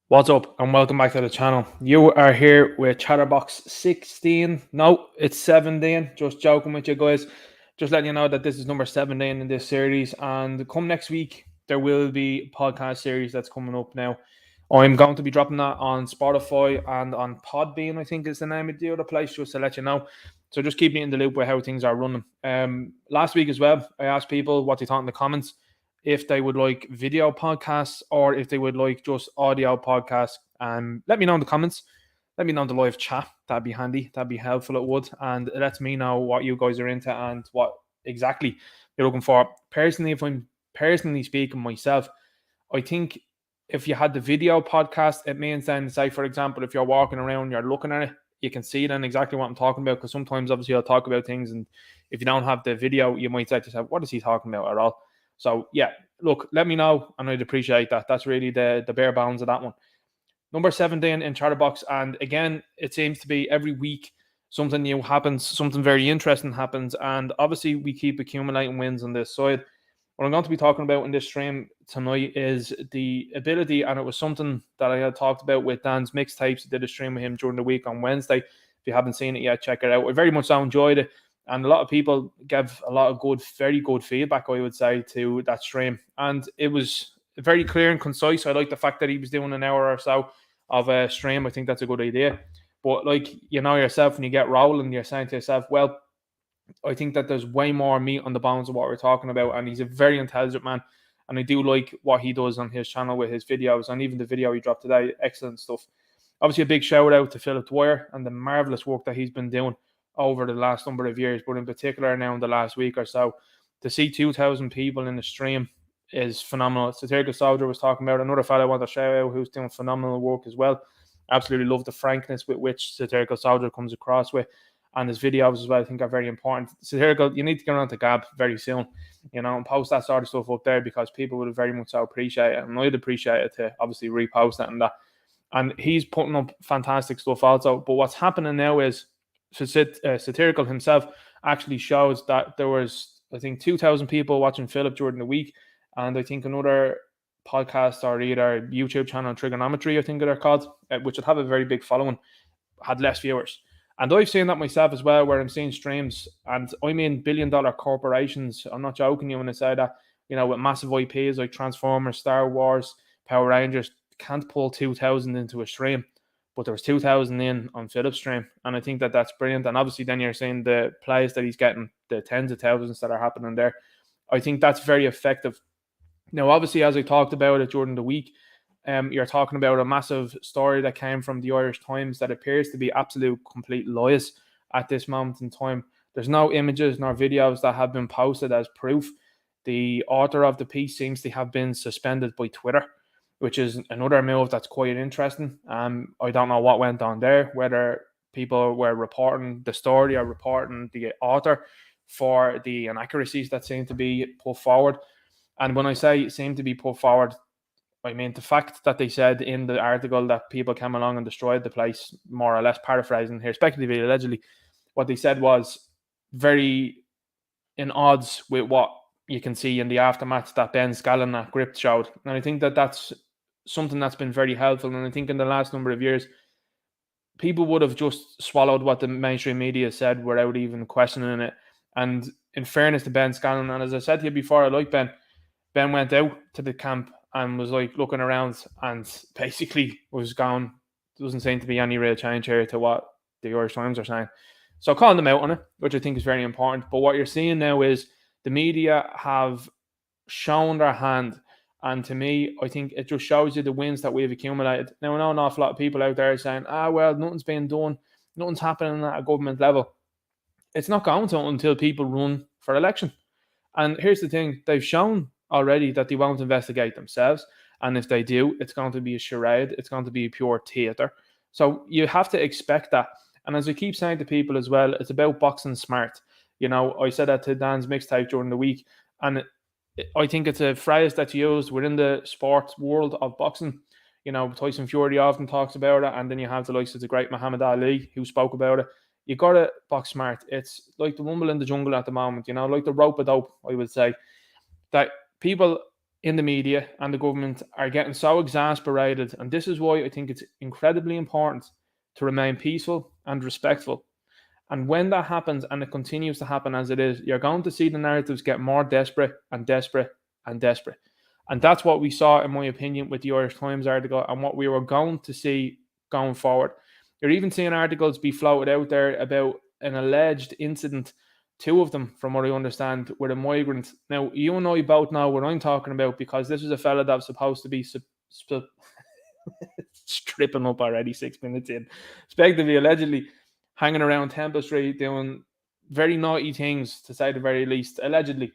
What's up and welcome back to the channel. You are here with Chatterbox 16. No, it's 17. Just joking with you guys. Just letting you know that this is number 17 in this series. And come next week, there will be a podcast series that's coming up now. I'm going to be dropping that on Spotify and on Podbean, I think is the name of the other place, just to let you know. So just keep me in the loop with how things are running. Last week as well, I asked people what they thought in the comments, if they would like video podcasts or if they would like just audio podcasts. Let me know in the comments. Let me know in the live chat. That'd be handy. That'd be helpful. It would. And it lets me know what you guys are into and what exactly you're looking for. Personally, if I'm personally speaking myself, I think if you had the video podcast, it means then, say, for example, if you're walking around, you're looking at it, you can see then exactly what I'm talking about. Because sometimes, obviously, I'll talk about things, and if you don't have the video, you might say to yourself, what is he talking about at all? So, yeah, look, let me know, and I'd appreciate that. That's really the bare bones of that one. Number 17 in Chatterbox, and again, it seems to be every week something new happens, something very interesting happens, and obviously we keep accumulating wins on this side. What I'm going to be talking about in this stream tonight is the ability, and it was something that I had talked about with Dan's mixtapes. I did a stream with him during the week on Wednesday. If you haven't seen it yet, check it out. I very much so enjoyed it, and a lot of people gave a lot of good, very good feedback, I would say, to that stream. And it was very clear and concise. I like the fact that he was doing an hour or so of a stream. I think that's a good idea. But like, you know yourself, when you get rolling, you're saying to yourself, well, I think that there's way more meat on the bones of what we're talking about, and he's a very intelligent man. And I do like what he does on his channel with his videos, and even the video he dropped today, excellent stuff. Obviously, a big shout out to Philip Dwyer and the marvelous work that he's been doing over the last number of years, but in particular now in the last week or so. To see 2,000 people in the stream is phenomenal. Satirical Soldier was talking about another fellow I want to shout out who's doing phenomenal work as well. Absolutely love the frankness with which Satirical Soldier comes across with, and his videos as well, I think, are very important. Satirical, you need to get around to Gab very soon, and post that sort of stuff up there, because people would very much so appreciate it, and I'd appreciate it to obviously repost it and that. And he's putting up fantastic stuff also. But what's happening now is Satirical himself actually shows that there was, I think, 2,000 people watching Philip during the week, and I think another podcast or either YouTube channel, Trigonometry, I think they're called, which would have a very big following, had less viewers. And I've seen that myself as well, where I'm seeing streams, and I mean billion-dollar corporations. I'm not joking you when I say that, with massive IPs like Transformers, Star Wars, Power Rangers, can't pull 2,000 into a stream. But there was 2,000 in on Philip's stream, and I think that that's brilliant. And obviously then you're seeing the plays that he's getting, the tens of thousands that are happening there. I think that's very effective. Now, obviously, as I talked about it during the week, you're talking about a massive story that came from the Irish Times that appears to be absolute complete lies at this moment in time. There's no images nor videos that have been posted as proof. The author of the piece seems to have been suspended by Twitter, which is another move that's quite interesting. I don't know what went on there, whether people were reporting the story or reporting the author for the inaccuracies that seem to be put forward. And when I say seem to be put forward, I mean the fact that they said in the article that people came along and destroyed the place, more or less paraphrasing here, speculatively, allegedly, what they said was very in odds with what you can see in the aftermath that Ben Scallon at Grip showed. And I think that that's something that's been very helpful. And I think in the last number of years, people would have just swallowed what the mainstream media said without even questioning it. And in fairness to Ben Scallon, and as I said to you before, I like Ben. Ben went out to the camp and was like looking around and basically was gone. Doesn't seem to be any real change here to what the Irish Times are saying. So calling them out on it, which I think is very important. But what you're seeing now is the media have shown their hand. And to me, I think it just shows you the wins that we've accumulated. Now, I know an awful lot of people out there are saying, well, nothing's being done. Nothing's happening at a government level. It's not going to until people run for election. And here's the thing. They've shown already that they won't investigate themselves. And if they do, it's going to be a charade. It's going to be pure theatre. So you have to expect that. And as I keep saying to people as well, it's about boxing smart. I said that to Dan's mixtape during the week. And I think it's a phrase that's used within the sports world of boxing. Tyson Fury often talks about it. And then you have the likes of the great Muhammad Ali who spoke about it. You got to box smart. It's like the rumble in the jungle at the moment, like the rope-a-dope, I would say. That people in the media and the government are getting so exasperated. And this is why I think it's incredibly important to remain peaceful and respectful. And when that happens and it continues to happen as it is, you're going to see the narratives get more desperate and desperate and desperate. And that's what we saw, in my opinion, with the Irish Times article and what we were going to see going forward. You're even seeing articles be floated out there about an alleged incident, two of them, from what I understand, with a migrant. Now, you and I both know what I'm talking about because this is a fella that was supposed to be stripping up already 6 minutes in, effectively, allegedly hanging around Temple Street doing very naughty things, to say the very least, allegedly.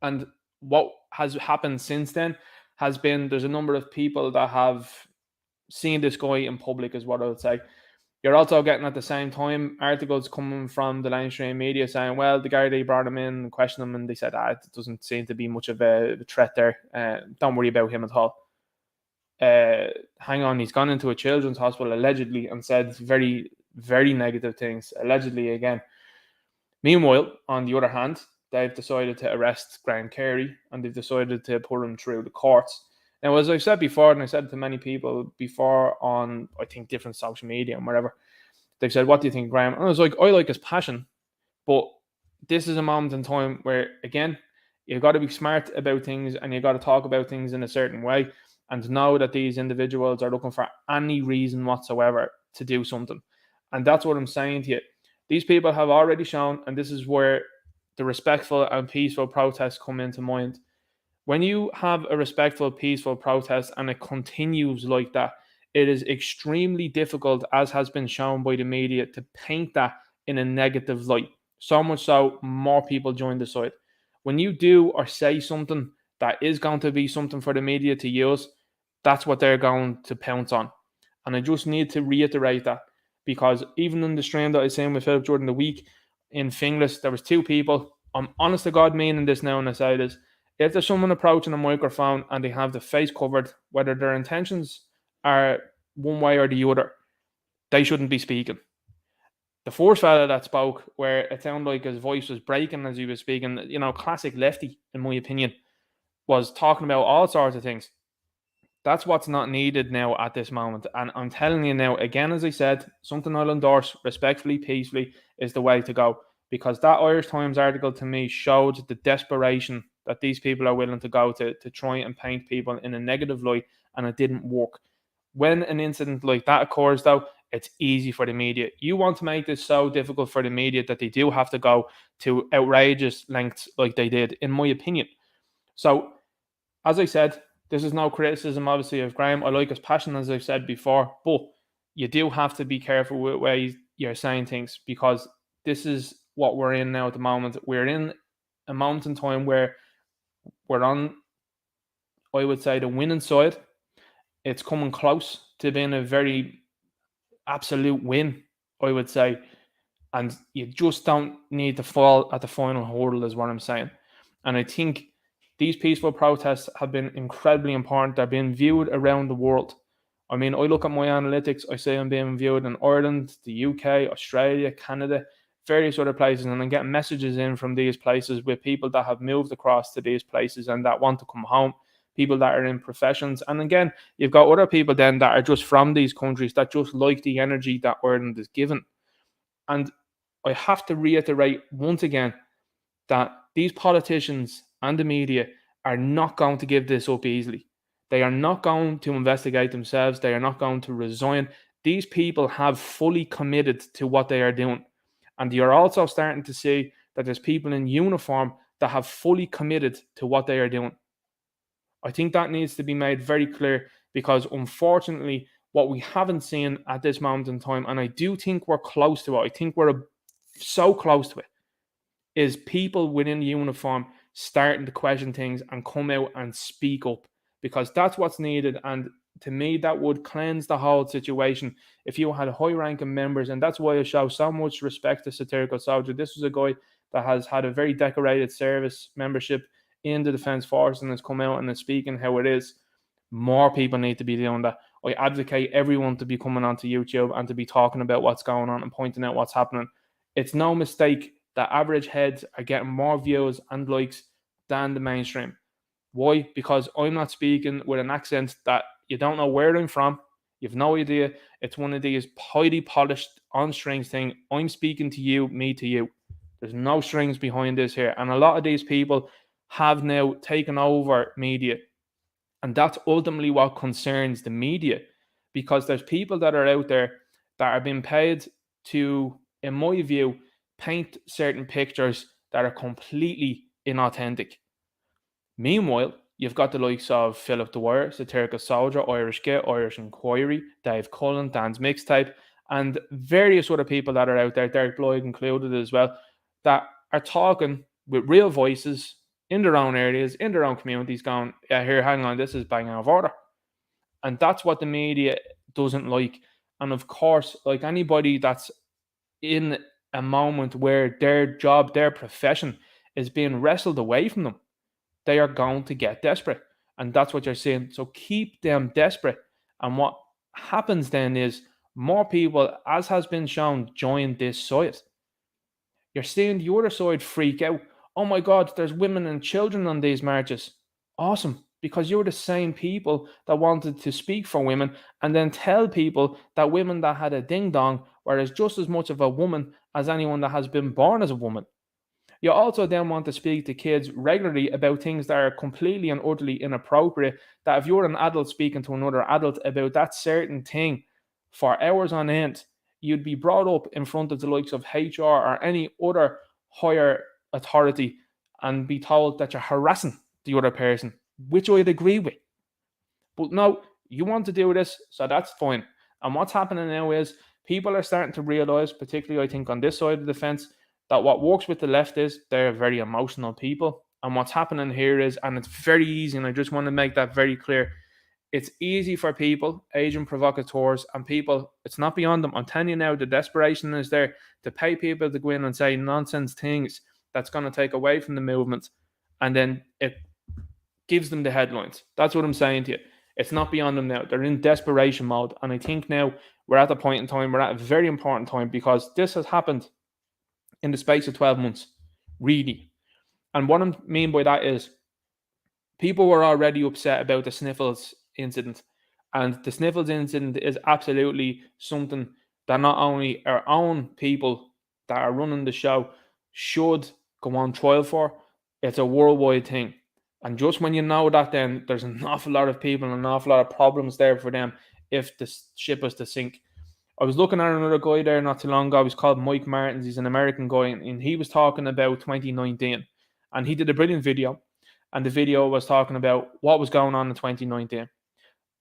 And what has happened since then has been there's a number of people that have seen this guy in public, is what I would say. You're also getting at the same time articles coming from the mainstream media saying, well, the guy they brought him in and questioned him, and they said, it doesn't seem to be much of a threat there. Don't worry about him at all. Hang on, he's gone into a children's hospital allegedly and said very, very negative things, allegedly again. Meanwhile, on the other hand, they've decided to arrest Graham Carey and they've decided to put him through the courts. Now, as I've said before, and I said to many people before on, I think, different social media and whatever, they've said, what do you think, Graham? And I was like, I like his passion, but this is a moment in time where, again, you've got to be smart about things and you've got to talk about things in a certain way and know that these individuals are looking for any reason whatsoever to do something. And that's what I'm saying to you. These people have already shown, and this is where the respectful and peaceful protests come into mind. When you have a respectful, peaceful protest and it continues like that, it is extremely difficult, as has been shown by the media, to paint that in a negative light. So much so, more people join the side. When you do or say something that is going to be something for the media to use, that's what they're going to pounce on. And I just need to reiterate that, because even in the stream that I seen with Philip Jordan the week in Finglas, there was two people. I'm honest to God meaning this now, and I say this. If there's someone approaching a microphone and they have the face covered, whether their intentions are one way or the other, they shouldn't be speaking. The first fella that spoke, where it sounded like his voice was breaking as he was speaking, classic lefty, in my opinion, was talking about all sorts of things. That's what's not needed now at this moment. And I'm telling you now, again, as I said, something I'll endorse respectfully, peacefully, is the way to go. Because that Irish Times article to me showed the desperation that these people are willing to go to try and paint people in a negative light, and it didn't work. When an incident like that occurs, though, it's easy for the media. You want to make this so difficult for the media that they do have to go to outrageous lengths like they did, in my opinion. So, as I said, this is no criticism, obviously, of Graham. I like his passion, as I've said before, but you do have to be careful with ways you're saying things, because this is what we're in now at the moment. We're in a moment in time where we're on, I would say, the winning side. It's coming close to being a very absolute win, I would say. And you just don't need to fall at the final hurdle, is what I'm saying. And I think these peaceful protests have been incredibly important. They're being viewed around the world. I mean, I look at my analytics, I say I'm being viewed in Ireland, the UK, Australia, Canada, various other places, and I'm getting messages in from these places with people that have moved across to these places and that want to come home, people that are in professions. And again, you've got other people then that are just from these countries that just like the energy that Ireland is given. And I have to reiterate once again that these politicians and the media are not going to give this up easily. They are not going to investigate themselves. They are not going to resign. These people have fully committed to what they are doing. And you're also starting to see that there's people in uniform that have fully committed to what they are doing. I think that needs to be made very clear, because unfortunately, what we haven't seen at this moment in time, and I do think we're close to it, I think we're so close to it, is people within the uniform starting to question things and come out and speak up, because that's what's needed. And to me, that would cleanse the whole situation if you had high-ranking members. And that's why I show so much respect to Satirical Soldier. This is a guy that has had a very decorated service membership in the Defence Force and has come out and is speaking how it is. More people need to be doing that. I advocate everyone to be coming onto YouTube and to be talking about what's going on and pointing out what's happening. It's no mistake that average heads are getting more views and likes than the mainstream. Why? Because I'm not speaking with an accent that you don't know where I'm from. You've no idea. It's one of these highly polished on strings thing. I'm speaking to you, me to you. There's no strings behind this here. And a lot of these people have now taken over media. And that's ultimately what concerns the media, because there's people that are out there that are being paid to, in my view, paint certain pictures that are completely inauthentic. Meanwhile, you've got the likes of Philip Dwyer, Satirical Soldier, Irish Git, Irish Inquiry, Dave Cullen, Dan's Mixtape, and various other people that are out there, Derek Lloyd included as well, that are talking with real voices in their own areas, in their own communities, going, yeah, here, hang on, this is bang out of order. And that's what the media doesn't like. And of course, like anybody that's in a moment where their job, their profession is being wrestled away from them, they are going to get desperate. And that's what you're saying. So keep them desperate. And what happens then is more people, as has been shown, join this side. You're seeing the other side freak out. Oh my God, there's women and children on these marches. Awesome. Because you're the same people that wanted to speak for women and then tell people that women that had a ding dong were as just as much of a woman as anyone that has been born as a woman. You also then want to speak to kids regularly about things that are completely and utterly inappropriate. That if you're an adult speaking to another adult about that certain thing for hours on end, you'd be brought up in front of the likes of HR or any other higher authority and be told that you're harassing the other person, which I'd agree with. But no, you want to do this, so that's fine. And what's happening now is people are starting to realize, particularly I think on this side of the fence, that what works with the left is they're very emotional people. And what's happening here is, and it's very easy, and I just want to make that very clear, it's easy for people, agent provocateurs, and people, it's not beyond them. I'm telling you now, the desperation is there to pay people to go in and say nonsense things that's going to take away from the movement. And then it gives them the headlines. That's what I'm saying to you. It's not beyond them now. They're in desperation mode. And I think now we're at the point in time, we're at a very important time, because this has happened in the space of 12 months, really. And what I mean by that is people were already upset about the Sniffles incident. And the Sniffles incident is absolutely something that not only our own people that are running the show should go on trial for, it's a worldwide thing. And just when you know that, then there's an awful lot of people and an awful lot of problems there for them if the ship was to sink. I was looking at another guy there not too long ago. He's called Mike Martins. He's an American guy, and he was talking about 2019. And he did a brilliant video. And the video was talking about what was going on in 2019.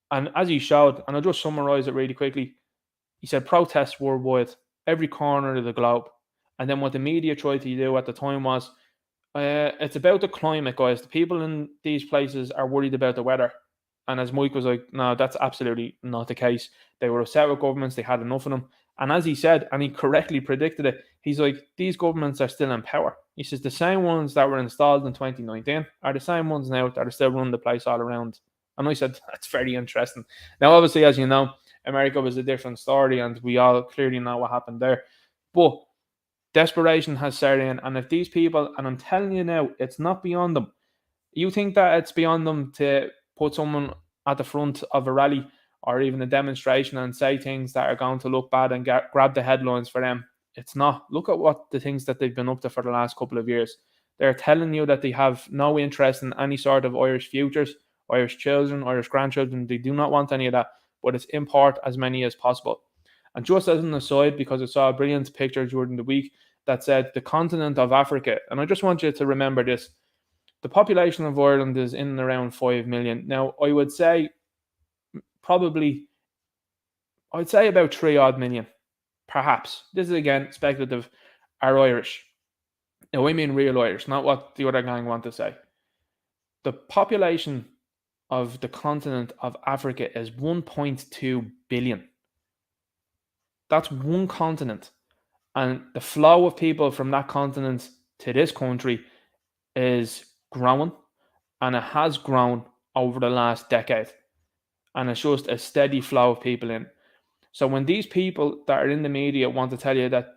And as he showed, and I'll just summarize it really quickly, he said protests worldwide, every corner of the globe. And then what the media tried to do at the time was, it's about the climate, guys. The people in these places are worried about the weather. And as Mike was like, no, that's absolutely not the case. They were upset with governments. They had enough of them. And as he said, and he correctly predicted it, he's like, these governments are still in power. He says the same ones that were installed in 2019 are the same ones now that are still running the place all around. And I said, that's very interesting. Now, obviously, as you know, America was a different story, and we all clearly know what happened there. But desperation has set in, and if these people, and I'm telling you now, it's not beyond them. You think that it's beyond them to put someone at the front of a rally or even a demonstration and say things that are going to look bad and grab the headlines for them? It's not. Look at what the things that they've been up to for the last couple of years. They're telling you that they have no interest in any sort of Irish futures, Irish children, Irish grandchildren. They do not want any of that, but it's import as many as possible. And just as an aside, because I saw a brilliant picture during the week that said the continent of Africa, and I just want you to remember this. The population of Ireland is in and around 5 million. Now, I would say probably, I'd say about 3 odd million, perhaps. This is again speculative, are Irish. Now, I mean real Irish, not what the other gang want to say. The population of the continent of Africa is 1.2 billion. That's one continent. And the flow of people from that continent to this country is growing, and it has grown over the last decade. And it's just a steady flow of people in. So when these people that are in the media want to tell you that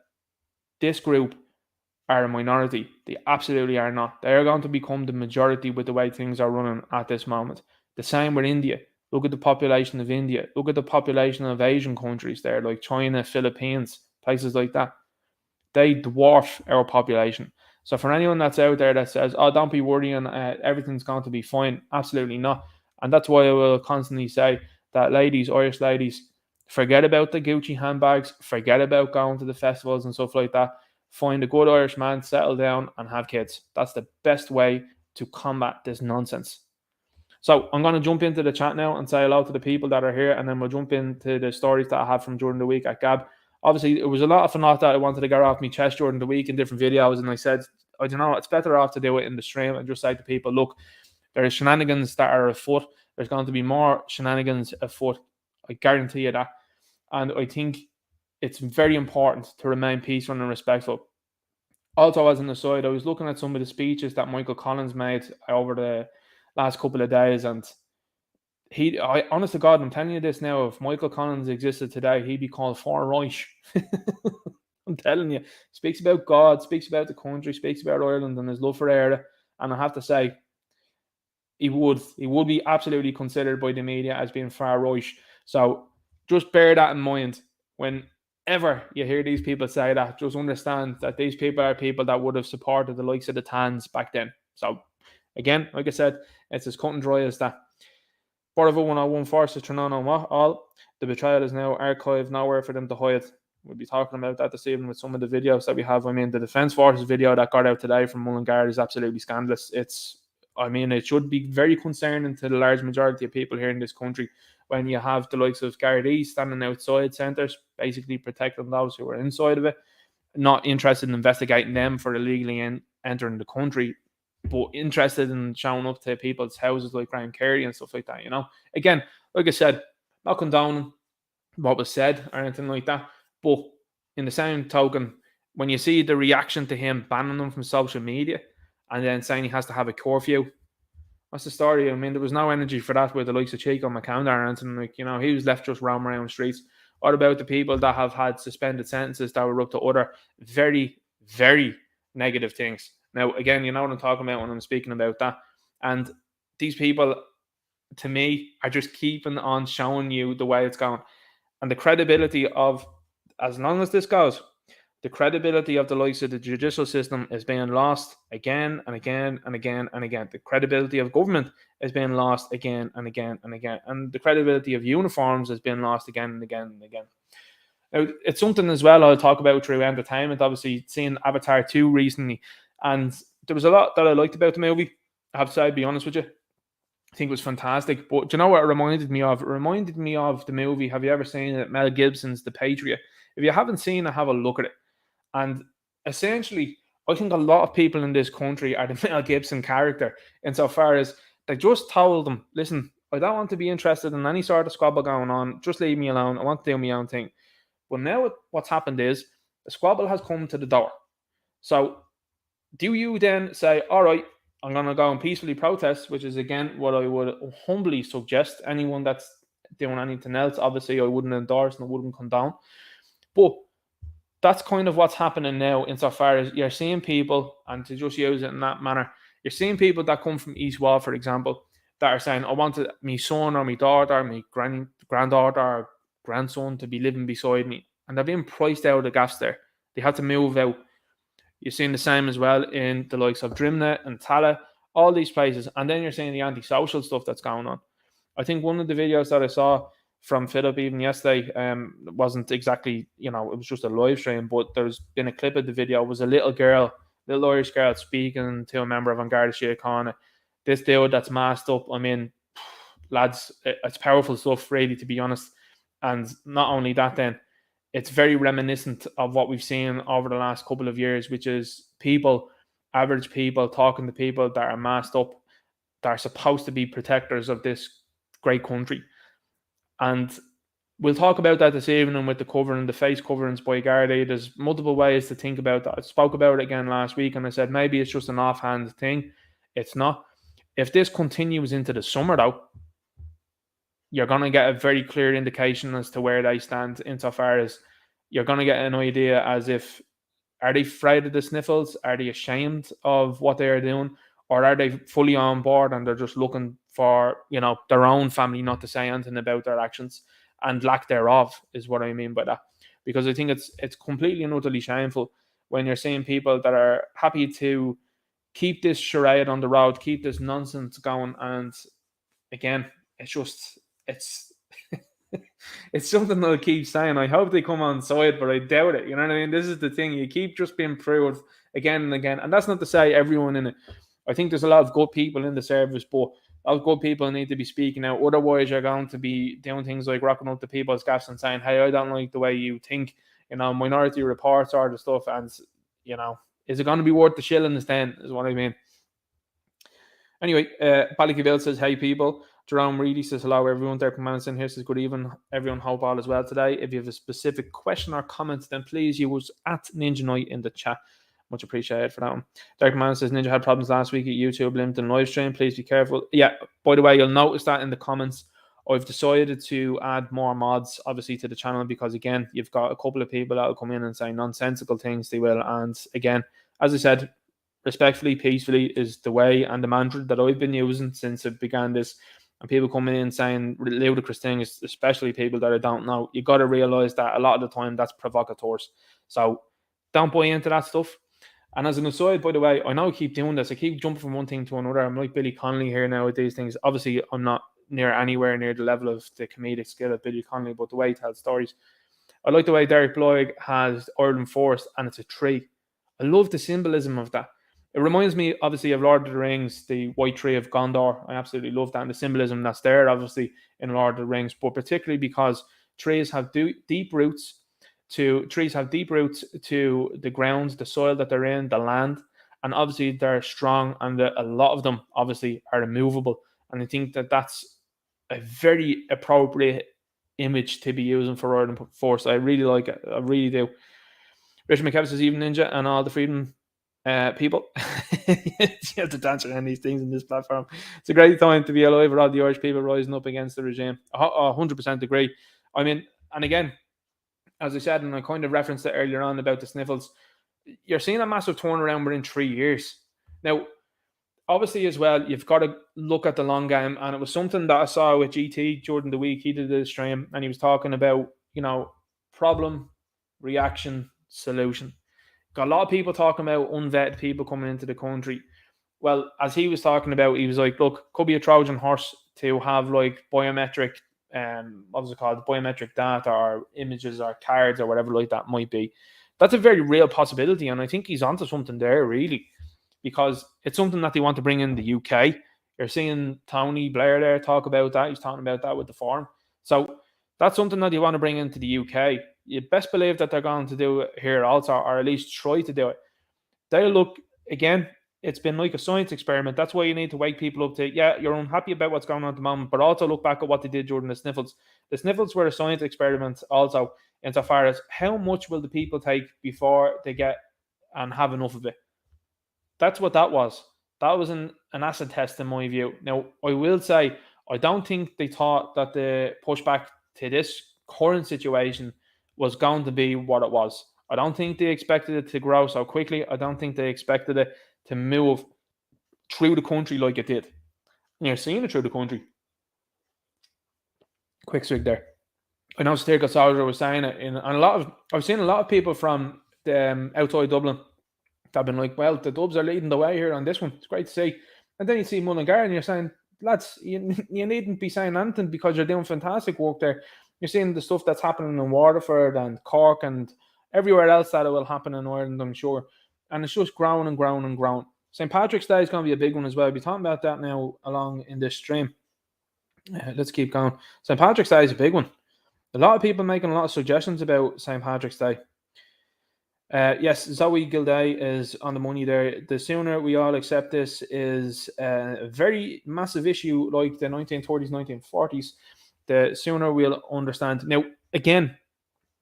this group are a minority. They absolutely are not. They are going to become the majority with the way things are running at this moment. The same with India. Look at the population of India. Look at the population of Asian countries there, like China, Philippines, places like that. They dwarf our population. So for anyone that's out there that says, "Oh, don't be worrying, everything's going to be fine," absolutely not. And that's why I will constantly say that, ladies, Irish ladies, forget about the Gucci handbags, forget about going to the festivals and stuff like that. Find a good Irish man, settle down, and have kids. That's the best way to combat this nonsense. So I'm going to jump into the chat now and say hello to the people that are here, and then we'll jump into the stories that I have from during the week at Gab. Obviously, it was a lot of enough that I wanted to get off my chest during the week in different videos, and I said, I don't know, it's better off to do it in the stream and just say to people, look, there are shenanigans that are afoot. There's going to be more shenanigans afoot. I guarantee you that. And I think it's very important to remain peaceful and respectful. Also, as an aside, I was looking at some of the speeches that Michael Collins made over the last couple of days, and honest to God, I'm telling you this now, if Michael Collins existed today, he'd be called Far Reich. I'm telling you, speaks about God, speaks about the country, speaks about Ireland and his love for Eire. And I have to say, he would be absolutely considered by the media as being far right. So just bear that in mind whenever you hear these people say that. Just understand that these people are people that would have supported the likes of the Tans back then. So again, like I said, it's as cut and dry as that. Borova 101 forces turn on what? All. The betrayal is now archived, nowhere for them to hide. We'll be talking about that this evening with some of the videos that we have. I mean, the Defence Forces video that got out today from Mullingar is absolutely scandalous. It should be very concerning to the large majority of people here in this country when you have the likes of Gardaí standing outside centres, basically protecting those who are inside of it, not interested in investigating them for illegally entering the country, but interested in showing up to people's houses like Graham Carey and stuff like that, you know. Again, like I said, not condoning what was said or anything like that, but in the same token, when you see the reaction to him banning them from social media and then saying he has to have a curfew, what's the story? I mean, there was no energy for that with the likes of Chico McCown or anything. Like, you know, he was left just roaming around the streets. What about the people that have had suspended sentences that were up to other very, very negative things? Now, again, you know what I'm talking about when I'm speaking about that. And these people, to me, are just keeping on showing you the way it's going. And the credibility of, as long as this goes, the credibility of the likes of the judicial system is being lost again and again and again and again. The credibility of government is being lost again and again and again. And the credibility of uniforms is being lost again and again and again. Now, it's something as well I'll talk about through entertainment. Obviously, seeing Avatar 2 recently, and there was a lot that I liked about the movie. I have to say, I'll be honest with you. I think it was fantastic. But do you know what it reminded me of? It reminded me of the movie. Have you ever seen it? Mel Gibson's The Patriot. If you haven't seen it, have a look at it. And essentially, I think a lot of people in this country are the Mel Gibson character insofar as they just told them, listen, I don't want to be interested in any sort of squabble going on. Just leave me alone. I want to do my own thing. But now what's happened is the squabble has come to the door. So do you then say, all right, I'm going to go and peacefully protest, which is, again, what I would humbly suggest. Anyone that's doing anything else, obviously, I wouldn't endorse and I wouldn't condone. But that's kind of what's happening now insofar as you're seeing people, and to just use it in that manner, you're seeing people that come from East Wall, for example, that are saying, I wanted my son or my daughter, my granddaughter or grandson to be living beside me. And they're being priced out of the gas there. They had to move out. You're seeing the same as well in the likes of Drimna and Tala, all these places. And then you're seeing the antisocial stuff that's going on. I think one of the videos that I saw from Philip even yesterday wasn't exactly, it was just a live stream, but there's been a clip of the video. It was a little Irish girl speaking to a member of An Garda Síochána. This dude that's masked up, I mean, lads, it's powerful stuff, really, to be honest. And not only that, then, it's very reminiscent of what we've seen over the last couple of years, which is average people, talking to people that are masked up, that are supposed to be protectors of this great country. And we'll talk about that this evening with the covering, the face coverings by Gardaí. There's multiple ways to think about that. I spoke about it again last week, and I said maybe it's just an offhand thing. It's not. If this continues into the summer, though, you're going to get a very clear indication as to where they stand insofar as you're going to get an idea as if Are they afraid of the sniffles? Are they ashamed of what they are doing? Or are they fully on board and they're just looking for, their own family not to say anything about their actions and lack thereof, is what I mean by that. Because I think it's completely and utterly shameful when you're seeing people that are happy to keep this charade on the road, keep this nonsense going, and again, it's it's something that I keep saying. I hope they come on side, but I doubt it. You know what I mean? This is the thing. You keep just being proved again and again. And that's not to say everyone in it. I think there's a lot of good people in the service, but a lot of good people need to be speaking out. Otherwise, you're going to be doing things like rocking up to people's gaffs and saying, hey, I don't like the way you think. Minority reports are the stuff. And, is it going to be worth the shillings then, is what I mean. Anyway, Ballycaville says, hey people. Jerome Reedy says, hello everyone. Derek Manson here says, good evening. Everyone, hope all is well today. If you have a specific question or comment, then please use @Ninja Night in the chat. Much appreciated for that one. Derek Manson says, Ninja had problems last week at YouTube limiting live stream. Please be careful. Yeah, by the way, you'll notice that in the comments. I've decided to add more mods, obviously, to the channel because, again, you've got a couple of people that will come in and say nonsensical things. They will. And, again, as I said, respectfully, peacefully is the way and the mantra that I've been using since I began this. And people coming in saying ludicrous things, especially people that I don't know, you got to realize that a lot of the time that's provocateurs. So don't buy into that stuff. And as an aside, by the way, I know I keep doing this. I keep jumping from one thing to another. I'm like Billy Connolly here now with these things. Obviously, I'm not anywhere near the level of the comedic skill of Billy Connolly, but the way he tells stories. I like the way Derek Bloig has Ireland Forest, and it's a tree. I love the symbolism of that. It reminds me, obviously, of Lord of the Rings, the White Tree of Gondor. I absolutely love that, and the symbolism that's there, obviously, in Lord of the Rings, but particularly because trees have deep roots to the ground, the soil that they're in, the land, and obviously they're strong, and a lot of them, obviously, are immovable. And I think that that's a very appropriate image to be using for Ireland Force. I really like it. I really do. Richard McKevitt says, even Ninja and all the freedom people. You have to dance around these things in this platform. It's a great time to be alive with all the Irish people rising up against the regime. 100% agree. I mean, and again, as I said, and I kind of referenced it earlier on about the sniffles, you're seeing a massive turnaround within 3 years. Now, obviously, as well, you've got to look at the long game, and it was something that I saw with GT during the week. He did a stream, and he was talking about, problem, reaction, solution. Got a lot of people talking about unvetted people coming into the country. Well, as he was talking about, he was like, look, could be a Trojan horse to have like biometric, what was it called? Biometric data or images or cards or whatever like that might be. That's a very real possibility. And I think he's onto something there, really, because it's something that they want to bring in the UK. You're seeing Tony Blair there talk about that. He's talking about that with the forum. So that's something that you want to bring into the UK. You best believe that they're going to do it here also, or at least try to do it. They'll look, again, it's been like a science experiment. That's why you need to wake people up to, yeah, you're unhappy about what's going on at the moment, but also look back at what they did during the sniffles. The sniffles were a science experiment also, insofar as how much will the people take before they get and have enough of it. That's what that was. That was an acid test in my view. Now, I will say, I don't think they thought that the pushback to this current situation was going to be what it was. I don't think they expected it to grow so quickly. I don't think they expected it to move through the country like it did. And you're seeing it through the country. Quick swig there. I know Stirka Soldier was saying it, and I've seen a lot of people from outside Dublin that have been like, well, the Dubs are leading the way here on this one. It's great to see. And then you see Mullingar and you're saying, lads, you needn't be saying anything because you're doing fantastic work there. You're seeing the stuff that's happening in Waterford and Cork and everywhere else that it will happen in Ireland, I'm sure. And it's just growing and growing and growing. St. Patrick's Day is going to be a big one as well. We'll be talking about that now along in this stream. Let's keep going. St. Patrick's Day is a big one. A lot of people making a lot of suggestions about St. Patrick's Day. Yes, Zoe Gilday is on the money there. The sooner we all accept this is a very massive issue like the 1930s, 1940s, the sooner we'll understand. Now, again,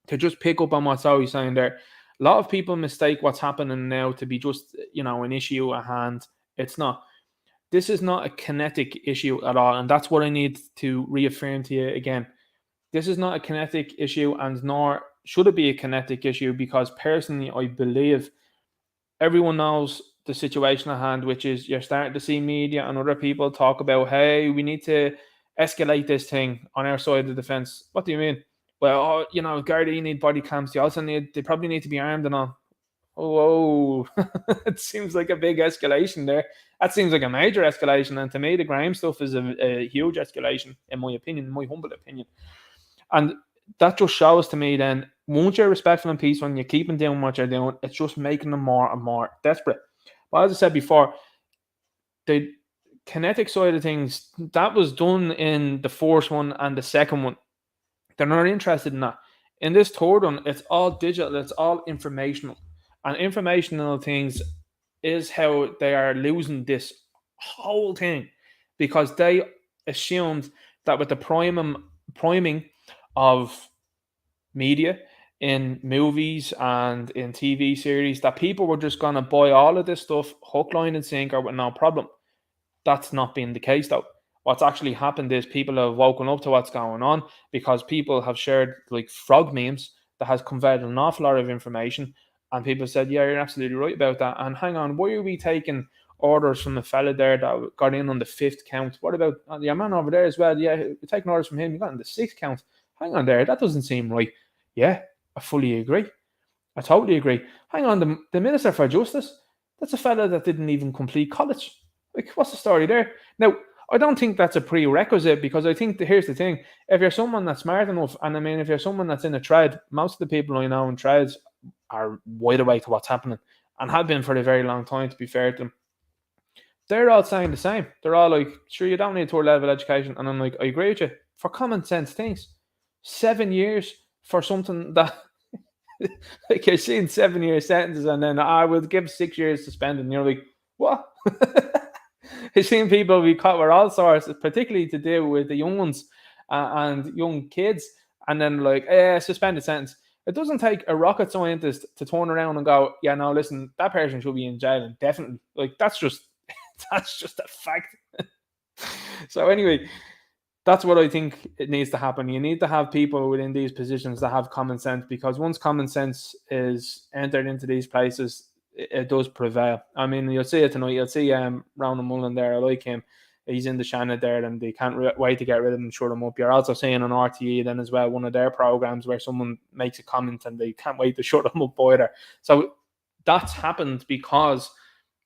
to just pick up on what Zoe's saying there, a lot of people mistake what's happening now to be just, an issue at hand. It's not. This is not a kinetic issue at all, and that's what I need to reaffirm to you again. This is not a kinetic issue, and nor should it be a kinetic issue? Because personally, I believe everyone knows the situation at hand, which is you're starting to see media and other people talk about, hey, we need to escalate this thing on our side of the fence. What do you mean? Well, Gardaí need body cams. They probably need to be armed and all. Oh, it seems like a big escalation there. That seems like a major escalation. And to me, the Graham stuff is a huge escalation, in my opinion, my humble opinion. And that just shows to me then, once you're respectful and peaceful and you keep them doing what you're doing, it's just making them more and more desperate. But as I said before, the kinetic side of things, that was done in the first one and the second one. They're not interested in that. In this third one, it's all digital, it's all informational. And informational things is how they are losing this whole thing, because they assumed that with the priming of media in movies and in TV series, that people were just going to buy all of this stuff hook, line, and sinker with no problem. That's not been the case, though. What's actually happened is people have woken up to what's going on, because people have shared like frog memes that has conveyed an awful lot of information, and people said, yeah, you're absolutely right about that. And hang on, why are we taking orders from the fella there that got in on the 5th count? What about your man over there as well? Yeah, we're taking orders from him, he got in the 6th count. Hang on there, that doesn't seem right. Yeah, I fully agree. I totally agree. Hang on, the Minister for Justice, that's a fella that didn't even complete college. Like, what's the story there? Now, I don't think that's a prerequisite, because I think here's the thing. If you're someone that's smart enough, and I mean, if you're someone that's in a trade, most of the people I know in trades are wide awake to what's happening and have been for a very long time, to be fair to them. They're all saying the same. They're all like, sure, you don't need third level education. And I'm like, I agree with you. For common sense things. 7 years for something that, like, you're seeing 7-year sentences, and then I would give 6 years suspended. And you're like, what? I've seen people be caught with all sorts, particularly to do with the young ones and young kids, and then like, suspended sentence. It doesn't take a rocket scientist to turn around and go, yeah, no, listen, that person should be in jail indefinitely. Like, that's just a fact. So anyway, that's what I think it needs to happen. You need to have people within these positions that have common sense, because once common sense is entered into these places, it does prevail. I mean, you'll see it tonight. You'll see Ronan Mullen there. I like him. He's in the Shannon there, and they can't wait to get rid of him and shut him up. You're also seeing on RTE then as well, one of their programs where someone makes a comment and they can't wait to shut them up either. So that's happened because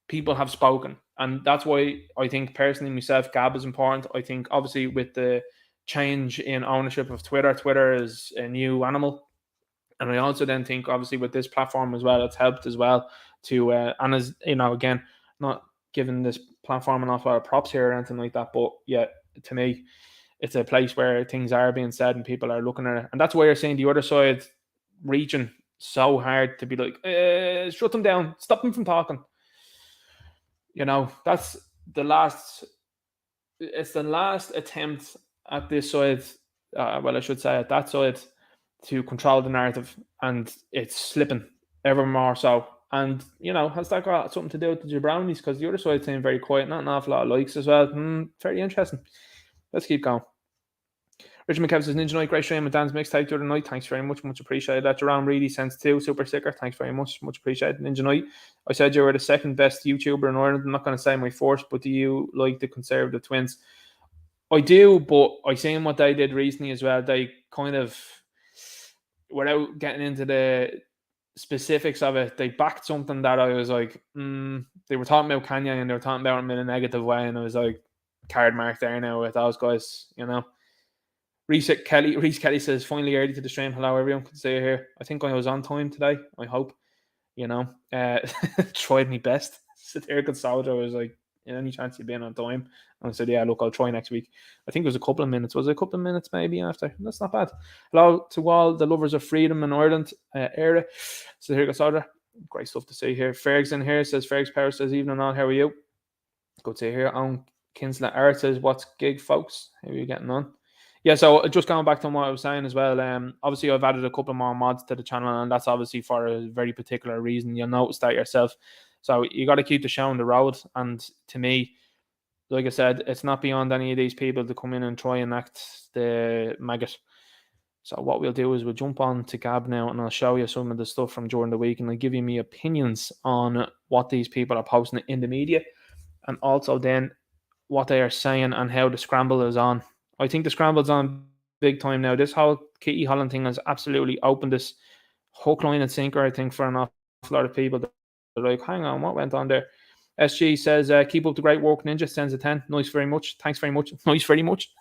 people have spoken. And that's why I think personally myself, Gab is important. I think obviously with the change in ownership of Twitter is a new animal. And I also then think obviously with this platform as well, it's helped as well to, and as you know, again, not giving this platform an awful lot of props here or anything like that, but yeah, to me, it's a place where things are being said and people are looking at it. And that's why you're seeing the other side reaching so hard to be like, shut them down, stop them from talking. You know, that's it's the last attempt at this side, well, I should say at that side, to control the narrative, and it's slipping ever more so. And, you know, has that got something to do with the Jabronis? Because the other side seemed very quiet, not an awful lot of likes as well. Very interesting. Let's keep going. Richard McKev says, Ninja Knight, great stream with Dan's mixtape the other night. Thanks very much. Much appreciated that. Jerome Reedy sends 2 super sticker. Thanks very much. Much appreciated. Ninja Knight, I said you were the second best YouTuber in Ireland. I'm not going to say my first, but do you like the Conservative Twins? I do, but I seen what they did recently as well. They kind of, without getting into the specifics of it, they backed something that I was like, they were talking about Kanye and they were talking about him in a negative way, and I was like, card mark there now with those guys, you know. Reese Kelly says, finally early to the stream. Hello, everyone. Good to see you here. I think I was on time today. I hope, you know, tried my best. Satirical Soldier was like, any chance you've been on time? And I said, yeah, look, I'll try next week. I think it was a couple of minutes. Was it a couple of minutes maybe after? That's not bad. Hello to all the lovers of freedom in Ireland era. Satirical Soldier. Great stuff to see here. Ferg's in here. Says, Ferg's Power says, evening all. How are you? Good to see you here. On Kinslet Art says, what's gig, folks? How are you getting on? Yeah, so just going back to what I was saying as well, obviously I've added a couple more mods to the channel, and that's obviously for a very particular reason. You'll notice that yourself. So you got to keep the show on the road. And to me, like I said, it's not beyond any of these people to come in and try and act the maggot. So what we'll do is we'll jump on to Gab now, and I'll show you some of the stuff from during the week, and I'll give you me opinions on what these people are posting in the media, and also then what they are saying and how the scramble is on. I think the scramble's on big time now. This whole Kitty Holland thing has absolutely opened this hook, line, and sinker, I think, for an awful lot of people. They're like, hang on, what went on there? SG says, keep up the great work, Ninja. Sends a 10. Nice very much. Thanks very much. Nice very much.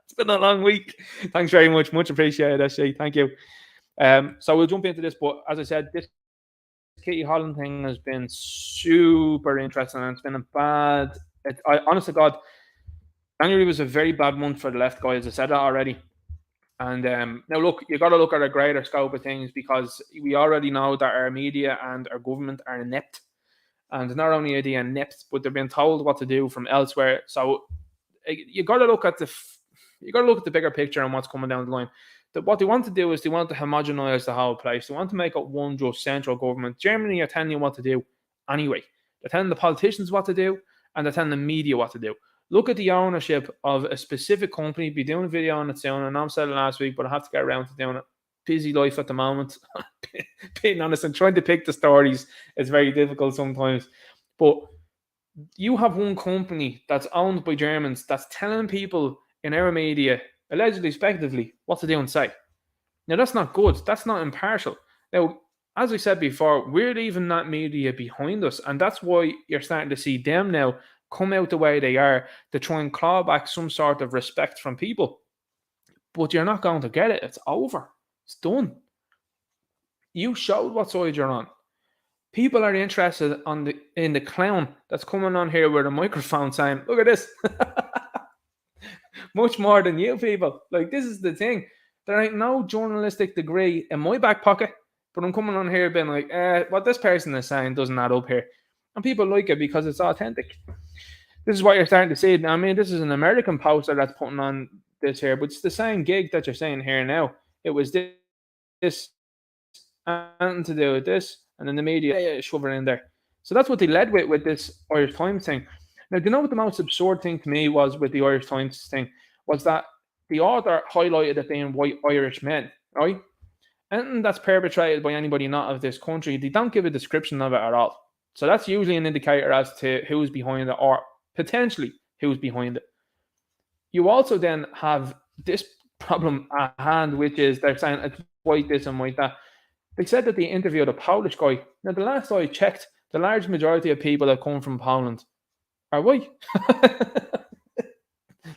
It's been a long week. Thanks very much. Much appreciated, SG. Thank you. So we'll jump into this. But as I said, this Kitty Holland thing has been super interesting, and it's been a bad. Honest to God, January was a very bad month for the left, guys. I said that already. And now, look, you got to look at a greater scope of things, because we already know that our media and our government are inept. And not only are they inept, but they're being told what to do from elsewhere. So you got to look at the bigger picture and what's coming down the line. What they want to do is they want to homogenize the whole place. They want to make it one just central government. Germany are telling you what to do anyway. They're telling the politicians what to do, and they're telling the media what to do. Look at the ownership of a specific company. Be doing a video on its own. I know I said it last week, but I have to get around to doing it. Busy life at the moment. Being honest, and trying to pick the stories is very difficult sometimes. But you have one company that's owned by Germans that's telling people in our media, allegedly, speculatively, what to do and say. Now, that's not good. That's not impartial. Now, as I said before, we're leaving that media behind us, and that's why you're starting to see them now come out the way they are, to try and claw back some sort of respect from people. But you're not going to get it. It's over. It's done. You showed what side you're on. People are interested in the clown that's coming on here with a microphone saying, look at this. Much more than you people. Like, this is the thing. There ain't no journalistic degree in my back pocket, but I'm coming on here being like, what this person is saying doesn't add up here. And people like it because it's authentic. This is what you're starting to see. I mean, this is an American poster that's putting on this here, but it's the same gig that you're saying here now. It was this and to do with this, and then the media shove it in there. So that's what they led with this Irish Times thing. Now, do you know what the most absurd thing to me was with the Irish Times thing? Was that the author highlighted it being white Irish men, right? Anything that's perpetrated by anybody not of this country, they don't give a description of it at all. So that's usually an indicator as to who's behind it, or potentially who's behind it. You also then have this problem at hand, which is they're saying it's white this and white that. They said that they interviewed a Polish guy. Now, the last I checked, the large majority of people that come from Poland are white.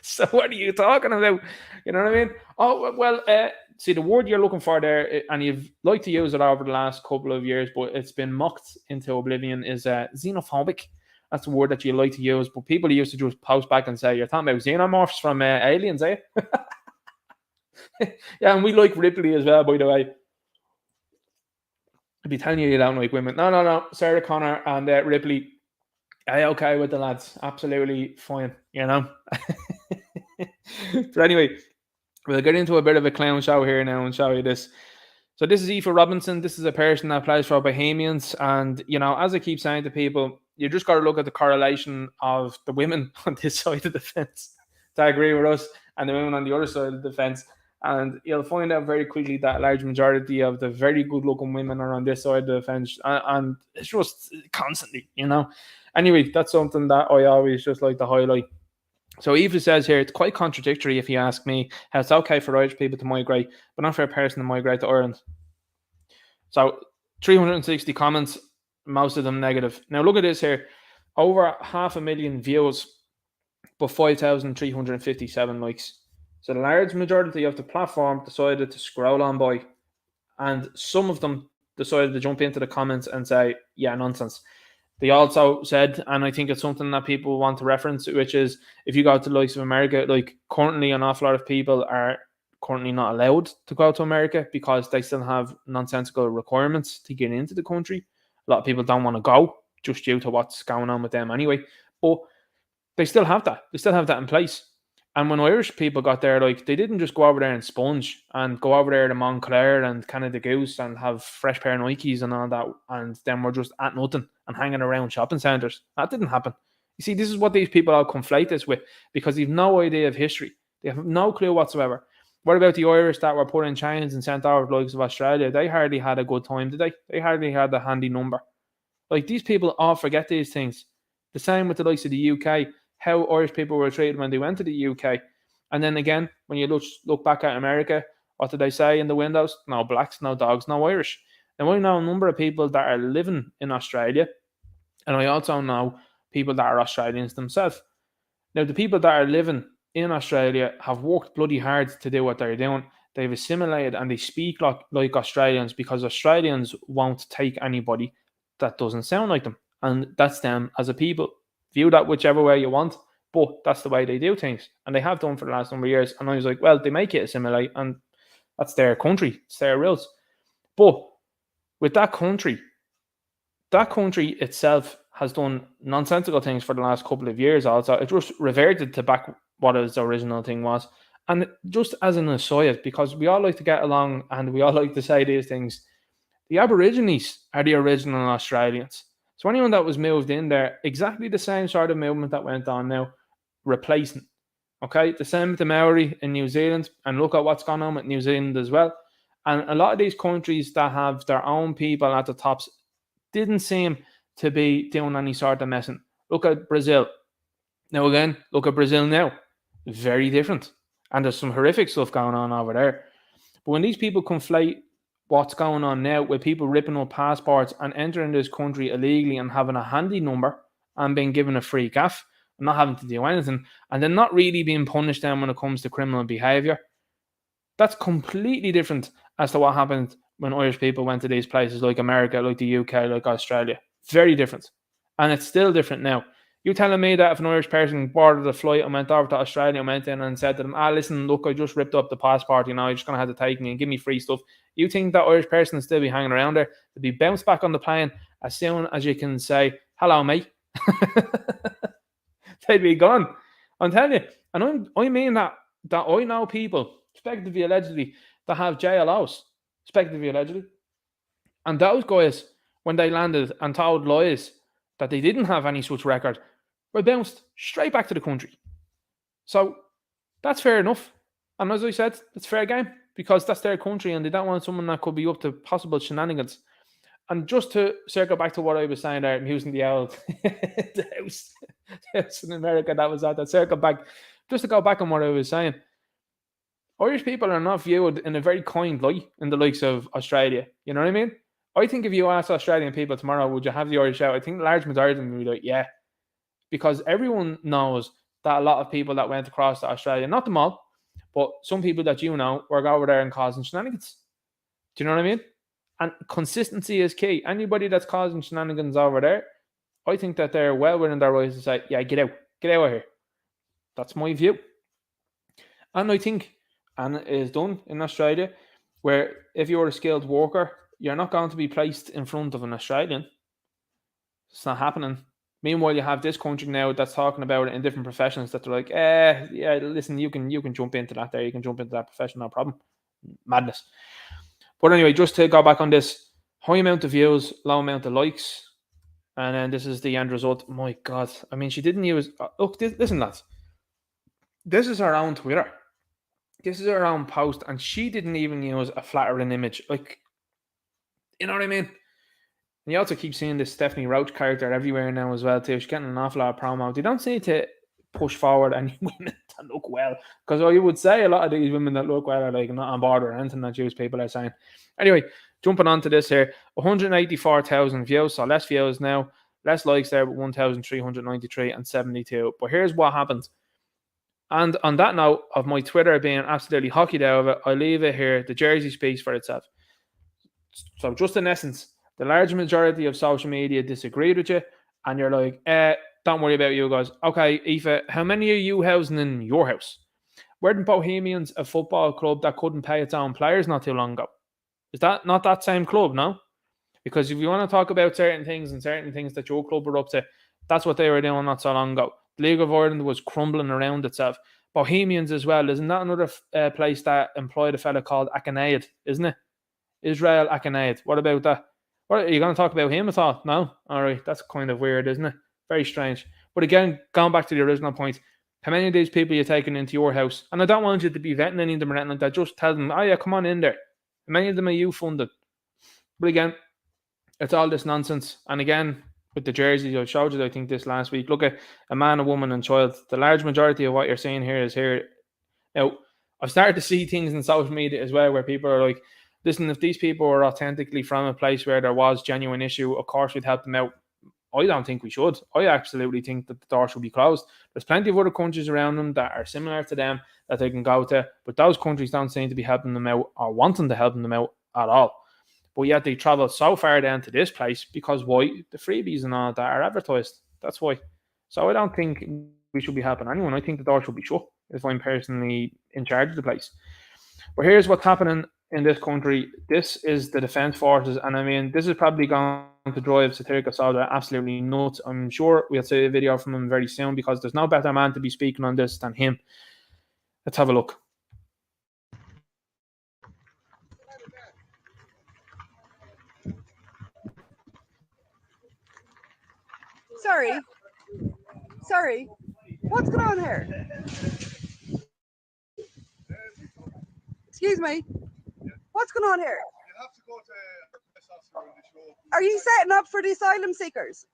So what are you talking about? You know what I mean? Oh, well, see, the word you're looking for there, and you've liked to use it over the last couple of years, but it's been mocked into oblivion, is xenophobic. That's the word that you like to use, but people used to just post back and say, you're talking about xenomorphs from Aliens, eh? Yeah, and we like Ripley as well, by the way. I'd be telling you don't like women. No. Sarah Connor and Ripley, okay with the lads. Absolutely fine, you know? But anyway, we'll get into a bit of a clown show here now and show you this. So this is Aoife Robinson. This is a person that plays for Bohemians. And, you know, as I keep saying to people, you just got to look at the correlation of the women on this side of the fence to agree with us, and the women on the other side of the fence. And you'll find out very quickly that a large majority of the very good-looking women are on this side of the fence. And it's just constantly, you know. Anyway, that's something that I always just like to highlight. So Eva says here, it's quite contradictory, if you ask me, how it's okay for Irish people to migrate, but not for a person to migrate to Ireland. So 360 comments, most of them negative. Now look at this here. Over 500,000 views, but 5,357 likes. So the large majority of the platform decided to scroll on by, and some of them decided to jump into the comments and say, yeah, nonsense. They also said, and I think it's something that people want to reference, which is if you go to the likes of America, like currently an awful lot of people are currently not allowed to go to America because they still have nonsensical requirements to get into the country. A lot of people don't want to go just due to what's going on with them anyway. But they still have that. They still have that in place. And when Irish people got there, like, they didn't just go over there and sponge and go over there to Montclair and Canada Goose and have fresh pair of Nikes and all that, and then we're just at nothing and hanging around shopping centres. That didn't happen. You see, this is what these people all conflate this with, because they've no idea of history. They have no clue whatsoever. What about the Irish that were put in chains and sent over to the likes of Australia? They hardly had a good time, did they? They hardly had a handy number. Like, these people all forget these things. The same with the likes of the UK, how Irish people were treated when they went to the UK. And then again, when you look back at America, what did they say in the windows? No blacks, no dogs, no Irish. Now, I know a number of people that are living in Australia, and I also know people that are Australians themselves. Now, the people that are living in Australia have worked bloody hard to do what they're doing. They've assimilated and they speak like Australians, because Australians won't take anybody that doesn't sound like them. And that's them as a people. View that whichever way you want, but that's the way they do things. And they have done for the last number of years. And I was like, well, they make it assimilate, and that's their country, it's their rules. But with that country itself has done nonsensical things for the last couple of years also. It just reverted to back what its original thing was. And just as an aside, because we all like to get along and we all like to say these things, the Aborigines are the original Australians. So anyone that was moved in there, exactly the same sort of movement that went on now, replacing. Okay, the same with the Maori in New Zealand, and look at what's gone on with New Zealand as well. And a lot of these countries that have their own people at the tops didn't seem to be doing any sort of messing. Look at Brazil. Now again, look at Brazil now. Very different. And there's some horrific stuff going on over there. But when these people conflate what's going on now with people ripping up passports and entering this country illegally and having a handy number and being given a free gaff and not having to do anything, and then not really being punished then when it comes to criminal behaviour, that's completely different as to what happened when Irish people went to these places like America, like the UK, like Australia. Very different. And it's still different now. You telling me that if an Irish person boarded a flight and went over to Australia and went in and said to them, listen, look, I just ripped up the passport, you're just going to have to take me and give me free stuff. You think that Irish person will still be hanging around there? They'll be bounced back on the plane as soon as you can say, hello, mate. They'd be gone. I'm telling you. And I mean that I know people, respectively, allegedly, that have JLOs, respectively, allegedly. And those guys, when they landed and told lies that they didn't have any such record, were bounced straight back to the country. So that's fair enough. And as I said, it's fair game, because that's their country and they don't want someone that could be up to possible shenanigans. And just to circle back to what I was saying there, I'm using the old the house in America that was at that circle back, just to go back on what I was saying. Irish people are not viewed in a very kind light in the likes of Australia. You know what I mean? I think if you ask Australian people tomorrow, would you have the Irish out? I think the large majority of them would be like, yeah. Because everyone knows that a lot of people that went across to Australia, not them all, but some people that you know, were over there and causing shenanigans. Do you know what I mean? And consistency is key. Anybody that's causing shenanigans over there, I think that they're well within their rights to say, yeah, get out of here. That's my view. And I think, and it is done in Australia, where if you're a skilled worker, you're not going to be placed in front of an Australian. It's not happening. Meanwhile, you have this country now that's talking about it in different professions that they're like, yeah, listen, you can jump into that there. You can jump into that profession, no problem. Madness. But anyway, just to go back on this, high amount of views, low amount of likes. And then this is the end result. My God. I mean, she didn't use... Look, listen, lads. This is her own Twitter. This is her own post. And she didn't even use a flattering image. Like, you know what I mean? And you also keep seeing this Stephanie Roach character everywhere now as well too. She's getting an awful lot of promo. They don't seem to push forward any women that look well. Because you would say a lot of these women that look well are like not on board or anything that Jewish people are saying. Anyway, jumping on to this here. 184,000 views. So less views now. Less likes there, but 1,393 and 72. But here's what happened. And on that note of my Twitter being absolutely hockeyed out of it, I leave it here. The jersey speaks for itself. So just in essence, the large majority of social media disagreed with you, and you're like, don't worry about you guys. Okay, Aoife, how many are you housing in your house? Weren't Bohemians a football club that couldn't pay its own players not too long ago? Is that not that same club, no? Because if you want to talk about certain things and certain things that your club were up to, that's what they were doing not so long ago. The League of Ireland was crumbling around itself. Bohemians as well. Isn't that another place that employed a fella called Akinade, isn't it? Israel Akinade. What about that? What, are you going to talk about him at all? No? All right. That's kind of weird, isn't it? Very strange. But again, going back to the original point, How many of these people are you taking into your house? And I don't want you to be vetting any of them or anything like that. Just tell them, oh yeah, come on in there. How many of them are you funded? But again, it's all this nonsense. And again, with the jerseys, I showed you, I think, this last week. Look at a man, a woman, and child. The large majority of what you're seeing here is here. Now, I've started to see things in social media as well where people are like, listen, if these people were authentically from a place where there was genuine issue, of course we'd help them out. I don't think we should. I absolutely think that the door should be closed. There's plenty of other countries around them that are similar to them that they can go to, but those countries don't seem to be helping them out or wanting to help them out at all. But yet they travel so far down to this place because why? The freebies and all that are advertised. That's why. So I don't think we should be helping anyone. I think the door should be shut if I'm personally in charge of the place. But here's what's happening in this country. This is the defence forces, and I mean, this is probably going to drive Satirical Soldier absolutely nuts. I'm sure we'll see a video from him very soon because there's no better man to be speaking on this than him. Let's have a look. Sorry. What's going on here? Excuse me. What's going on here? You have to go to a press officer in the show. Are you setting up for the asylum seekers?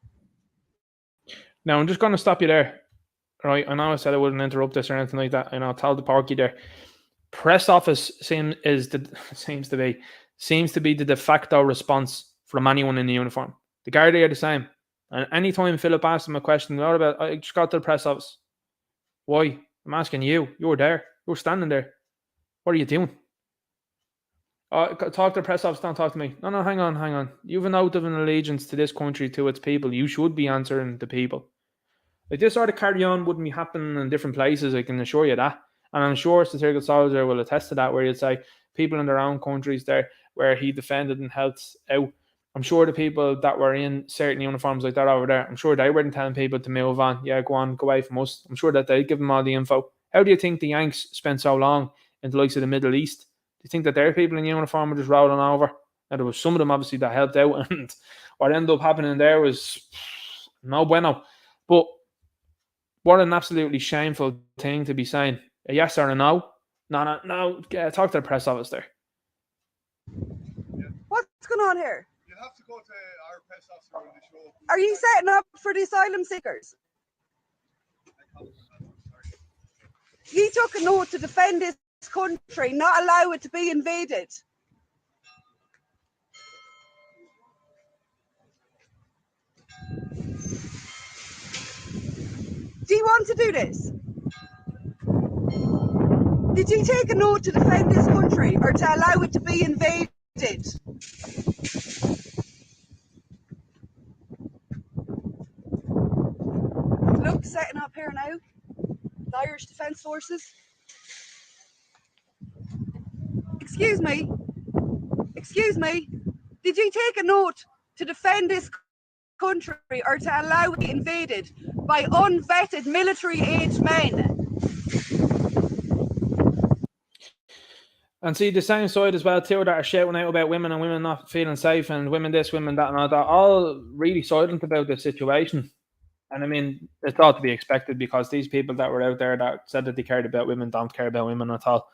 Now, I'm just going to stop you there. Right, I know I said I wouldn't interrupt this or anything like that, and I'll tell the porky there. Press office seems to be the de facto response from anyone in the uniform. The Gardaí are the same. And anytime Philip asks them a question, what about, I just got to the press office. Why? I'm asking you. You were there. You were standing there. What are you doing? Talk to the press office, don't talk to me. No, hang on. You've an oath of an allegiance to this country, to its people. You should be answering the people. Like this sort of carry on wouldn't be happening in different places, I can assure you that. And I'm sure Satirical Soldier will attest to that, where you'd say people in their own countries there where he defended and helped out. I'm sure the people that were in certain uniforms like that over there, I'm sure they weren't telling people to move on. Yeah, go on, go away from us. I'm sure that they'd give them all the info. How do you think the Yanks spent so long in the likes of the Middle East? Do you think that their people in uniform were just rolling over? Now, there was some of them obviously that helped out, and what ended up happening there was no bueno. But what an absolutely shameful thing to be saying. A yes or a no? No. Talk to the press office there. What's going on here? You have to go to our press officer in the show. Are you setting up for the asylum seekers? He took an oath to defend this country, not allow it to be invaded. Do you want to do this? Did you take an oath to defend this country or to allow it to be invaded? Look, setting up here now. The Irish Defence Forces. Excuse me. Did you take an oath to defend this country or to allow it invaded by unvetted military-aged men? And see the same side as well too that are shouting out about women and women not feeling safe and women this, women that, and all that, all really silent about this situation. And I mean, it's all to be expected because these people that were out there that said that they cared about women don't care about women at all.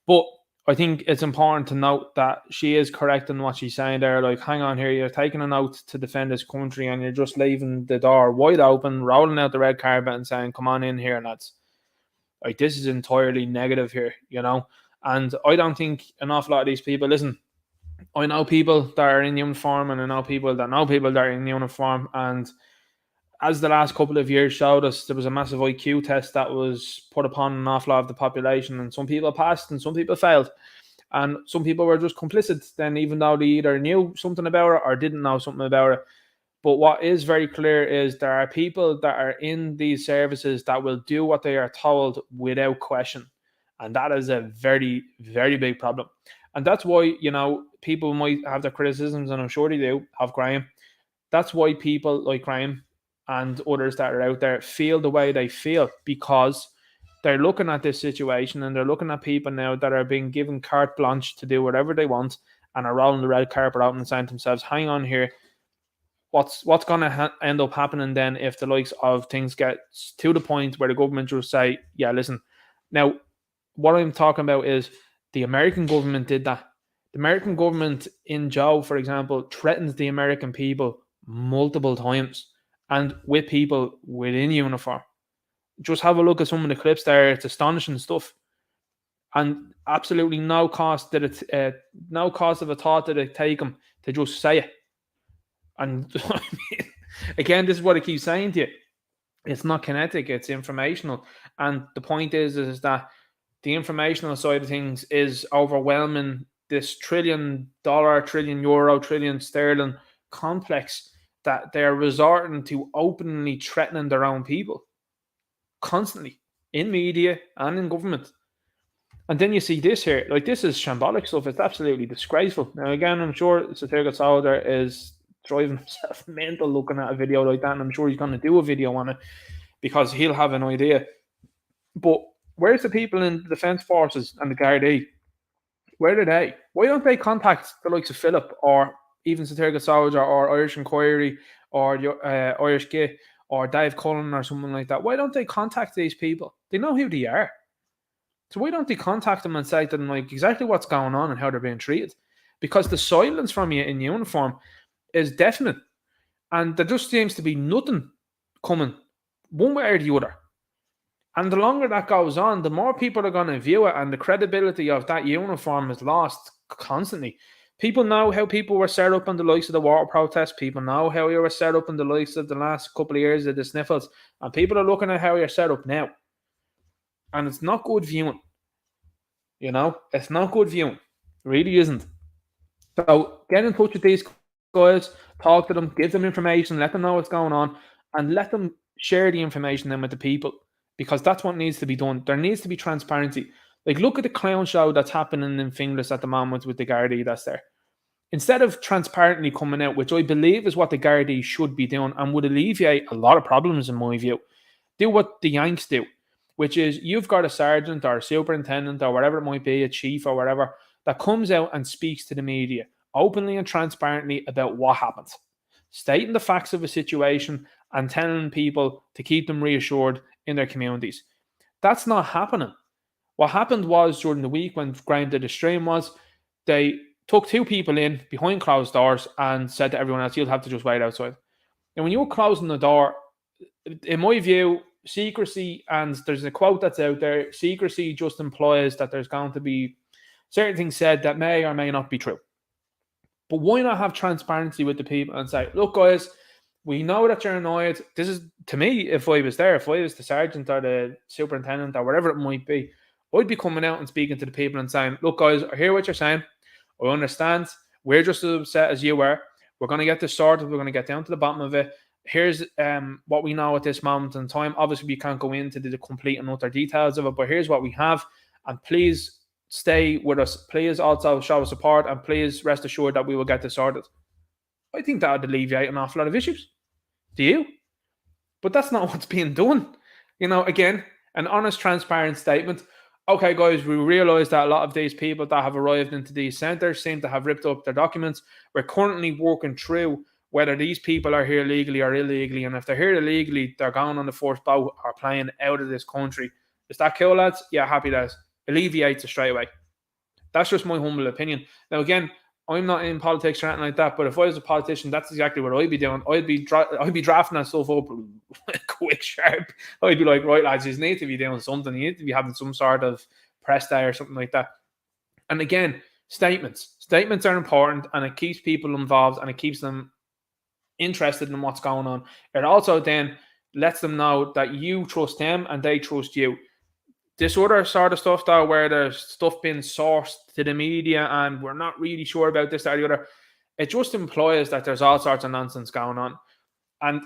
But I think it's important to note that she is correct in what she's saying there. Like, hang on here, you're taking an oath to defend this country and you're just leaving the door wide open, rolling out the red carpet and saying, come on in here, lads. Like, this is entirely negative here, you know? And I don't think an awful lot of these people, listen, I know people that are in uniform and I know people that are in uniform. And as the last couple of years showed us, there was a massive IQ test that was put upon an awful lot of the population. And some people passed and some people failed. And some people were just complicit then, even though they either knew something about it or didn't know something about it. But what is very clear is there are people that are in these services that will do what they are told without question. And that is a very, very big problem. And that's why, you know, people might have their criticisms, and I'm sure they do, of Graham. That's why people like Graham and others that are out there feel the way they feel, because they're looking at this situation and they're looking at people now that are being given carte blanche to do whatever they want and are rolling the red carpet out and saying to themselves, hang on here, what's going to end up happening then if the likes of things get to the point where the government just say, yeah, listen. Now, what I'm talking about is the American government did that. The American government in Joe, for example, threatens the American people multiple times and with people within uniform. Just have a look at some of the clips there. It's astonishing stuff. And absolutely no cost did it, no cost of a thought did it take them to just say it. And I mean, again, this is what I keep saying to you. It's not kinetic, it's informational. And the point is that the informational side of things is overwhelming this $1 trillion, $1 trillion, euro, trillion sterling complex that they're resorting to openly threatening their own people constantly in media and in government. And then you see this here, like this is shambolic stuff. It's absolutely disgraceful. Now, again, I'm sure Chatterbox is driving himself mental looking at a video like that, and I'm sure he's going to do a video on it because he'll have an idea. But where's the people in the Defence Forces and the Gardaí? Where are they? Why don't they contact the likes of Philip or even Chatterbox or Irish Inquiry or Irish Git or Dave Cullen or someone like that? Why don't they contact these people? They know who they are. So why don't they contact them and say to them like exactly what's going on and how they're being treated? Because the silence from you in uniform is definite. And there just seems to be nothing coming one way or the other. And the longer that goes on, the more people are going to view it and the credibility of that uniform is lost constantly. People know how people were set up in the likes of the water protests. People know how you were set up in the likes of the last couple of years of the sniffles. And people are looking at how you're set up now. And it's not good viewing. You know, it's not good viewing. It really isn't. So get in touch with these guys, talk to them, give them information, let them know what's going on, and let them share the information then with the people. Because that's what needs to be done. There needs to be transparency. Like, look at the clown show that's happening in Finglas at the moment with the Gardaí that's there. Instead of transparently coming out, which I believe is what the Gardaí should be doing and would alleviate a lot of problems in my view, do what the Yanks do, which is you've got a sergeant or a superintendent or whatever it might be, a chief or whatever, that comes out and speaks to the media openly and transparently about what happens, stating the facts of a situation and telling people to keep them reassured in their communities. That's not happening. What happened was during the week when Graham did the stream was they took two people in behind closed doors and said to everyone else, you'll have to just wait outside. And when you're closing the door, in my view, secrecy, and there's a quote that's out there, secrecy just implies that there's going to be certain things said that may or may not be true. But why not have transparency with the people and say, look, guys, we know that you're annoyed. This is, to me, if I was there, if I was the sergeant or the superintendent or whatever it might be, I'd be coming out and speaking to the people and saying, look, guys, I hear what you're saying. I understand. We're just as upset as you were. We're going to get this sorted. We're going to get down to the bottom of it. Here's what we know at this moment in time. Obviously, we can't go into the complete and utter details of it, but here's what we have. And please stay with us. Please also show support, and please rest assured that we will get this sorted. I think that would alleviate an awful lot of issues. Do you? But that's not what's being done. You know, again, an honest, transparent statement. Okay, guys, we realise that a lot of these people that have arrived into these centres seem to have ripped up their documents. We're currently working through whether these people are here legally or illegally. And if they're here illegally, they're going on the first boat or playing out of this country. Is that cool, lads? Yeah, happy days. Alleviates it straight away. That's just my humble opinion. Now, again, I'm not in politics or anything like that, but if I was a politician, that's exactly what I'd be doing. I'd be drafting that stuff up quick, sharp. I'd be like, right, lads, you need to be doing something. You need to be having some sort of press day or something like that. And again, statements. Statements are important, and it keeps people involved, and it keeps them interested in what's going on. It also then lets them know that you trust them and they trust you. This other sort of stuff, though, where there's stuff being sourced to the media and we're not really sure about this or the other, it just implies that there's all sorts of nonsense going on. And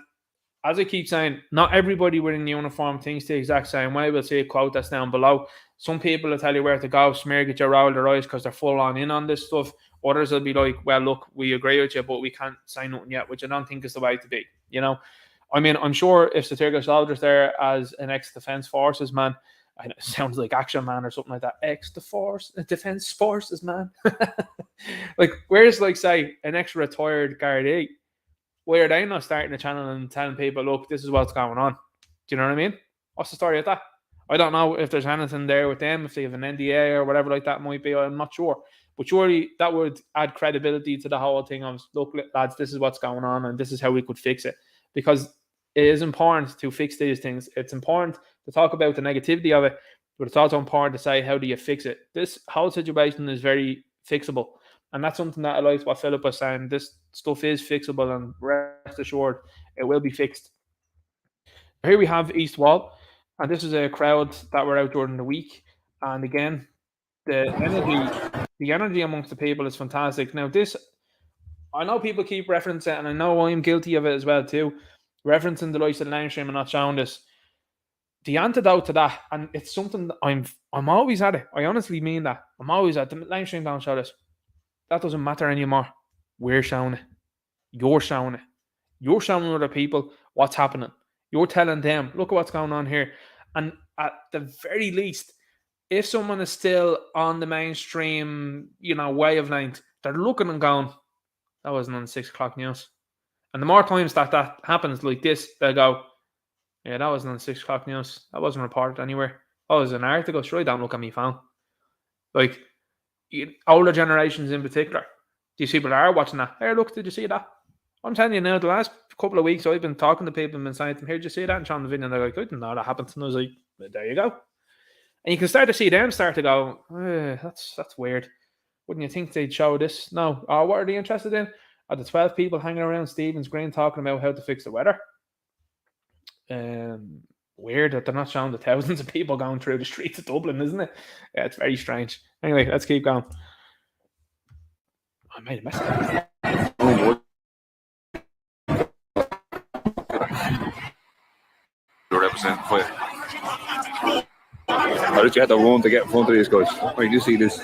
as I keep saying, not everybody wearing uniform thinks the exact same way. We'll see a quote that's down below. Some people will tell you where to go, smear, get your roll their eyes because they're full on in this stuff. Others will be like, well, look, we agree with you, but we can't say nothing yet, which I don't think is the way to be. You know, I mean, I'm sure if Chatterbox Soldier's there as an ex-Defence Forces man, I know it sounds like Action Man or something like that. Defence Forces man. Like, where's, like, say, an ex-retired Gardaí? Why are they not starting a channel and telling people, look, this is what's going on? Do you know what I mean? What's the story of that? I don't know if there's anything there with them, if they have an NDA or whatever like that might be. I'm not sure. But surely that would add credibility to the whole thing of, look, lads, this is what's going on and this is how we could fix it. Because it is important to fix these things. It's important to talk about the negativity of it, but it's also important to say, how do you fix it? This whole situation is very fixable. And that's something that I liked what Philip was saying. This stuff is fixable, and rest assured, it will be fixed. Here we have East Wall, and this is a crowd that were out during the week. And again, the energy amongst the people is fantastic. Now, this, I know people keep referencing it, and I know I'm guilty of it as well too, referencing the likes of the Langstream and not showing this. The antidote to that, and it's something that I'm always at it. I honestly mean that. I'm always at the Langstream don't show this. That doesn't matter anymore. We're showing it. You're showing it. You're showing other people what's happening. You're telling them, look at what's going on here. And at the very least, if someone is still on the mainstream, wavelength, they're looking and going, that wasn't on the 6 o'clock news. And the more times that happens like this, they'll go, yeah, that wasn't on the 6 o'clock news. That wasn't reported anywhere. Oh, it was an article. Sure, I don't look at my phone. Like, older generations in particular, these people are watching that. Hey, look, did you see that? I'm telling you now, the last couple of weeks, I've been talking to people and been saying to them, here, did you see that? And showing the video, and they're like, I didn't know that happened. And I was like, there you go. And you can start to see them start to go, that's weird. Wouldn't you think they'd show this? No. Oh, what are they interested in? Are the 12 people hanging around Stephen's Green talking about how to fix the weather? Weird that they're not showing the thousands of people going through the streets of Dublin, isn't it? Yeah, it's very strange. Anyway, let's keep going. I made a mess. Represent for how did you have to run to get in front of these guys? Wait, you see this?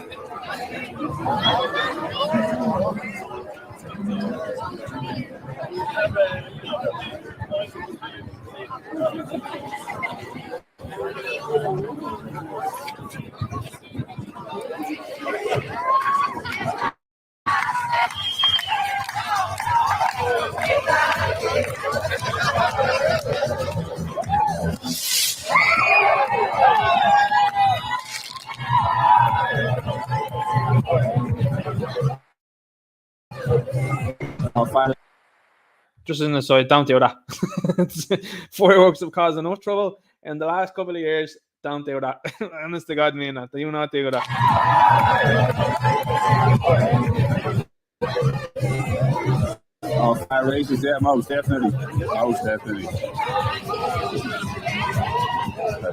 Just an aside, don't do that. Fireworks have caused enough trouble in the last couple of years. Don't do that. Honest to God, mean that. Do not do that. Oh, fire races, yeah, most definitely. Most definitely.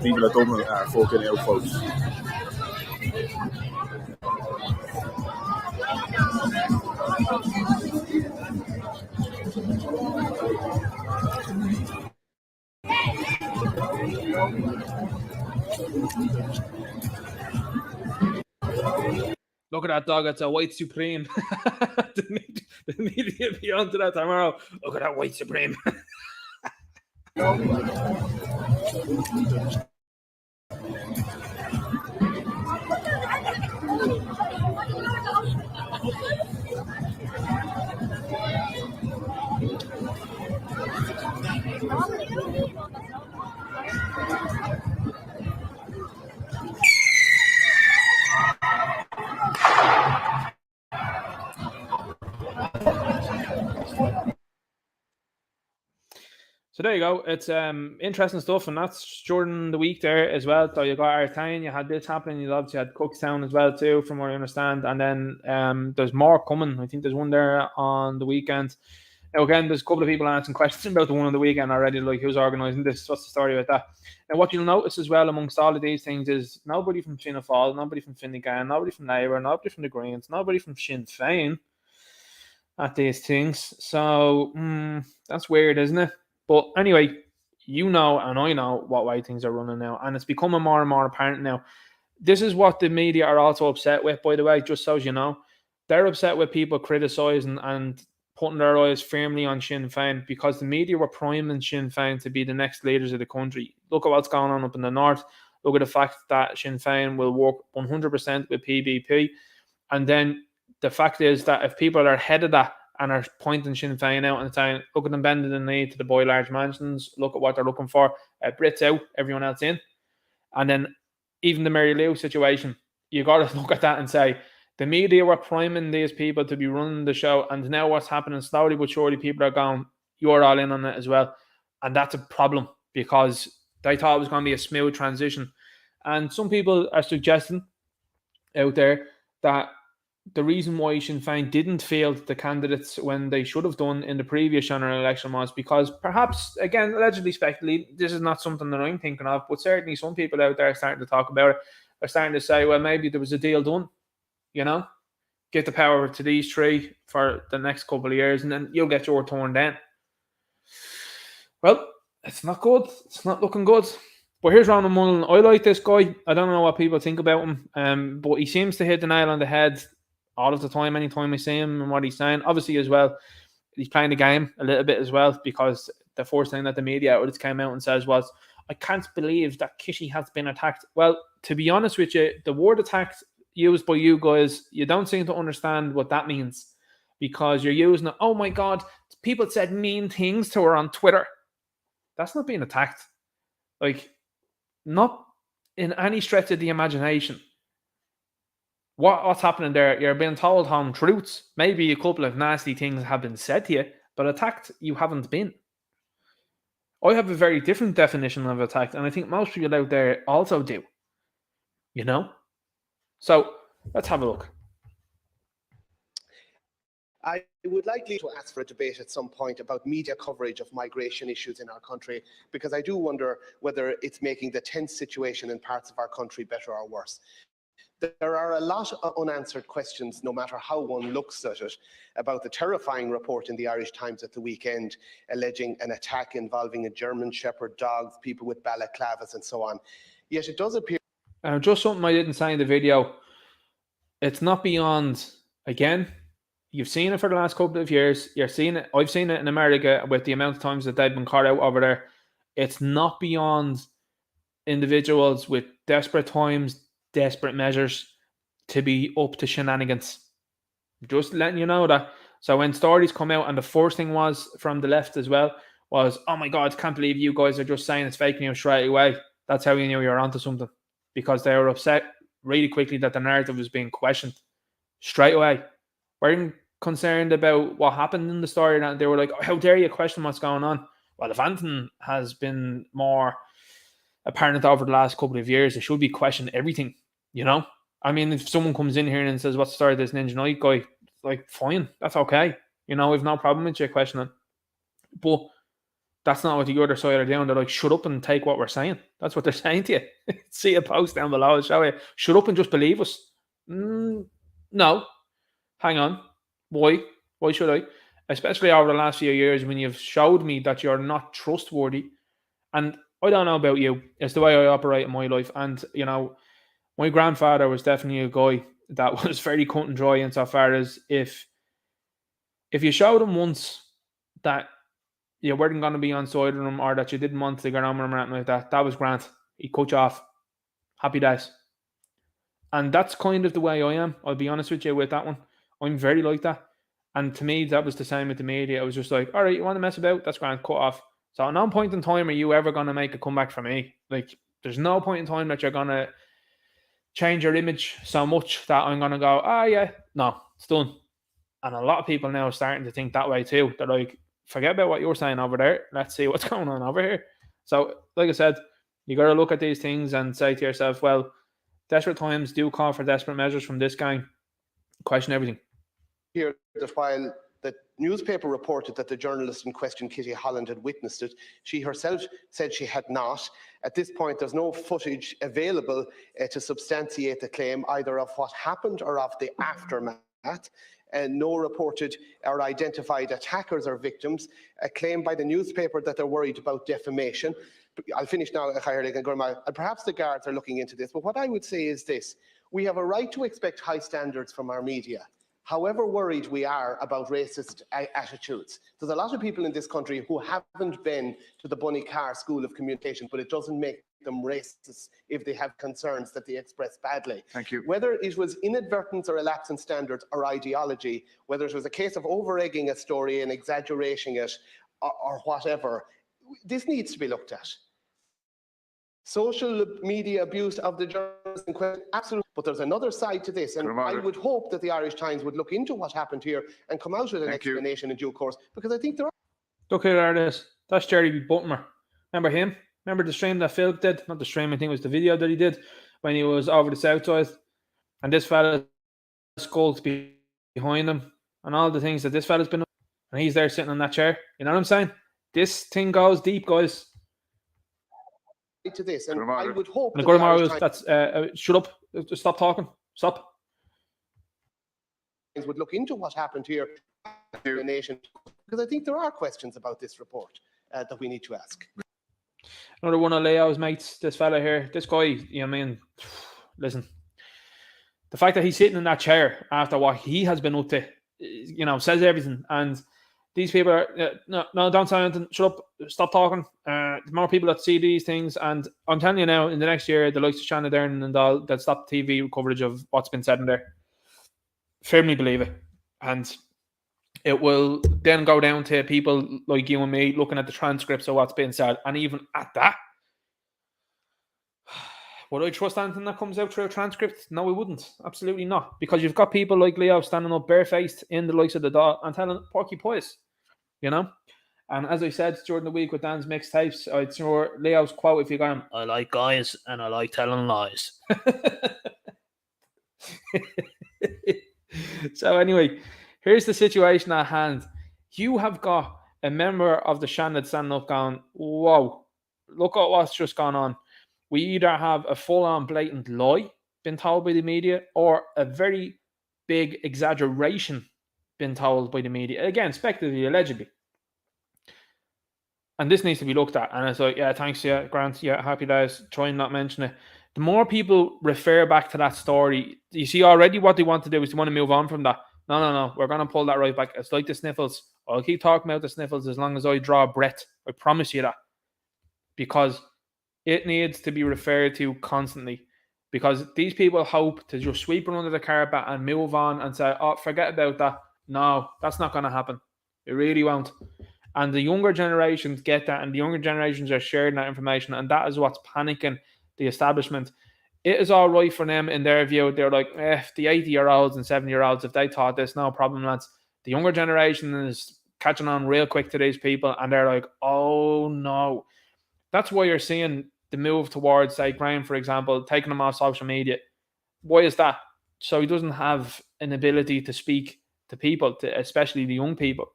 People are dumb and fucking out, folks. Look at that dog. It's a white supreme. They need to get me onto that tomorrow. Look at that white supreme. So there you go. It's interesting stuff, and that's during the week there as well. So you got Artane, you had this happening, you obviously had Cookstown as well too, from what I understand. And then there's more coming. I think there's one there on the weekend. Now again, there's a couple of people asking questions about the one on the weekend already, like who's organising this, what's the story about that? And what you'll notice as well amongst all of these things is nobody from Fianna Fáil, nobody from Fine Gael, nobody from Labour, nobody from the Greens, nobody from Sinn Féin at these things. So that's weird, isn't it? But anyway, you know and I know what way things are running now, and it's becoming more and more apparent now. This is what the media are also upset with, by the way, just so you know. They're upset with people criticising and putting their eyes firmly on Sinn Féin because the media were priming Sinn Féin to be the next leaders of the country. Look at what's going on up in the north. Look at the fact that Sinn Féin will work 100% with PBP. And then the fact is that if people are ahead of that and are pointing Sinn Féin out and saying, look at them bending the knee to the boy large mansions, look at what they're looking for, Brits out, everyone else in. And then even the Mary Lou situation, you got to look at that and say, the media were priming these people to be running the show, and now what's happening, slowly but surely, people are going, you're all in on it as well. And that's a problem, because they thought it was going to be a smooth transition. And some people are suggesting out there that the reason why Sinn Féin didn't field the candidates when they should have done in the previous general election was because perhaps, again, allegedly speculating, this is not something that I'm thinking of, but certainly some people out there are starting to talk about it, are starting to say, well, maybe there was a deal done, you know, get the power to these three for the next couple of years, and then you'll get your turn then. Well, it's not good. It's not looking good. But here's Ronald Mullen. I like this guy. I don't know what people think about him, but he seems to hit the nail on the head all of the time, anytime I see him and what he's saying. Obviously, as well, he's playing the game a little bit as well, because the first thing that the media outlets came out and says was, I can't believe that Kitty has been attacked. Well, to be honest with you, the word attacked used by you guys, you don't seem to understand what that means, because you're using it, oh my God, people said mean things to her on Twitter. That's not being attacked. Like, not in any stretch of the imagination. What's happening there? You're being told home truths. Maybe a couple of nasty things have been said to you, but attacked you haven't been. I have a very different definition of attacked, and I think most people out there also do. You know? So, let's have a look. I would like to ask for a debate at some point about media coverage of migration issues in our country, because I do wonder whether it's making the tense situation in parts of our country better or worse. There are a lot of unanswered questions, no matter how one looks at it, about the terrifying report in the Irish Times at the weekend alleging an attack involving a German Shepherd dog, people with balaclavas and so on. Yet it does appear... Just something I didn't say in the video. It's not beyond, again, you've seen it for the last couple of years. You're seeing it. I've seen it in America with the amount of times that they've been caught out over there. It's not beyond individuals with desperate times, desperate measures to be up to shenanigans. Just letting you know that. So when stories come out, and the first thing was from the left as well, was, oh my God, can't believe you guys are just saying it's fake news straight away. That's how you knew you're onto something. Because they were upset really quickly that the narrative was being questioned straight away. Weren't concerned about what happened in the story, and they were like, oh, how dare you question what's going on? Well, if anything has been more apparent over the last couple of years, it should be questioning everything, you know? I mean, if someone comes in here and says, what's the story of this Ninja Knight guy? Like, fine, that's okay. You know, we've no problem with you questioning. But that's not what the other side are doing. They're like, shut up and take what we're saying. That's what they're saying to you. See a post down below, I'll show you. Shut up and just believe us. No. Hang on. Why? Why should I? Especially over the last few years when you've showed me that you're not trustworthy. And I don't know about you. It's the way I operate in my life. And, you know, my grandfather was definitely a guy that was very cut and dry insofar as if you showed him once that you weren't going to be on side with him, or that you didn't want to get on with him or anything like that, that was grand. He cut you off. Happy days. And that's kind of the way I am. I'll be honest with you with that one. I'm very like that. And to me, that was the same with the media. I was just like, all right, you want to mess about? That's grand, cut off. So at no point in time are you ever going to make a comeback for me. Like, there's no point in time that you're going to change your image so much that I'm going to go, yeah, no, it's done. And a lot of people now are starting to think that way too. They're like, forget about what you're saying over there. Let's see what's going on over here. So, like I said, you got to look at these things and say to yourself, well, desperate times do call for desperate measures from this gang. Question everything. Here, that while the newspaper reported that the journalist in question, Kitty Holland, had witnessed it, she herself said she had not. At this point, there's no footage available to substantiate the claim, either of what happened or of the aftermath. And no reported or identified attackers or victims. A claim by the newspaper that they're worried about defamation. I'll finish now, and perhaps the guards are looking into this, but what I would say is this: we have a right to expect high standards from our media. however worried we are about racist attitudes. There's a lot of people in this country who haven't been to the Bunny Carr School of Communication, but it doesn't make them racist if they have concerns that they express badly. Thank you. Whether it was inadvertence or a lapse in standards or ideology, whether it was a case of over-egging a story and exaggerating it or whatever, this needs to be looked at. Social media abuse of the journalists in question, absolutely. But there's another side to this, and I would hope that the Irish Times would look into what happened here and come out with an explanation in due course, because I think there are. Look here, this. That's Jerry Butmer. Remember him? Remember the stream that Phil did? Not the stream, I think it was the video that he did when he was over the south side. And this fella skulked behind him and all the things that this fella's been doing. And he's there sitting on that chair. You know what I'm saying? This thing goes deep, guys. To this, and I would hope that that's shut up, stop talking, stop. Would look into what happened here in the nation, because I think there are questions about this report that we need to ask. Another one of Leo's mates, this fella here, this guy, you know what I mean? Listen, the fact that he's sitting in that chair after what he has been up to, you know, says everything. And these people are, no, don't say anything, shut up, stop talking. The more people that see these things, and I'm telling you now, in the next year, the likes of Shannon Dern and all, they'll stop TV coverage of what's been said in there. Firmly believe it. And it will then go down to people like you and me looking at the transcripts of what's being said. And even at that, would I trust anything that comes out through a transcript? No, I wouldn't. Absolutely not. Because you've got people like Leo standing up barefaced in the likes of the dot and telling porky pies, you know? And as I said during the week with Dan's mixtapes, I'd throw Leo's quote if you got him, I like guys and I like telling lies. So anyway, here's the situation at hand. You have got a member of the Shannon standing up going, whoa, look at what's just gone on. We either have a full-on blatant lie been told by the media or a very big exaggeration been told by the media. Again, speculatively, allegedly. And this needs to be looked at. And it's like, yeah, thanks, yeah, Grant, yeah, happy days, try and not mention it. The more people refer back to that story, you see already what they want to do is they want to move on from that. No, we're going to pull that right back. It's like the sniffles. I'll keep talking about the sniffles as long as I draw a breath. I promise you that. Because it needs to be referred to constantly, because these people hope to just sweep it under the carpet and move on and say, oh, forget about that. No, that's not going to happen. It really won't. And the younger generations get that, and the younger generations are sharing that information, and that is what's panicking the establishment. It is all right for them in their view. They're like, the 80-year-olds and 70-year-olds, if they thought this, no problem, lads. The younger generation is catching on real quick to these people, and they're like, oh, no. That's why you're seeing the move towards, say, Graham, for example, taking him off social media. Why is that? So he doesn't have an ability to speak to people, especially the young people.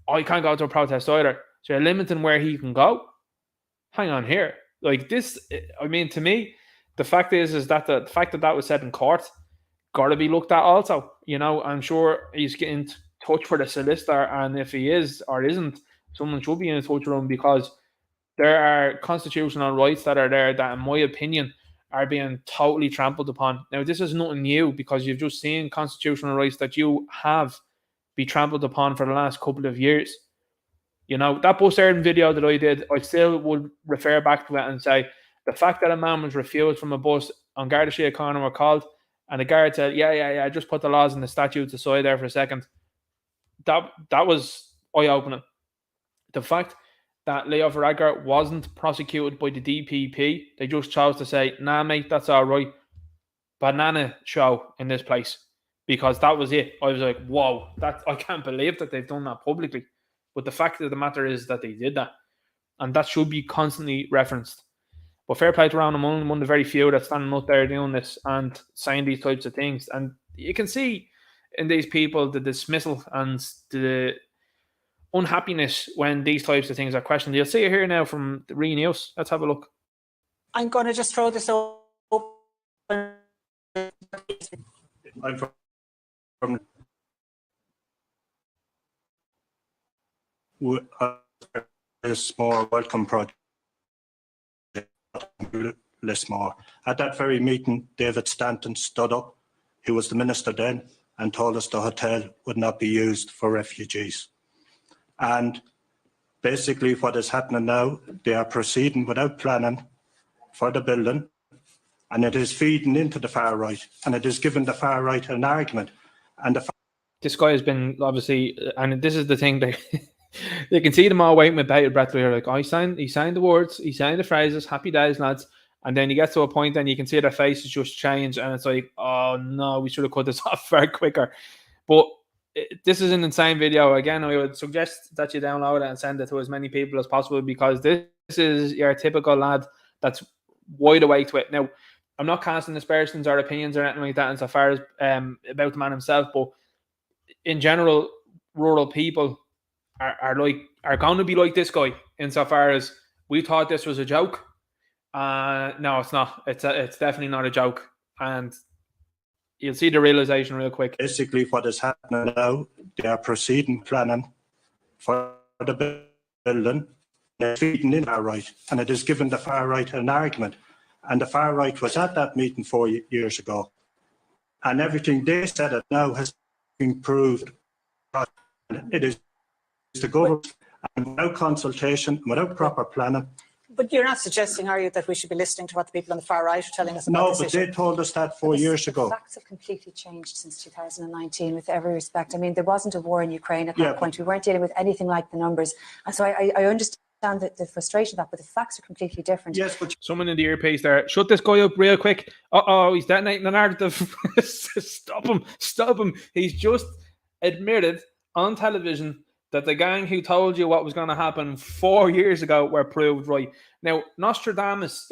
Oh, he can't go to a protest either. So you're limiting where he can go. Hang on here. Like this, I mean, to me, the fact is that the fact that was said in court got to be looked at also. You know, I'm sure he's getting in touch with a solicitor, and if he is or isn't, someone should be in touch with him, because there are constitutional rights that are there that, in my opinion, are being totally trampled upon. Now, this is nothing new, because you've just seen constitutional rights that you have be trampled upon for the last couple of years. You know, that bus airing video that I did, I still would refer back to it and say, the fact that a man was refused from a bus on Garda Síochána Corner were called, and the guard said, yeah, just put the laws and the statutes aside there for a second. That was eye-opening. The fact that Leo Varadkar wasn't prosecuted by the DPP, they just chose to say, nah, mate, that's all right. Banana show in this place. Because that was it. I was like, whoa, I can't believe that they've done that publicly. But the fact of the matter is that they did that. And that should be constantly referenced. But fair play to Ronan Mullen, one of the very few that's standing up there doing this and saying these types of things. And you can see in these people the dismissal and the unhappiness when these types of things are questioned. You'll see it here now from the Re News. Let's have a look. I'm going to just throw this open. I'm from a small welcome project. Lismore. At that very meeting, David Stanton stood up. He was the minister then, and told us the hotel would not be used for refugees. And basically what is happening now, they are proceeding without planning for the building, and it is feeding into the far right, and it is giving the far right an argument. And this guy has been obviously, and this is the thing, they they can see them all waiting with bated breath. They're like, oh, he signed the words, he signed the phrases, happy days, lads. And then he gets to a point and you can see their faces just change, and it's like, oh no, we should have cut this off far quicker. But this is an insane video. Again, I would suggest that you download it and send it to as many people as possible, because this is your typical lad that's wide awake to it. Now, I'm not casting aspersions or opinions or anything like that insofar as about the man himself, but in general, rural people are going to be like this guy insofar as we thought this was a joke. No, it's not. It's definitely not a joke, and you'll see the realization real quick. basically what is happening now, they are proceeding planning for the building, they're feeding in the far right, and it is giving the far right an argument. And the far right was at that meeting 4 years ago, and everything they said it now has been proved. It is the government, and without consultation, without proper planning. But you're not suggesting, are you, that we should be listening to what the people on the far right are telling us about No, this but issue? they told us that 4 years ago. The facts have completely changed since 2019, with every respect. I mean, there wasn't a war in Ukraine at that point. We weren't dealing with anything like the numbers. And so I understand the frustration of that, but the facts are completely different. Yes, but Someone in the earpiece there, shut this guy up real quick. He's detonating the narrative. Stop him. He's just admitted on television that the gang who told you what was going to happen 4 years ago were proved right. Now, Nostradamus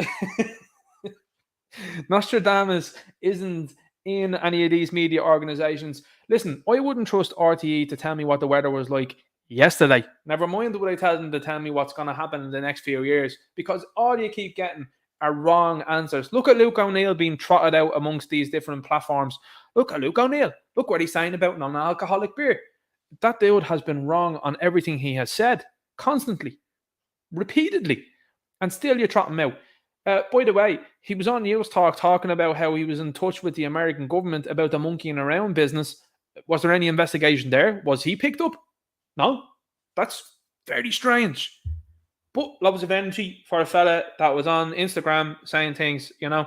isn't in any of these media organizations. Listen, I wouldn't trust RTE to tell me what the weather was like yesterday. Never mind would I tell them to tell me what's going to happen in the next few years, because all you keep getting are wrong answers. Look at Luke O'Neill being trotted out amongst these different platforms. Look at Luke O'Neill. Look what he's saying about non-alcoholic beer. That dude has been wrong on everything he has said, constantly, repeatedly, and still you trot him out. By the way, he was on News Talk talking about how he was in touch with the American government about the monkeying around business. Was there any investigation there? Was he picked up? No. That's very strange. But loads of energy for a fella that was on Instagram saying things, you know.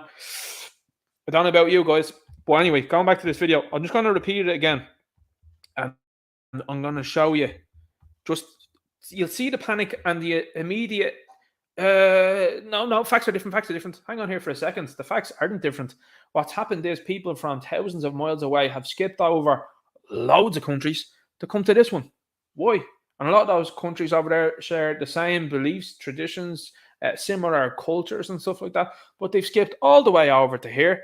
I don't know about you guys. But anyway, going back to this video, I'm just going to repeat it again. And I'm going to show you. Just, you'll see the panic and the immediate... No, facts are different. Hang on here for a second. The facts aren't different. What's happened is people from thousands of miles away have skipped over loads of countries to come to this one. Why? And a lot of those countries over there share the same beliefs, traditions, similar cultures and stuff like that, but they've skipped all the way over to here.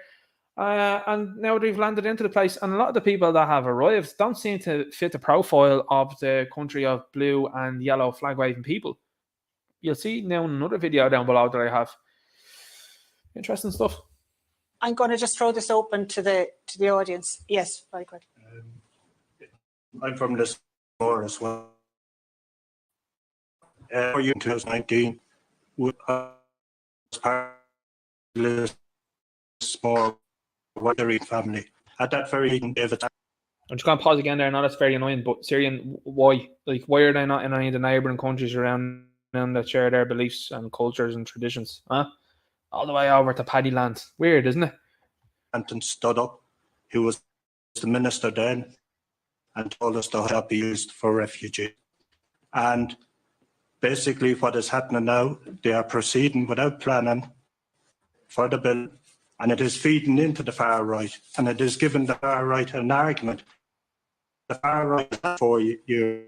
And now they've landed into the place, and a lot of the people that have arrived don't seem to fit the profile of the country of blue and yellow flag waving people. You'll see now another video down below that I have. Interesting stuff. I'm going to just throw this open to the audience. Yes, very good. I'm from Lismore as well. For you in 2019, was part of the Lismore Gettr family. At that very meeting, David. I'm just going to pause again there. I know that's very annoying, but Syrian, why? Like, why are they not in any of the neighbouring countries around them that share their beliefs and cultures and traditions? Huh? All the way over to Paddyland. Weird, isn't it? Anton stood up, who was the minister then, and told us to not be used for refugees. And basically what is happening now, they are proceeding without planning for the bill, and it is feeding into the far right, and it is giving the far right an argument. The far right for you.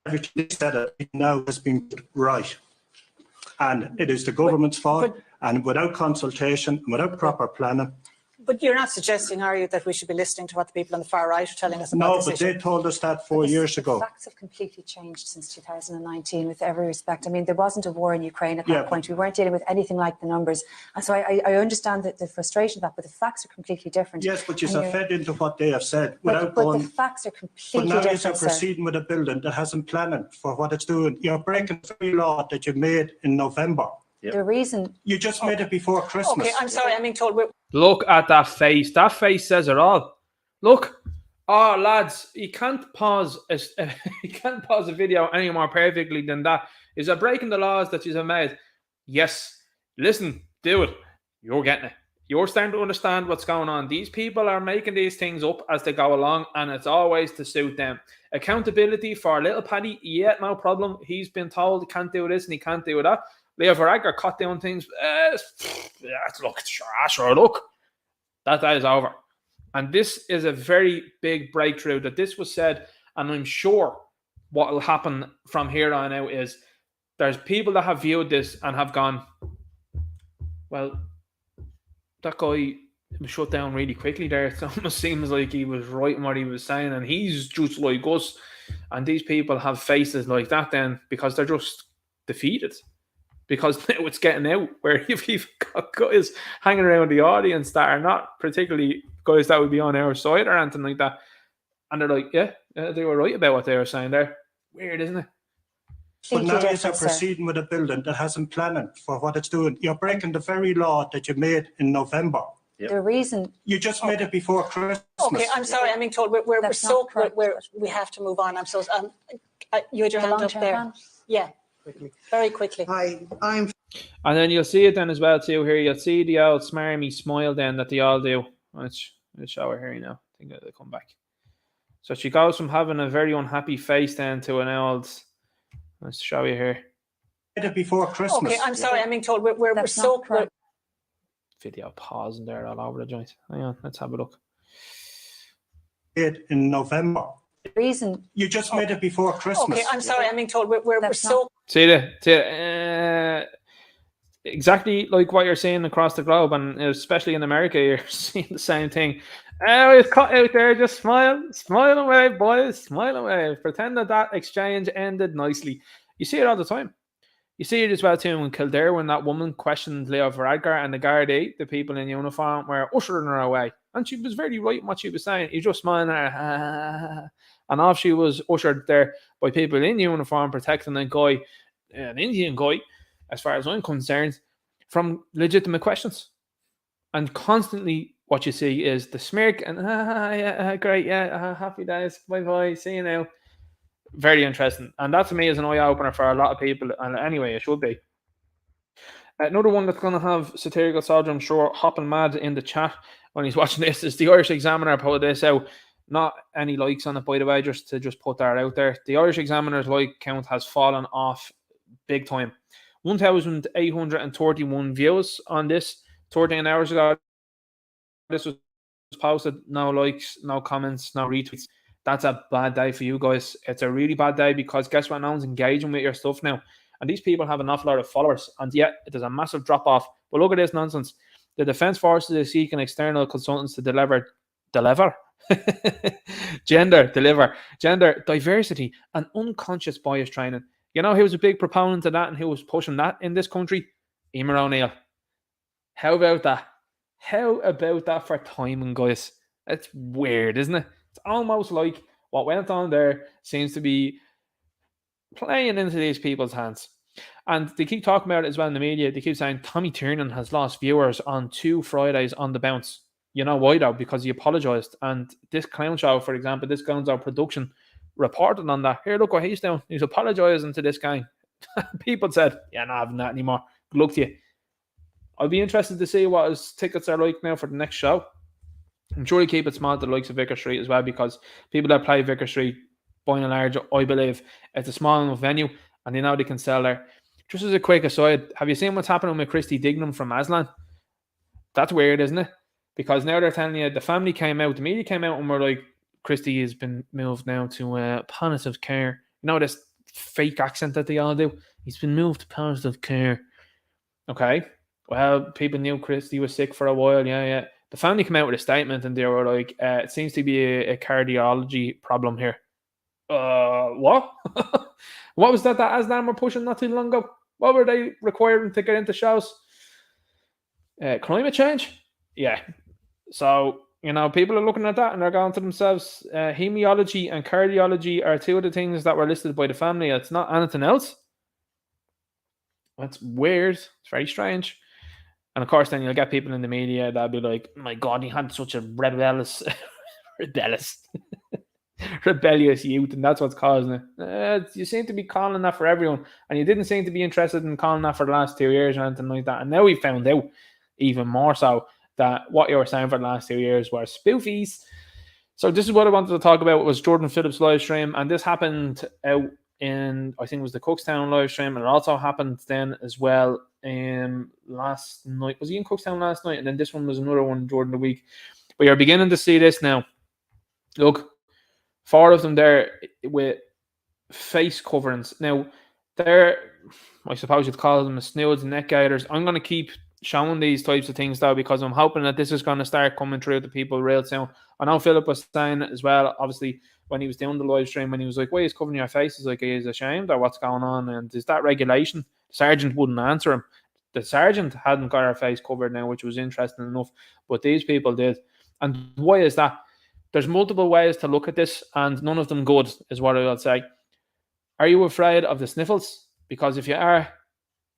Everything they said now has been right. And it is the government's fault, and without consultation, without proper planning. But you're not suggesting, are you, that we should be listening to what the people on the far right are telling us about this issue? No, but they told us that 4 years ago. The facts have completely changed since 2019, with every respect. I mean, there wasn't a war in Ukraine at that point. We weren't dealing with anything like the numbers. And so I understand the frustration of that, but the facts are completely different. Yes, but you're fed into what they have said. But the facts are completely different. But now different, you're proceeding with a building that hasn't planned for what it's doing. You're breaking the very law that you made in November. Yep. The reason... You just made it before Christmas. Okay, I'm sorry, I'm being told we're... Look at that face. That face says it all. Look, oh lads, you can't pause you can't pause a video any more perfectly than that. Is that breaking the laws that you have made? Yes. Listen, do it. You're getting it. You're starting to understand what's going on. These people are making these things up as they go along, and it's always to suit them. Accountability for little Paddy, yeah, no problem. He's been told he can't do this and he can't do that. Leo Varadkar caught doing things. Look, that is over. And this is a very big breakthrough that this was said, and I'm sure what will happen from here on out is there's people that have viewed this and have gone, well, that guy was shut down really quickly there. It almost seems like he was right in what he was saying, and he's just like us. And these people have faces like that then because they're just defeated. Because now it's getting out where you've even got guys hanging around the audience that are not particularly guys that would be on our side or anything like that. And they're like, yeah, they were right about what they were saying there. Weird, isn't it? But now you're proceeding with a building that hasn't planning for what it's doing. You're breaking the very law that you made in November. Yep. The reason you just made it before Christmas. Okay, I'm sorry. I'm being told we have to move on. I'm so. You had your hand up there. Plan? Yeah, quickly. Very quickly. I'm. And then you'll see it then as well too. Here you'll see the old smarmy smile then that they all do. Let's show her here now. I think they'll come back. So she goes from having a very unhappy face then to an old. Let's show you here. It before Christmas. Okay, I'm sorry. I'm being told we're so. Video pausing there all over the joint. Hang on, let's have a look. It in November. The reason you just made it before Christmas. Okay, I'm sorry. I'm being told we're so. See that? Exactly like what you're seeing across the globe, and especially in America, you're seeing the same thing. Oh, it's cut out there. Just smile away, boys, smile away. Pretend that exchange ended nicely. You see it all the time. You see it as well too in Kildare when that woman questioned Leo Varadkar and the Gardaí, the people in uniform, were ushering her away. And she was very right in what she was saying. You just smiling at her. And off she was ushered there by people in uniform protecting a guy, an Indian guy, as far as I'm concerned, from legitimate questions. And constantly what you see is the smirk and, yeah, great, yeah, happy days, bye-bye, see you now. Very interesting. And that to me is an eye-opener for a lot of people. And anyway, it should be. Another one that's going to have satirical soldier, I'm sure, hopping mad in the chat when he's watching this is the Irish Examiner put this out. Not any likes on it, by the way, just to put that out there. The Irish Examiner's like count has fallen off big time. 1,831 views on this 13 hours ago. This was posted. No likes, no comments, no retweets. That's a bad day for you guys. It's a really bad day because guess what? No one's engaging with your stuff now. And these people have an awful lot of followers. And yet, there's a massive drop-off. But look at this nonsense. The Defence Forces is seeking external consultants to deliver gender diversity and unconscious bias training. You know who was a big proponent of that and who was pushing that in this country? Emer O'Neill. How about that? How about that for timing, guys? It's weird, isn't it? It's almost like what went on there seems to be playing into these people's hands. And they keep talking about it as well in the media. They keep saying Tommy Tiernan has lost viewers on 2 Fridays on the bounce. You know why though? Because he apologised. And this clown show, for example, this Gonzo production reported on that. Here, look what he's doing. He's apologising to this guy. People said, yeah, not having that anymore. Good luck to you. I'll be interested to see what his tickets are like now for the next show. I'm sure he keep it small to the likes of Vicar Street as well, because people that play Vicar Street, by and large, I believe, it's a small enough venue and they know they can sell there. Just as a quick aside, have you seen what's happening with Christy Dignam from Aslan? That's weird, isn't it? Because now they're telling you, the family came out, the media came out and were like, Christy has been moved now to palliative care. You know this fake accent that they all do? He's been moved to palliative care. Okay. Well, people knew Christy was sick for a while. Yeah. The family came out with a statement and they were like, it seems to be a cardiology problem here. What? What was that Aslan were pushing not too long ago? What were they requiring to get into shows? Climate change? Yeah. So, you know, people are looking at that and they're going to themselves, hemiology and cardiology are 2 of the things that were listed by the family. It's not anything else. That's weird. It's very strange. And of course, then you'll get people in the media that'll be like, my God, he had such a rebellious rebellious. Rebellious youth, and that's what's causing it. You seem to be calling that for everyone, and you didn't seem to be interested in calling that for the last 2 years or anything like that. And now we found out even more so that what you were saying for the last 2 years were spoofies. So this is what I wanted to talk about, was Jordan Phillips' live stream, and this happened out in, I think it was the Cookstown live stream, and it also happened then as well last night. Was he in Cookstown last night? And then this one was another one during the week. But you're beginning to see this now. Look, 4 of them there with face coverings. Now, they're, I suppose you'd call them the snoods and neck gaiters. I'm going to keep showing these types of things, though, because I'm hoping that this is going to start coming through to people real soon. I know Philip was saying as well, obviously, when he was doing the live stream, when he was like, why is covering your face? He's like, he's ashamed or what's going on? And is that regulation? The sergeant wouldn't answer him. The sergeant hadn't got her face covered now, which was interesting enough, but these people did. And why is that? There's multiple ways to look at this, and none of them good, is what I will say. Are you afraid of the sniffles? Because if you are,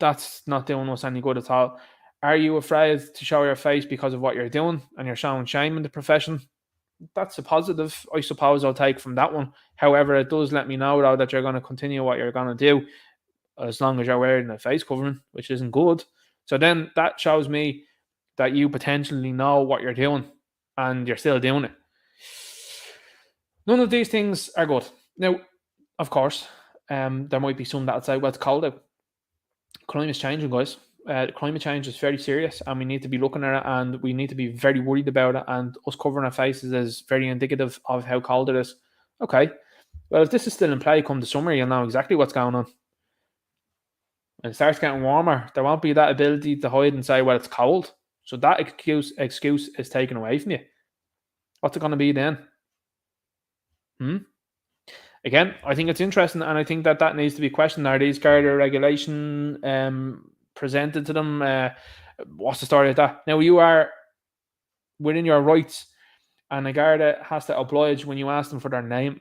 that's not doing us any good at all. Are you afraid to show your face because of what you're doing and you're showing shame in the profession? That's a positive, I suppose, I'll take from that one. However, it does let me know, though, that you're going to continue what you're going to do as long as you're wearing a face covering, which isn't good. So then that shows me that you potentially know what you're doing and you're still doing it. None of these things are good. Now, of course, there might be some that say, well, it's cold out. Climate's changing, guys. Climate change is very serious, and we need to be looking at it, and we need to be very worried about it, and us covering our faces is very indicative of how cold it is. Okay, well, if this is still in play come the summer, you'll know exactly what's going on. When it starts getting warmer, there won't be that ability to hide and say, well, it's cold. So that excuse is taken away from you. What's it going to be then? Again, I think it's interesting, and I think that needs to be questioned. Are these Gettr regulation presented to them? What's the story of that? Now, you are within your rights, and a Gettr has to oblige when you ask them for their name.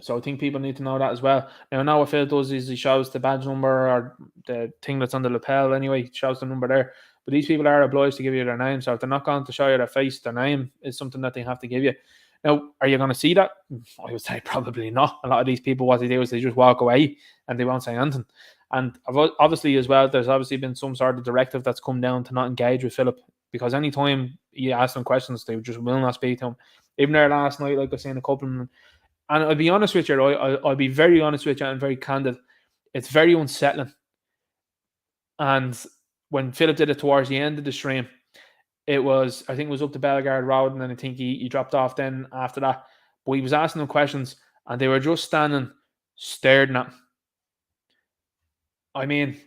So I think people need to know that as well. Now what Phil does is he shows the badge number or the thing that's on the lapel anyway, he shows the number there. But these people are obliged to give you their name. So if they're not going to show you their face, their name is something that they have to give you. Now, are you going to see that? I would say probably not. A lot of these people, what they do is they just walk away and they won't say anything. And obviously as well, there's obviously been some sort of directive that's come down to not engage with Philip, because anytime you ask them questions, they just will not speak to him. Even there last night, like I was saying, a couple of them, and I'll be honest with you, I'll be very honest with you and very candid. It's very unsettling. And when Philip did it towards the end of the stream, I think it was up to Bellegarde Road, and then I think he dropped off then after that. But he was asking them questions, and they were just standing, staring at him. I mean,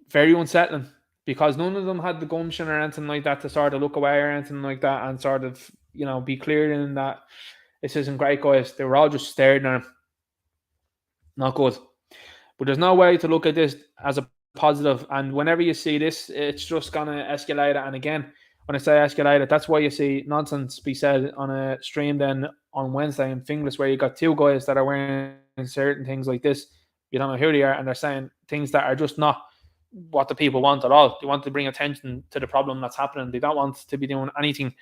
very unsettling, because none of them had the gumption or anything like that to sort of look away or anything like that and sort of, be clear in that this isn't great, guys. They were all just staring at him. Not good. But there's no way to look at this as a positive, and whenever you see this, it's just going to escalate it. And again, when I say escalate it, that's why you see nonsense be said on a stream then on Wednesday in Finglas, where you got 2 guys that are wearing certain things like this. You don't know who they are, and they're saying things that are just not what the people want at all. They want to bring attention to the problem that's happening. They don't want to be doing anything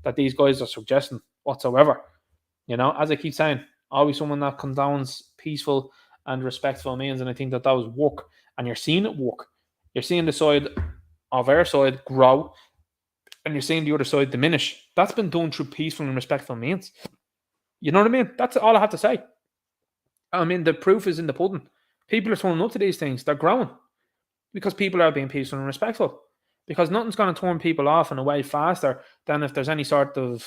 that these guys are suggesting whatsoever. As I keep saying, always someone that condones peaceful and respectful means, and I think that was work, and you're seeing it work. You're seeing the side of our side grow, and you're seeing the other side diminish. That's been done through peaceful and respectful means. You know what I mean? That's all I have to say. I mean, the proof is in the pudding. People are turning up to these things. They're growing because people are being peaceful and respectful. Because nothing's going to turn people off and away faster than if there's any sort of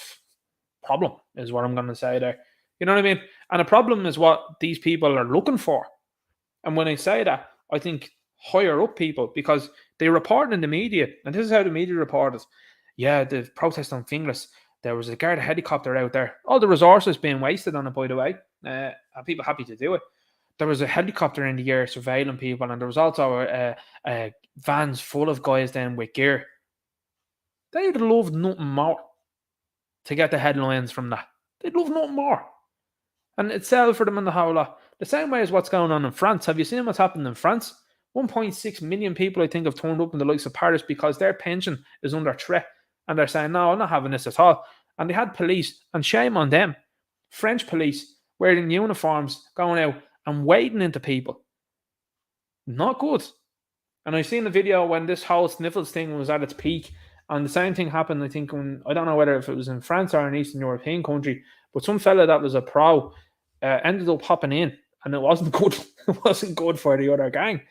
problem, is what I'm going to say there. You know what I mean? And a problem is what these people are looking for. And when I say that, I think higher up people, because they report in the media, and this is how the media reported. Yeah, the protest on Finglas, there was a Garda helicopter out there. All the resources being wasted on it, by the way. And people happy to do it. There was a helicopter in the air surveilling people, and there was also vans full of guys then with gear. They'd have loved nothing more to get the headlines from that. They'd love nothing more. And it'd sell for them in the whole lot. The same way as what's going on in France. Have you seen what's happened in France? 1.6 million people, I think, have turned up in the likes of Paris because their pension is under threat. And they're saying, no, I'm not having this at all. And they had police, and shame on them. French police wearing uniforms, going out and wading into people. Not good. And I seen the video when this whole sniffles thing was at its peak, and the same thing happened, I think, I don't know whether if it was in France or an Eastern European country, but some fella that was a pro ended up hopping in, and it wasn't good. It wasn't good for the other gang.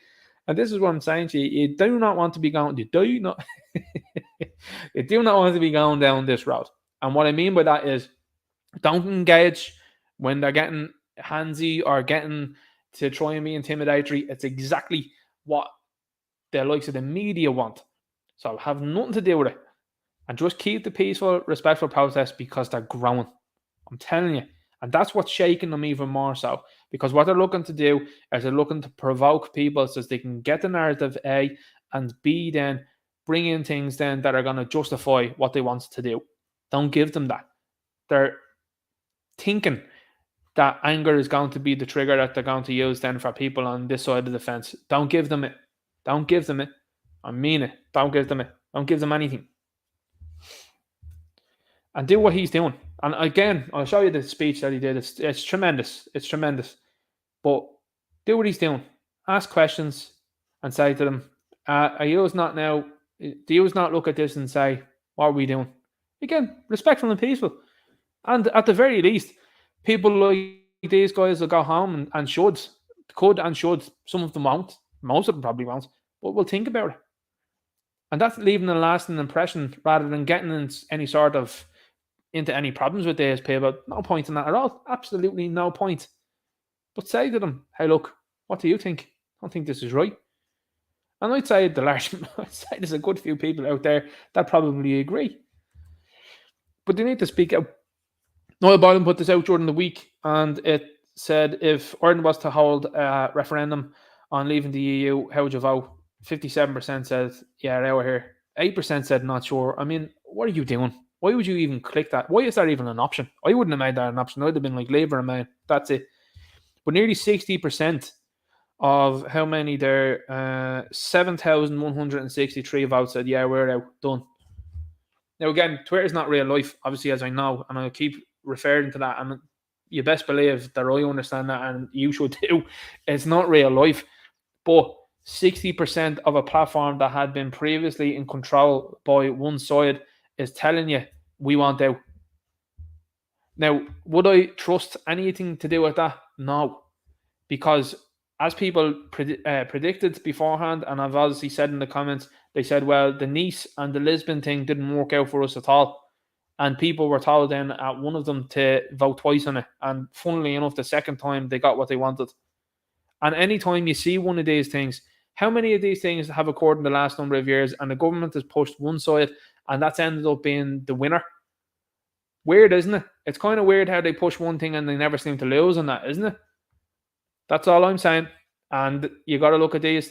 And this is what I'm saying to you. You do not want to be going, you do not want to be going down this route. And what I mean by that is, don't engage when they're getting handsy or getting to try and be intimidatory. It's exactly what the likes of the media want. So have nothing to do with it. And just keep the peaceful, respectful protest, because they're growing. I'm telling you. And that's what's shaking them even more so. Because what they're looking to do is they're looking to provoke people so they can get the narrative, A, and B, then bring in things then that are going to justify what they want to do. Don't give them that. They're thinking that anger is going to be the trigger that they're going to use then for people on this side of the fence. Don't give them it. Don't give them it. I mean it. Don't give them it. Don't give them anything. And do what he's doing. And again, I'll show you the speech that he did. It's tremendous. It's tremendous. But do what he's doing. Ask questions and say to them, are you not now, do you not look at this and say, what are we doing? Again, respectful and peaceful. And at the very least, people like these guys will go home and could and should. Some of them won't. Most of them probably won't. But we'll think about it. And that's leaving a lasting impression rather than getting into any problems with these people. No point in that at all. Absolutely no point. But say to them, hey, look, what do you think? I don't think this is right. And I'd say there's a good few people out there that probably agree. But they need to speak out. Noel Boylan put this out during the week, and it said if Ireland was to hold a referendum on leaving the EU, how would you vote? 57% said, yeah, over here. 8% said not sure. I mean, what are you doing? Why would you even click that? Why is that even an option? I wouldn't have made that an option. I'd have been like, leave or remain. That's it. But nearly 60% of how many there, 7,163 votes said, yeah, we're out, done. Now, again, Twitter's not real life, obviously, as I know, and I'll keep referring to that. And you best believe that I understand that, and you should too. It's not real life. But 60% of a platform that had been previously in control by one side is telling you, we want out. Now, would I trust anything to do with that? No. Because as people predicted beforehand, and I've obviously said in the comments, they said, well, the Nice and the Lisbon thing didn't work out for us at all. And people were told then at one of them to vote twice on it. And funnily enough, the second time they got what they wanted. And anytime you see one of these things, how many of these things have occurred in the last number of years and the government has pushed one side and that's ended up being the winner? Weird, isn't it? It's kind of weird how they push one thing and they never seem to lose on that, isn't it? That's all I'm saying. And you got to look at these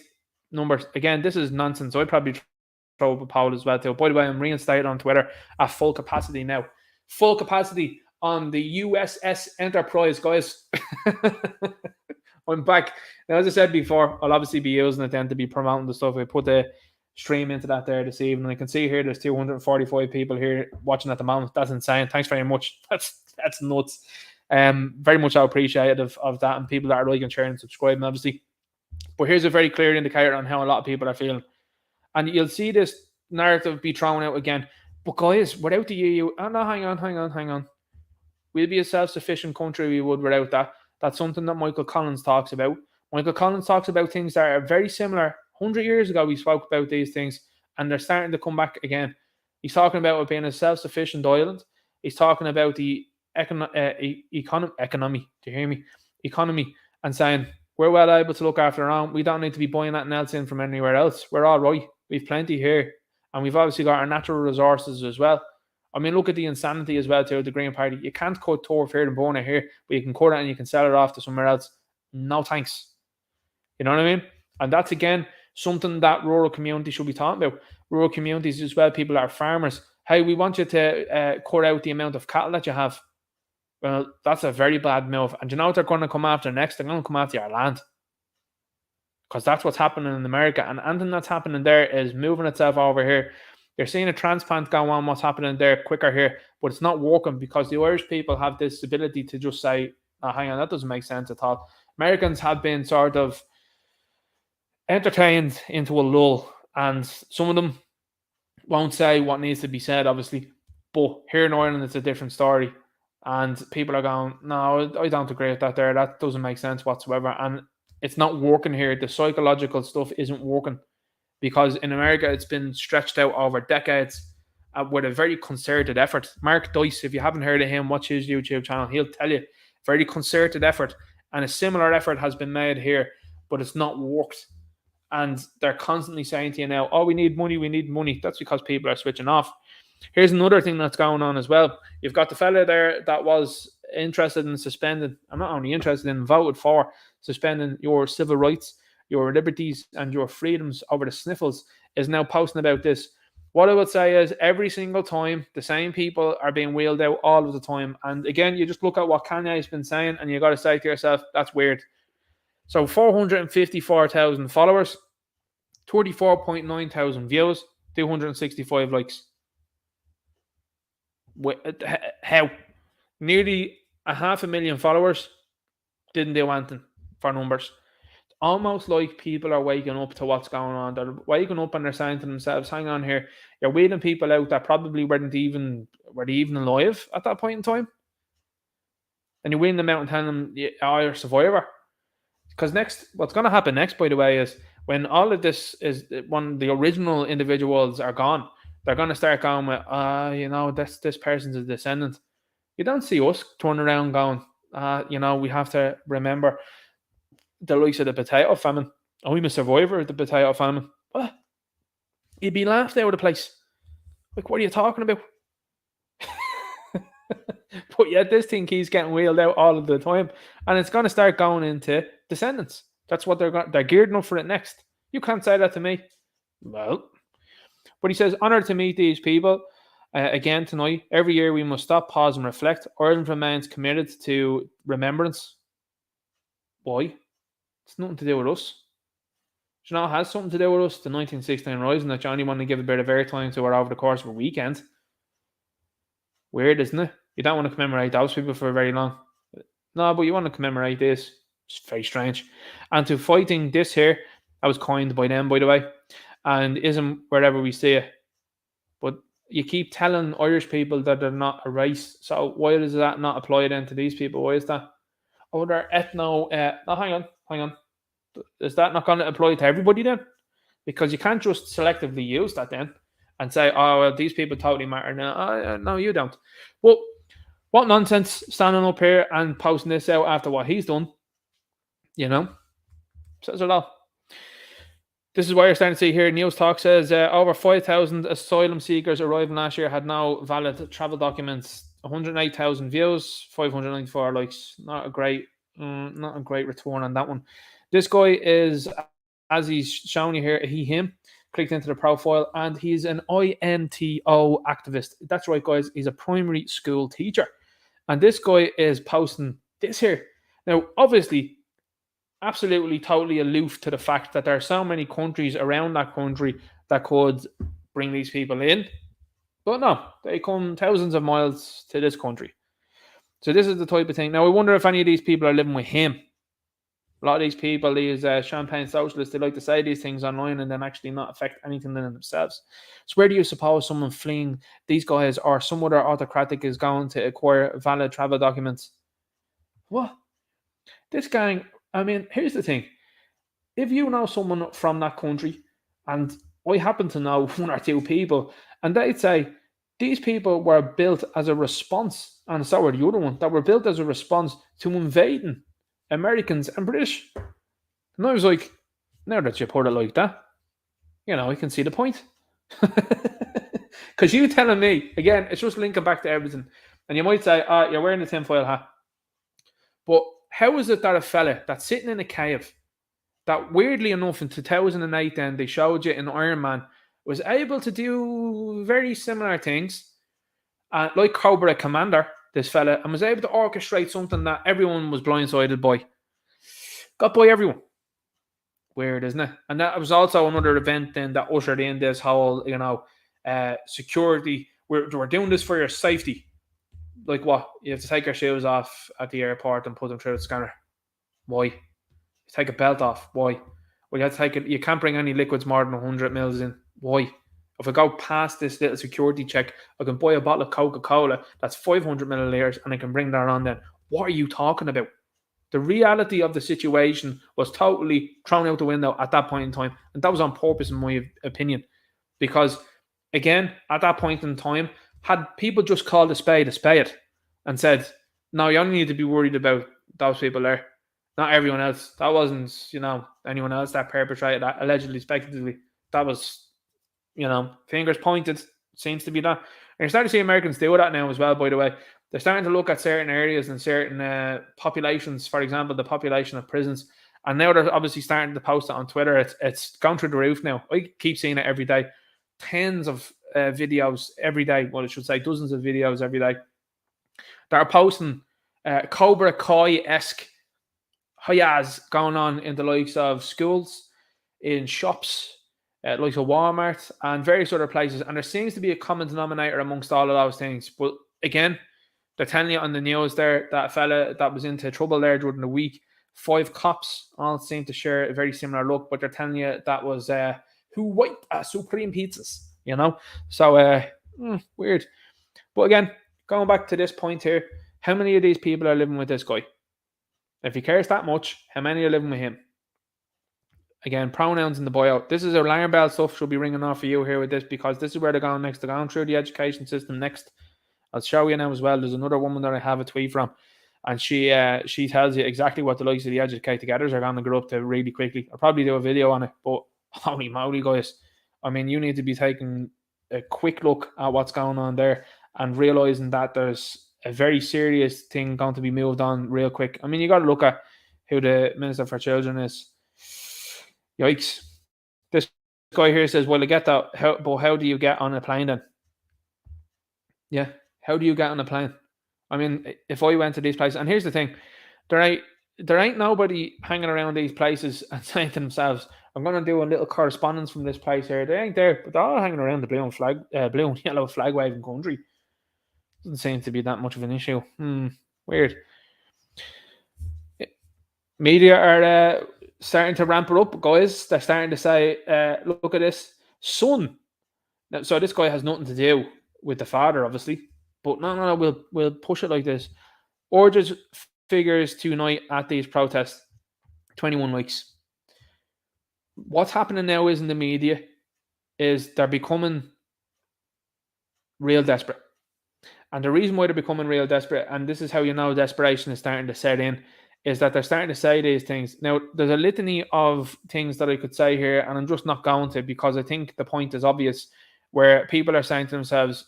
numbers. Again, this is nonsense. I'd probably throw up a poll as well too. By the way, I'm reinstated on Twitter at full capacity now. Full capacity on the USS Enterprise, guys. I'm back. Now, as I said before, I'll obviously be using it then to be promoting the stuff. I put the stream into that there this evening. I can see here there's 245 people here watching at the moment. That's insane. Thanks very much. That's nuts. Very much appreciative of that, and people that are liking, sharing, and subscribing, obviously. But here's a very clear indicator on how a lot of people are feeling. And you'll see this narrative be thrown out again. But guys, without the EU, no, hang on. We'll be a self-sufficient country, we would, without that. That's something that Michael Collins talks about. Michael Collins talks about things that are very similar. 100 years ago, we spoke about these things, and they're starting to come back again. He's talking about it being a self-sufficient island. He's talking about the economy, do you hear me? Economy, and saying, we're well able to look after our own. We don't need to be buying that else in from anywhere else. We're all right. We've plenty here. And we've obviously got our natural resources as well. I mean, look at the insanity as well, too, of the Green Party. You can't cut turf here and burn it here, but you can cut it and you can sell it off to somewhere else. No thanks. You know what I mean? And that's, again, something that rural communities should be talking about. Rural communities as well, people that are farmers. Hey, we want you to cut out the amount of cattle that you have. Well, that's a very bad move. And you know what they're going to come after next? They're going to come after your land. Because that's what's happening in America. And anything that's happening there is moving itself over here. You're seeing a transplant go on, what's happening there quicker here, but it's not working because the Irish people have this ability to just say, oh, hang on, that doesn't make sense at all. Americans have been sort of entertained into a lull, and some of them won't say what needs to be said, obviously, but here in Ireland it's a different story, and people are going, no, I don't agree with that there, that doesn't make sense whatsoever, and it's not working here. The psychological stuff isn't working, because in America it's been stretched out over decades with a very concerted effort. Mark Dice, if you haven't heard of him, watch his YouTube channel, he'll tell you, very concerted effort, and a similar effort has been made here, but it's not worked. And they're constantly saying to you now, oh, we need money, we need money. That's because people are switching off. Here's another thing that's going on as well. You've got the fella there that was interested in suspending, I'm not only interested in, voted for suspending your civil rights, your liberties, and your freedoms over the sniffles, is now posting about this. What I would say is every single time, the same people are being wheeled out all of the time. And again, you just look at what Kanye's been saying, and you got to say to yourself, that's weird. So 454,000 followers, 34.9 thousand views, 265 likes. How? Nearly 500,000 followers, didn't do anything for numbers. It's almost like people are waking up to what's going on. They're waking up and they're saying to themselves, hang on here, you're wheeling people out that probably were they even alive at that point in time? And you're wheeling them out and telling them, oh, you're a survivor. Because next, what's going to happen next, by the way, is when all of this is, when the original individuals are gone, they're going to start going with, this person's a descendant. You don't see us turning around going, we have to remember the likes of the potato famine. Oh, I'm a survivor of the potato famine. What? You'd be laughed out of the place. Like, what are you talking about? But yet this thing keeps getting wheeled out all of the time, and it's going to start going into descendants. That's what they're gearing up for it next. You can't say that to me. Well, but he says, honoured to meet these people again tonight. Every year we must stop, pause and reflect. Ireland remains committed to remembrance. Why? It's nothing to do with us. Do you know it has something to do with us? The 1969 Rising that you only want to give a bit of airtime to over the course of a weekend. Weird, isn't it? You don't want to commemorate those people for very long. No, but you want to commemorate this. It's very strange. And to fighting this here, I was coined by them, by the way, and isn't wherever we see it. But you keep telling Irish people that they're not a race. So why does that not apply then to these people? Why is that? Oh, they're ethno... no, hang on. Is that not going to apply to everybody then? Because you can't just selectively use that then and say, oh, well, these people totally matter. No, you don't. Well, what nonsense standing up here and posting this out after what he's done, says it all. This is what you're starting to see here. News Talk says over 5,000 asylum seekers arriving last year had no valid travel documents. 108,000 views, 594 likes. Not a great return on that one. This guy is, as he's showing you here, him. Clicked into the profile, and he's an INTO activist. That's right, guys. He's a primary school teacher. And this guy is posting this here. Now, obviously, absolutely, totally aloof to the fact that there are so many countries around that country that could bring these people in. But no, they come thousands of miles to this country. So this is the type of thing. Now, I wonder if any of these people are living with him. A lot of these people, these champagne socialists, they like to say these things online and then actually not affect anything in themselves. So where do you suppose someone fleeing these guys or some other autocratic is going to acquire valid travel documents? What? This gang, I mean, here's the thing. If you know someone from that country, and I happen to know one or two people, and they'd say, these people were built as a response, and so were the other one, that were built as a response to invading Americans and British. And I was like, now that you put it like that, I can see the point. Because you telling me, again, it's just linking back to everything. And you might say, you're wearing a tinfoil hat. But how is it that a fella that's sitting in a cave, that weirdly enough in 2008 then they showed you in Iron Man, was able to do very similar things, like Cobra Commander, this fella, and was able to orchestrate something that everyone was blindsided by. Got by everyone. Weird, isn't it? And that was also another event then that ushered in this whole, security. We're doing this for your safety. Like what? You have to take your shoes off at the airport and put them through the scanner. Why? You take a belt off. Why? Well, you have to take it. You can't bring any liquids more than 100 mils in. Why? If I go past this little security check, I can buy a bottle of Coca-Cola that's 500 milliliters and I can bring that on then. What are you talking about? The reality of the situation was totally thrown out the window at that point in time. And that was on purpose, in my opinion. Because, again, at that point in time, had people just called a spade and said, no, you only need to be worried about those people there, not everyone else. That wasn't, anyone else that perpetrated that, allegedly, speculatively. That was, fingers pointed. Seems to be that. And you're starting to see Americans do that now as well, by the way. They're starting to look at certain areas and certain populations, for example, the population of prisons. And now they're obviously starting to post it on Twitter. It's gone through the roof now. I keep seeing it every day. Tens of videos every day. Well, I should say dozens of videos every day. They're posting Cobra Kai-esque hayas going on in the likes of schools, in shops, likes of Walmart, and various other places. And there seems to be a common denominator amongst all of those things. But again, they're telling you on the news there that fella that was into trouble there during the week, 5 cops all seem to share a very similar look, but they're telling you that was who wiped Supreme Pizzas, So, weird. But again, going back to this point here, how many of these people are living with this guy? If he cares that much, how many are living with him? Again, pronouns in the bio. This is alarm bell stuff should be ringing off for you here with this, because this is where they're going next. They're going through the education system next. I'll show you now as well. There's another woman that I have a tweet from, and she tells you exactly what the likes of the Educate Togethers are going to grow up to really quickly. I'll probably do a video on it, but holy moly, guys. I mean, you need to be taking a quick look at what's going on there and realizing that there's a very serious thing going to be moved on real quick. I mean, you got to look at who the Minister for Children is. Yikes. This guy here says, well, I get that, but how do you get on a plane then? Yeah. How do you get on a plane? I mean, if I went to these places, and here's the thing, there ain't nobody hanging around these places and saying to themselves, I'm going to do a little correspondence from this place here. They ain't there, but they're all hanging around the blue and yellow flag waving country. Doesn't seem to be that much of an issue. Weird. Media are starting to ramp it up, guys. They're starting to say, look at this. Son. Now, so this guy has nothing to do with the father, obviously. But no, we'll push it like this. Urges figures to unite at these protests. 21 weeks. What's happening now is in the media is they're becoming real desperate. And the reason why they're becoming real desperate, and this is how you know desperation is starting to set in, is that they're starting to say these things. Now, there's a litany of things that I could say here, and I'm just not going to, because I think the point is obvious, where people are saying to themselves,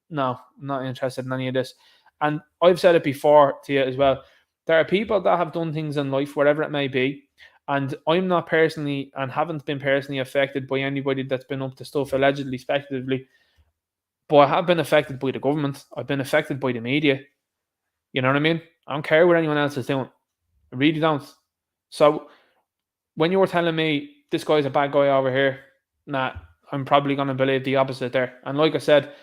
no, I'm not interested in any of this. And I've said it before to you as well. There are people that have done things in life, whatever it may be, and I'm not personally and haven't been personally affected by anybody that's been up to stuff allegedly, speculatively, but I have been affected by the government. I've been affected by the media. You know what I mean? I don't care what anyone else is doing. I really don't. So when you were telling me this guy's a bad guy over here, nah, I'm probably going to believe the opposite there. And like I said,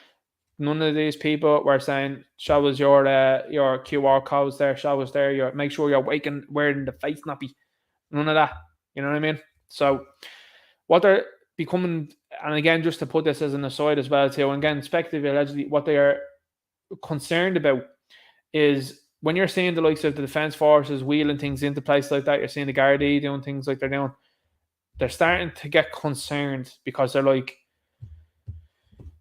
none of these people were saying, show us your QR codes there, show us there, make sure you're wearing the face nappy. None of that. You know what I mean? So what they're becoming, and again, just to put this as an aside as well too, and again, speculatively, allegedly, what they are concerned about is when you're seeing the likes of the defence forces wheeling things into place like that, you're seeing the Gardaí doing things like they're doing, they're starting to get concerned because they're like,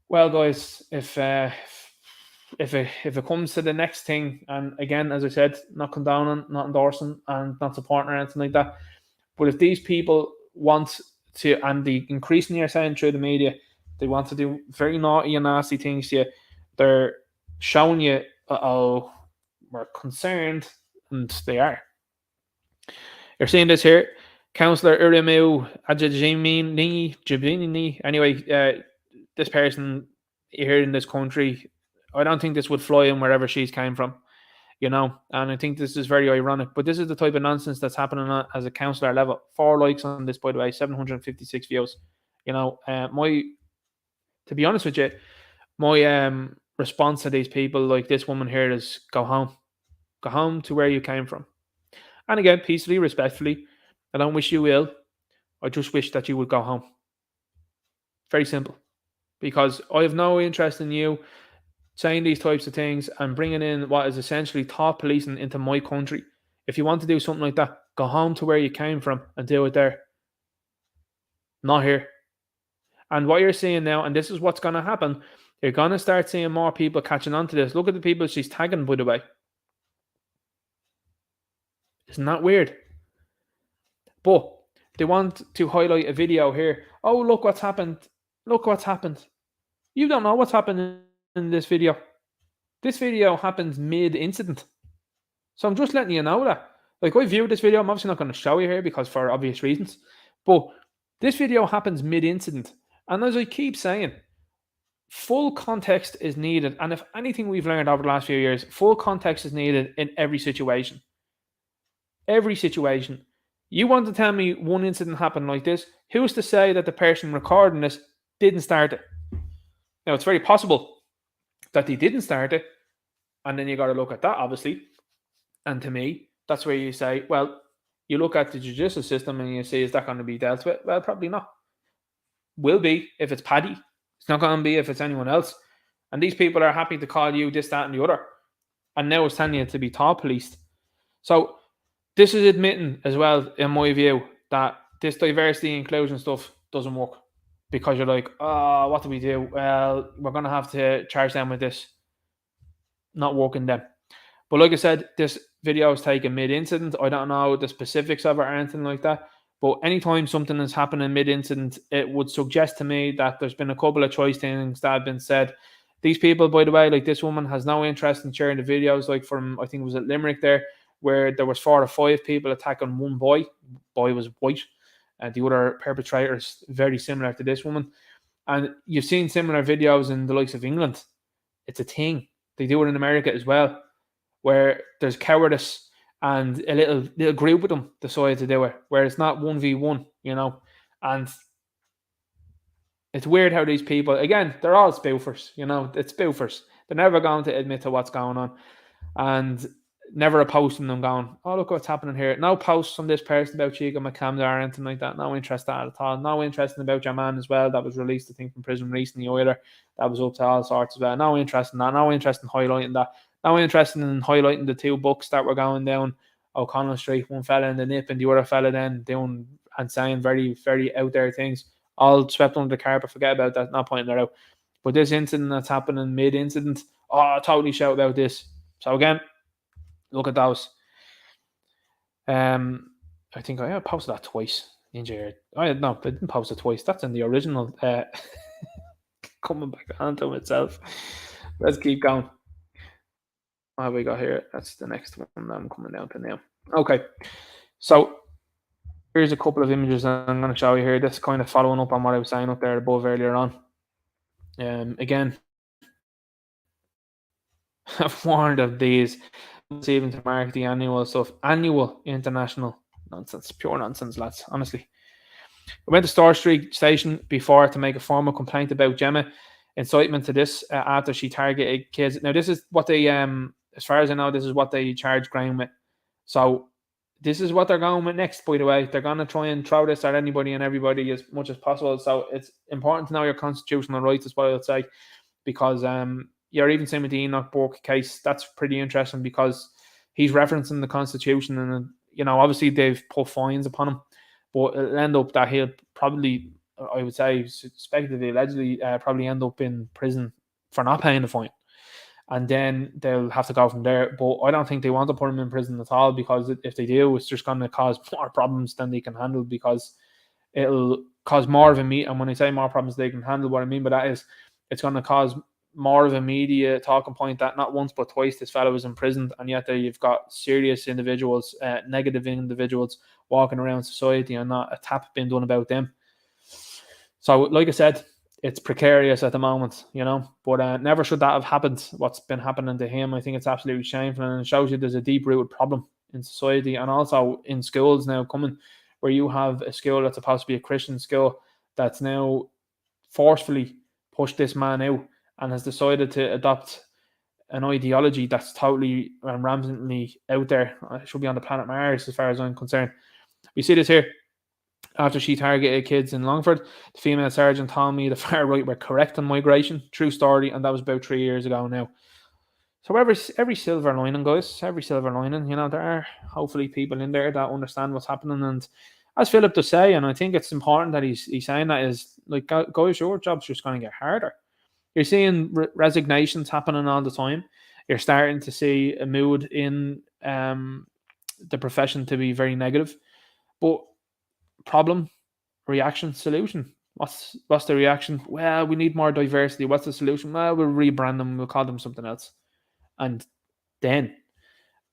well, guys, if it comes to the next thing, and again, as I said, not condoning, not endorsing, and not supporting or anything like that, but if these people want to, and they increasingly are saying through the media, they want to do very naughty and nasty things to you, they're showing you, uh-oh, we're concerned, and they are. You're seeing this here. Councillor Urimu Ajajimini, anyway, this person here in this country, I don't think this would fly in wherever she's came from, and I think this is very ironic, but this is the type of nonsense that's happening as a councillor level. 4 likes on this, by the way, 756 views. My To be honest with you, my response to these people like this woman here is go home to where you came from. And again, peacefully, respectfully, I don't wish you ill. I just wish that you would go home. Very simple. Because I have no interest in you saying these types of things and bringing in what is essentially thought policing into my country. If you want to do something like that, go home to where you came from and do it there. Not here. And what you're seeing now, and this is what's going to happen, you're going to start seeing more people catching on to this. Look at the people she's tagging, by the way. Isn't that weird? But they want to highlight a video here. Oh, look what's happened. Look what's happened. You don't know what's happened in this video. This video happens mid-incident. So I'm just letting you know that. Like, I viewed this video. I'm obviously not going to show you here because for obvious reasons. But this video happens mid-incident. And as I keep saying, full context is needed. And if anything we've learned over the last few years, full context is needed in every situation. Every situation. You want to tell me one incident happened like this? Who's to say that the person recording this didn't start it? Now, it's very possible that they didn't start it. And then you got to look at that, obviously. And to me, that's where you say, well, you look at the judicial system and you say, is that going to be dealt with? Well, probably not. Will be if it's Paddy. It's not going to be if it's anyone else. And these people are happy to call you this, that, and the other. And now it's telling you to be thought policed. So this is admitting as well, in my view, that this diversity inclusion stuff doesn't work. Because you're like, oh, what do we do? Well, we're going to have to charge them with this. Not working then. But like I said, this video is taken mid-incident. I don't know the specifics of it or anything like that. But anytime something is happening mid-incident, it would suggest to me that there's been a couple of choice things that have been said. These people, by the way, like this woman has no interest in sharing the videos, like from, I think it was at Limerick there, where there was 4 or 5 people attacking one boy. Boy was white. And the other perpetrator is very similar to this woman. And you've seen similar videos in the likes of England. It's a thing. They do it in America as well, where there's cowardice and a little group of them decide to do it, where it's not 1v1, you know. And it's weird how these people, again, they're all spoofers, you know. It's spoofers. They're never going to admit to what's going on. And never a post from them going, oh, look what's happening here. No posts from this person about Chico McCamden or anything like that. No interest in that at all. No interest about your man as well. That was released, I think, from prison recently either. That was up to all sorts as well. No interest in that. No interest in highlighting that. No interest in highlighting the 2 books that were going down O'Connell Street. One fella in the nip and the other fella then doing and saying very, very out there things. All swept under the carpet. Forget about that. Not pointing that out. But this incident that's happening mid-incident, oh, totally shout about this. So again, look at those. I think I posted that twice. No, I didn't post it twice. That's in the original. Coming back onto itself. Let's keep going. What have we got here? That's the next one that I'm coming down to now. Okay. So here's a couple of images that I'm going to show you here. This kind of following up on what I was saying up there above earlier on. Again, I've warned of these. Even to mark the annual stuff. Annual international nonsense. Pure nonsense, lads. Honestly. I went to Store Street Station before to make a formal complaint about Gemma. Incitement to this after she targeted kids. Now, this is what they, as far as I know, this is what they charge Graham with. So, this is what they're going with next, by the way. They're going to try and throw this at anybody and everybody as much as possible. So, it's important to know your constitutional rights, is what I would say. Because, you're even saying with the Enoch Burke case, that's pretty interesting because he's referencing the Constitution and, you know, obviously they've put fines upon him, but it'll end up that he'll probably, I would say, speculatively, allegedly, probably end up in prison for not paying the fine. And then they'll have to go from there. But I don't think they want to put him in prison at all because if they do, it's just going to cause more problems than they can handle because it'll cause more of a meet. And when I say more problems they can handle, what I mean by that is it's going to cause more of a media talking point that not once but twice this fellow was imprisoned, and yet there you've got serious individuals, negative individuals walking around society and not a tap being done about them. So, like I said, it's precarious at the moment, you know, but never should that have happened, what's been happening to him. I think it's absolutely shameful, and it shows you there's a deep-rooted problem in society and also in schools now coming, where you have a school that's supposed to be a Christian school that's now forcefully pushed this man out and has decided to adopt an ideology that's totally and rampantly out there. It should be on the planet Mars, as far as I'm concerned. We see this here. After she targeted kids in Longford, the female sergeant told me the far right were correct on migration. True story, and that was about 3 years ago now. So every silver lining, guys, every silver lining, you know, there are hopefully people in there that understand what's happening. And as Philip does say, and I think it's important that he's saying that, is like, guys, your job's just going to get harder. You're seeing resignations happening all the time. You're starting to see a mood in the profession to be very negative. But problem, reaction, solution. What's the reaction? Well, we need more diversity. What's the solution? Well, we'll rebrand them. We'll call them something else. And then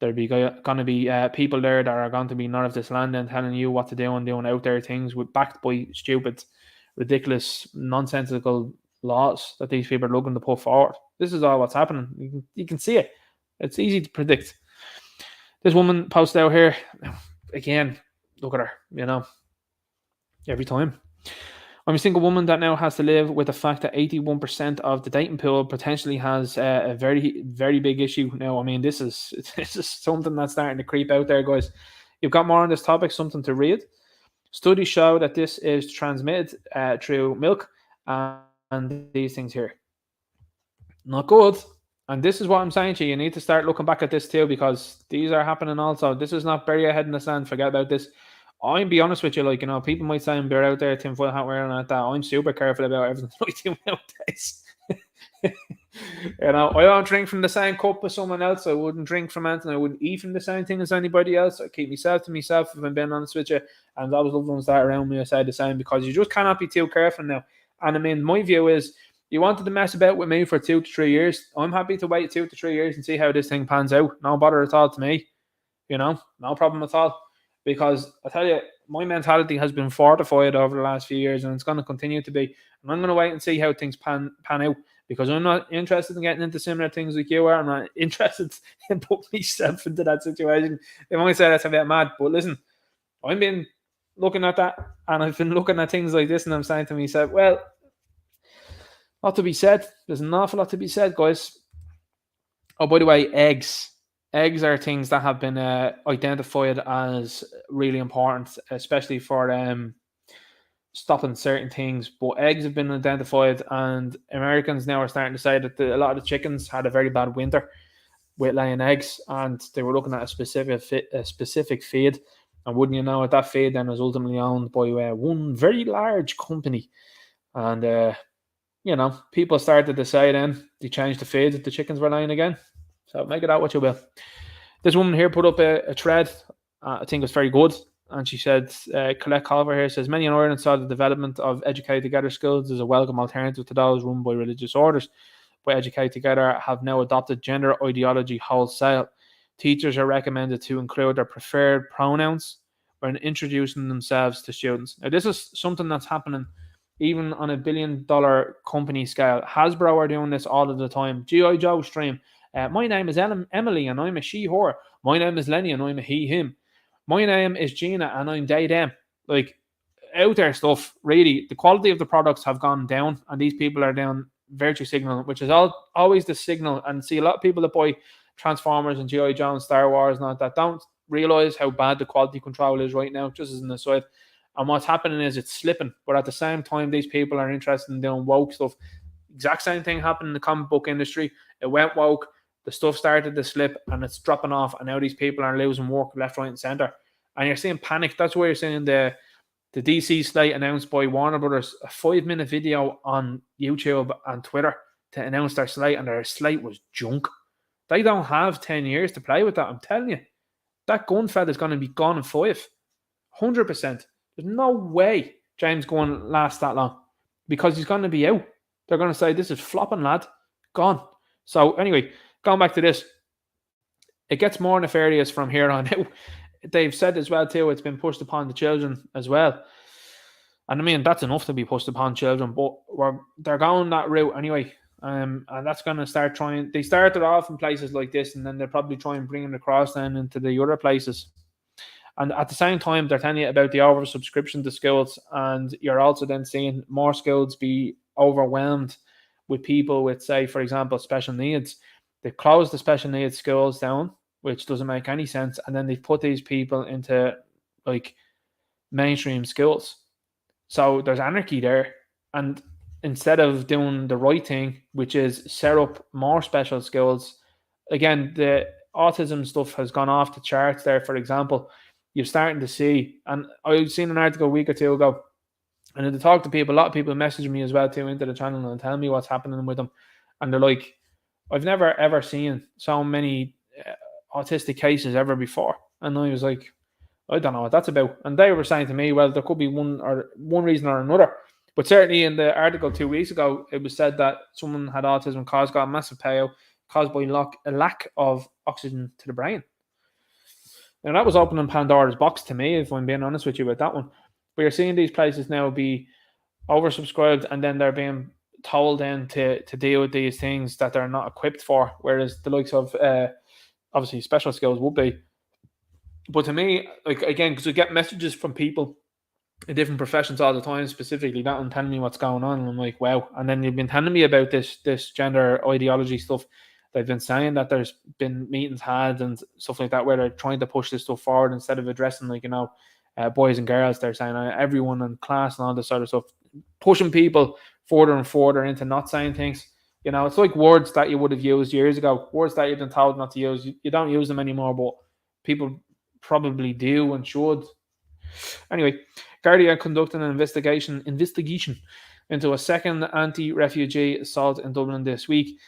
there'll be going to be people there that are going to be not of this land and telling you what to do and doing out there things backed by stupid, ridiculous, nonsensical laws that these people are looking to put forward. This is all what's happening. You can see it. It's easy to predict. This woman posted out here, again, look at her, you know, every time. I'm a single woman that now has to live with the fact that 81% of the dating pool potentially has a very, very big issue. Now, I mean, this is something that's starting to creep out there, guys. You've got more on this topic, something to read. Studies show that this is transmitted through milk and these things here. Not good. And this is what I'm saying to you. You need to start looking back at this too, because these are happening also. This is not bury your head in the sand. Forget about this. I'm be honest with you, like, you know, people might say I'm bare out there, tinfoil hat wearing like that. I'm super careful about everything I do nowadays. You know, I don't drink from the same cup as someone else. I wouldn't drink from anything. I wouldn't eat from the same thing as anybody else. I keep myself to myself, if I'm being honest with you. And those loved ones that are around me, I say the same, because you just cannot be too careful now. And I mean, my view is, you wanted to mess about with me for 2 to 3 years. I'm happy to wait 2 to 3 years and see how this thing pans out. No bother at all to me. You know, no problem at all. Because I tell you, my mentality has been fortified over the last few years, and it's going to continue to be. And I'm going to wait and see how things pan out, because I'm not interested in getting into similar things like you are. I'm not interested in putting myself into that situation. They might say that's a bit mad, but listen, I've been looking at that, and I've been looking at things like this, and I'm saying to myself, well, a lot to be said. There's an awful lot to be said, guys. Oh, by the way, eggs. Eggs are things that have been identified as really important, especially for stopping certain things. But eggs have been identified, and Americans now are starting to say that a lot of the chickens had a very bad winter with laying eggs, and they were looking at a specific feed. And wouldn't you know it, that feed then was ultimately owned by one very large company. And, you know, people started to say then they changed the feed that the chickens were laying again. So make it out what you will. This woman here put up a thread. I think it's very good. And she said, Colette Culver here says, many in Ireland saw the development of Educate Together schools as a welcome alternative to those run by religious orders. But Educate Together have now adopted gender ideology wholesale. Teachers are recommended to include their preferred pronouns when introducing themselves to students. Now, this is something that's happening even on $1 billion company scale. Hasbro are doing this all of the time. G.I. Joe stream. My name is Emily and I'm a she, her. My name is Lenny and I'm a he, him. My name is Gina and I'm they, them. Like, out there stuff, really. The quality of the products have gone down, and these people are down virtue signal, which is always the signal. And see, a lot of people that buy Transformers and G.I. Joe and Star Wars and all that don't realise how bad the quality control is right now, just as an aside. And what's happening is it's slipping. But at the same time, these people are interested in doing woke stuff. Exact same thing happened in the comic book industry. It went woke. The stuff started to slip and it's dropping off. And now these people are losing work left, right, and centre. And you're seeing panic. That's why you're seeing the DC slate announced by Warner Brothers, a 5-minute video on YouTube and Twitter to announce their slate. And their slate was junk. They don't have 10 years to play with that. I'm telling you. That gun fed is going to be gone in 5. 100%. There's no way James Gunn lasts that long, because he's going to be out. They're going to say, this is flopping, lad. Gone. So anyway, going back to this, it gets more nefarious from here on out. They've said as well too, it's been pushed upon the children as well. And I mean, that's enough to be pushed upon children, but they're going that route anyway. And that's going to start trying. They started off in places like this, and then they'll probably try and bring it across then into the other places. And at the same time, they're telling you about the oversubscription to schools, and you're also then seeing more schools be overwhelmed with people with, say, for example, special needs. They've closed the special needs schools down, which doesn't make any sense, and then they've put these people into like mainstream schools. So there's anarchy there, and instead of doing the right thing, which is set up more special schools, again, the autism stuff has gone off the charts there, for example. You're starting to see, and I've seen an article a week or two ago, and to talk to people, a lot of people message me as well too into the channel and tell me what's happening with them. And they're like, I've never ever seen so many autistic cases ever before. And I was like, I don't know what that's about. And they were saying to me, well, there could be one reason or another. But certainly in the article 2 weeks ago, it was said that someone had autism got a massive payout caused by a lack of oxygen to the brain. Now, that was opening Pandora's box to me, if I'm being honest with you with that one. But you're seeing these places now be oversubscribed, and then they're being told then to deal with these things that they're not equipped for, whereas the likes of obviously special skills would be. But to me, like, again, because we get messages from people in different professions all the time, specifically that one telling me what's going on, and I'm like, wow. And then you've been telling me about this gender ideology stuff. They've been saying that there's been meetings had and stuff like that where they're trying to push this stuff forward instead of addressing, like, boys and girls. They're saying everyone in class and all this sort of stuff, pushing people further and further into not saying things. It's like words that you would have used years ago, words that you've been told not to use. You don't use them anymore, but people probably do and should. Anyway, Guardian conducted an investigation into a second anti-refugee assault in Dublin this week.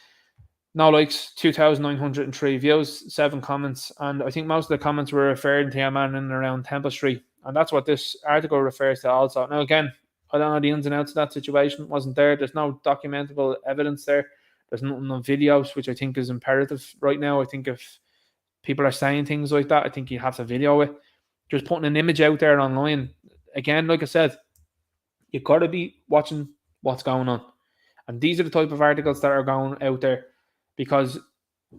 No likes, 2,903 views, 7 comments, and I think most of the comments were referring to a man in and around Temple Street, and that's what this article refers to also. Now, again, I don't know the ins and outs of that situation. It wasn't there. There's no documentable evidence there. There's nothing on videos, which I think is imperative right now. I think if people are saying things like that, I think you have to video it. Just putting an image out there online, again, like I said, you've got to be watching what's going on. And these are the type of articles that are going out there, because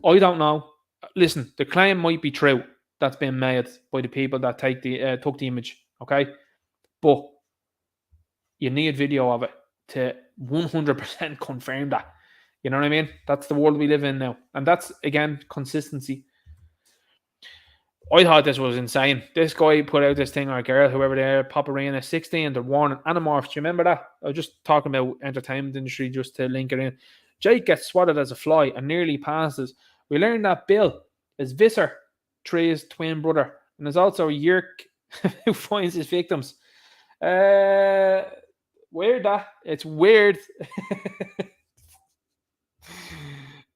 I don't know. Listen, the claim might be true that's been made by the people that took the image, okay? But you need video of it to 100% confirm that. You know what I mean? That's the world we live in now. And that's, again, consistency. I thought this was insane. This guy put out this thing, or girl, whoever they are, Paparina, 16, they're warning Animorphs. Do you remember that? I was just talking about entertainment industry just to link it in. Jake gets swatted as a fly and nearly passes. We learned that Bill is Visser, Trey's twin brother, and is also Yerk who finds his victims. Weird that. It's weird.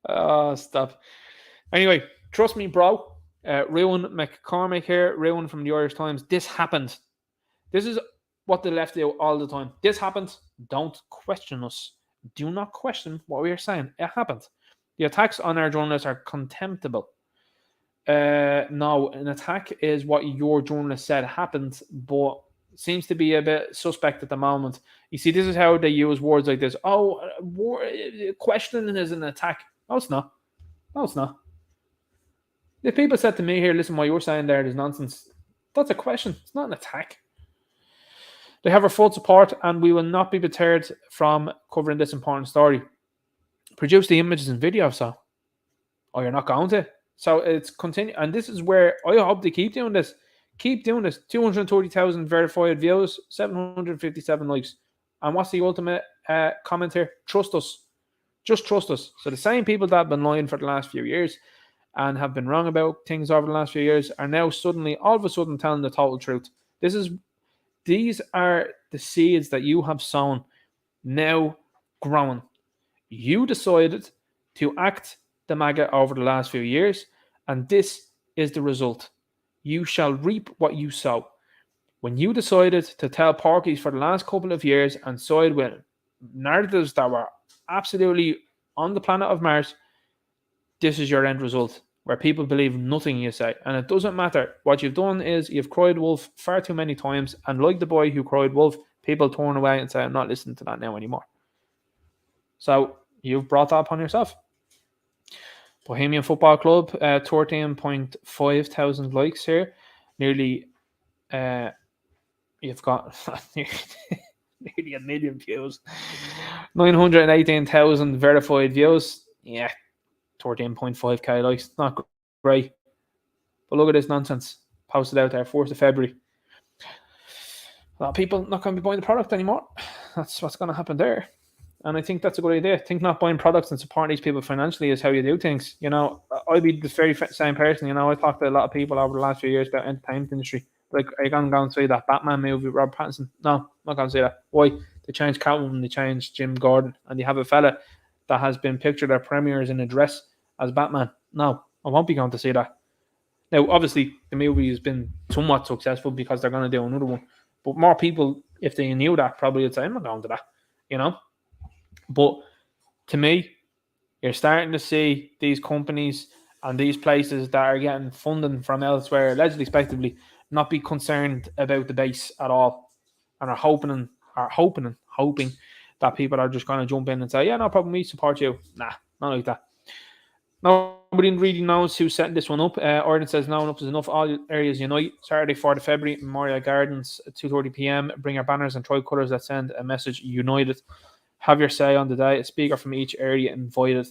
Oh, stop. Anyway, trust me, bro. Rowan McCormick here, Rowan from the Irish Times. This happened. This is what the left do all the time. This happened. Don't question us. Do not question what we are saying. It happened. The attacks on our journalists are contemptible. No, an attack is what your journalist said happened, but seems to be a bit suspect at the moment. You see, this is how they use words like this. Oh, questioning is an attack. No, it's not. No, it's not. If people said to me here, listen, what you're saying there is nonsense, that's a question. It's not an attack. They have our full support, and we will not be deterred from covering this important story. Produce the images and video, so. Oh, you're not going to? So it's continue, and this is where I hope they keep doing this. Keep doing this. 230,000 verified views, 757 likes. And what's the ultimate comment here? Trust us. Just trust us. So the same people that have been lying for the last few years and have been wrong about things over the last few years are now suddenly, all of a sudden, telling the total truth. These are the seeds that you have sown, now growing. You decided to act the MAGA over the last few years, and this is the result. You shall reap what you sow. When you decided to tell porkies for the last couple of years and side with narratives that were absolutely on the planet of Mars, this is your end result, where people believe nothing you say. And it doesn't matter. What you've done is you've cried wolf far too many times, and like the boy who cried wolf, people turn away and say, I'm not listening to that now anymore. So you've brought that upon yourself. Bohemian Football Club, 13.5 thousand likes here. Nearly, you've got Nearly a million views. 918,000 verified views. Yeah, 13.5k likes. Not great. But look at this nonsense. Posted out there, 4th of February. A lot of people not going to be buying the product anymore. That's what's going to happen there. And I think that's a good idea. I think not buying products and supporting these people financially is how you do things. You know, I'd be the very same person. You know, I talked to a lot of people over the last few years about entertainment industry. Like, are you going to go and see that Batman movie with Rob Pattinson? No, I'm not going to see that. Why? They changed Catwoman, they changed Jim Gordon, and you have a fella that has been pictured at premieres in a dress as Batman. No, I won't be going to see that. Now, obviously, the movie has been somewhat successful because they're going to do another one. But more people, if they knew that, probably would say, I'm not going to that, you know? But to me, you're starting to see these companies and these places that are getting funding from elsewhere, allegedly, respectively, not be concerned about the base at all, and are hoping that people are just going to jump in and say, yeah, no problem, we support you. Nah, not like that. Nobody really knows who's setting this one up. Ordnance says, no, enough is enough. All areas unite. Saturday, 4th of February, Memorial Gardens, 2:30 p.m. Bring your banners and tricolours that send a message, united. Have your say on the day. A speaker from each area invited.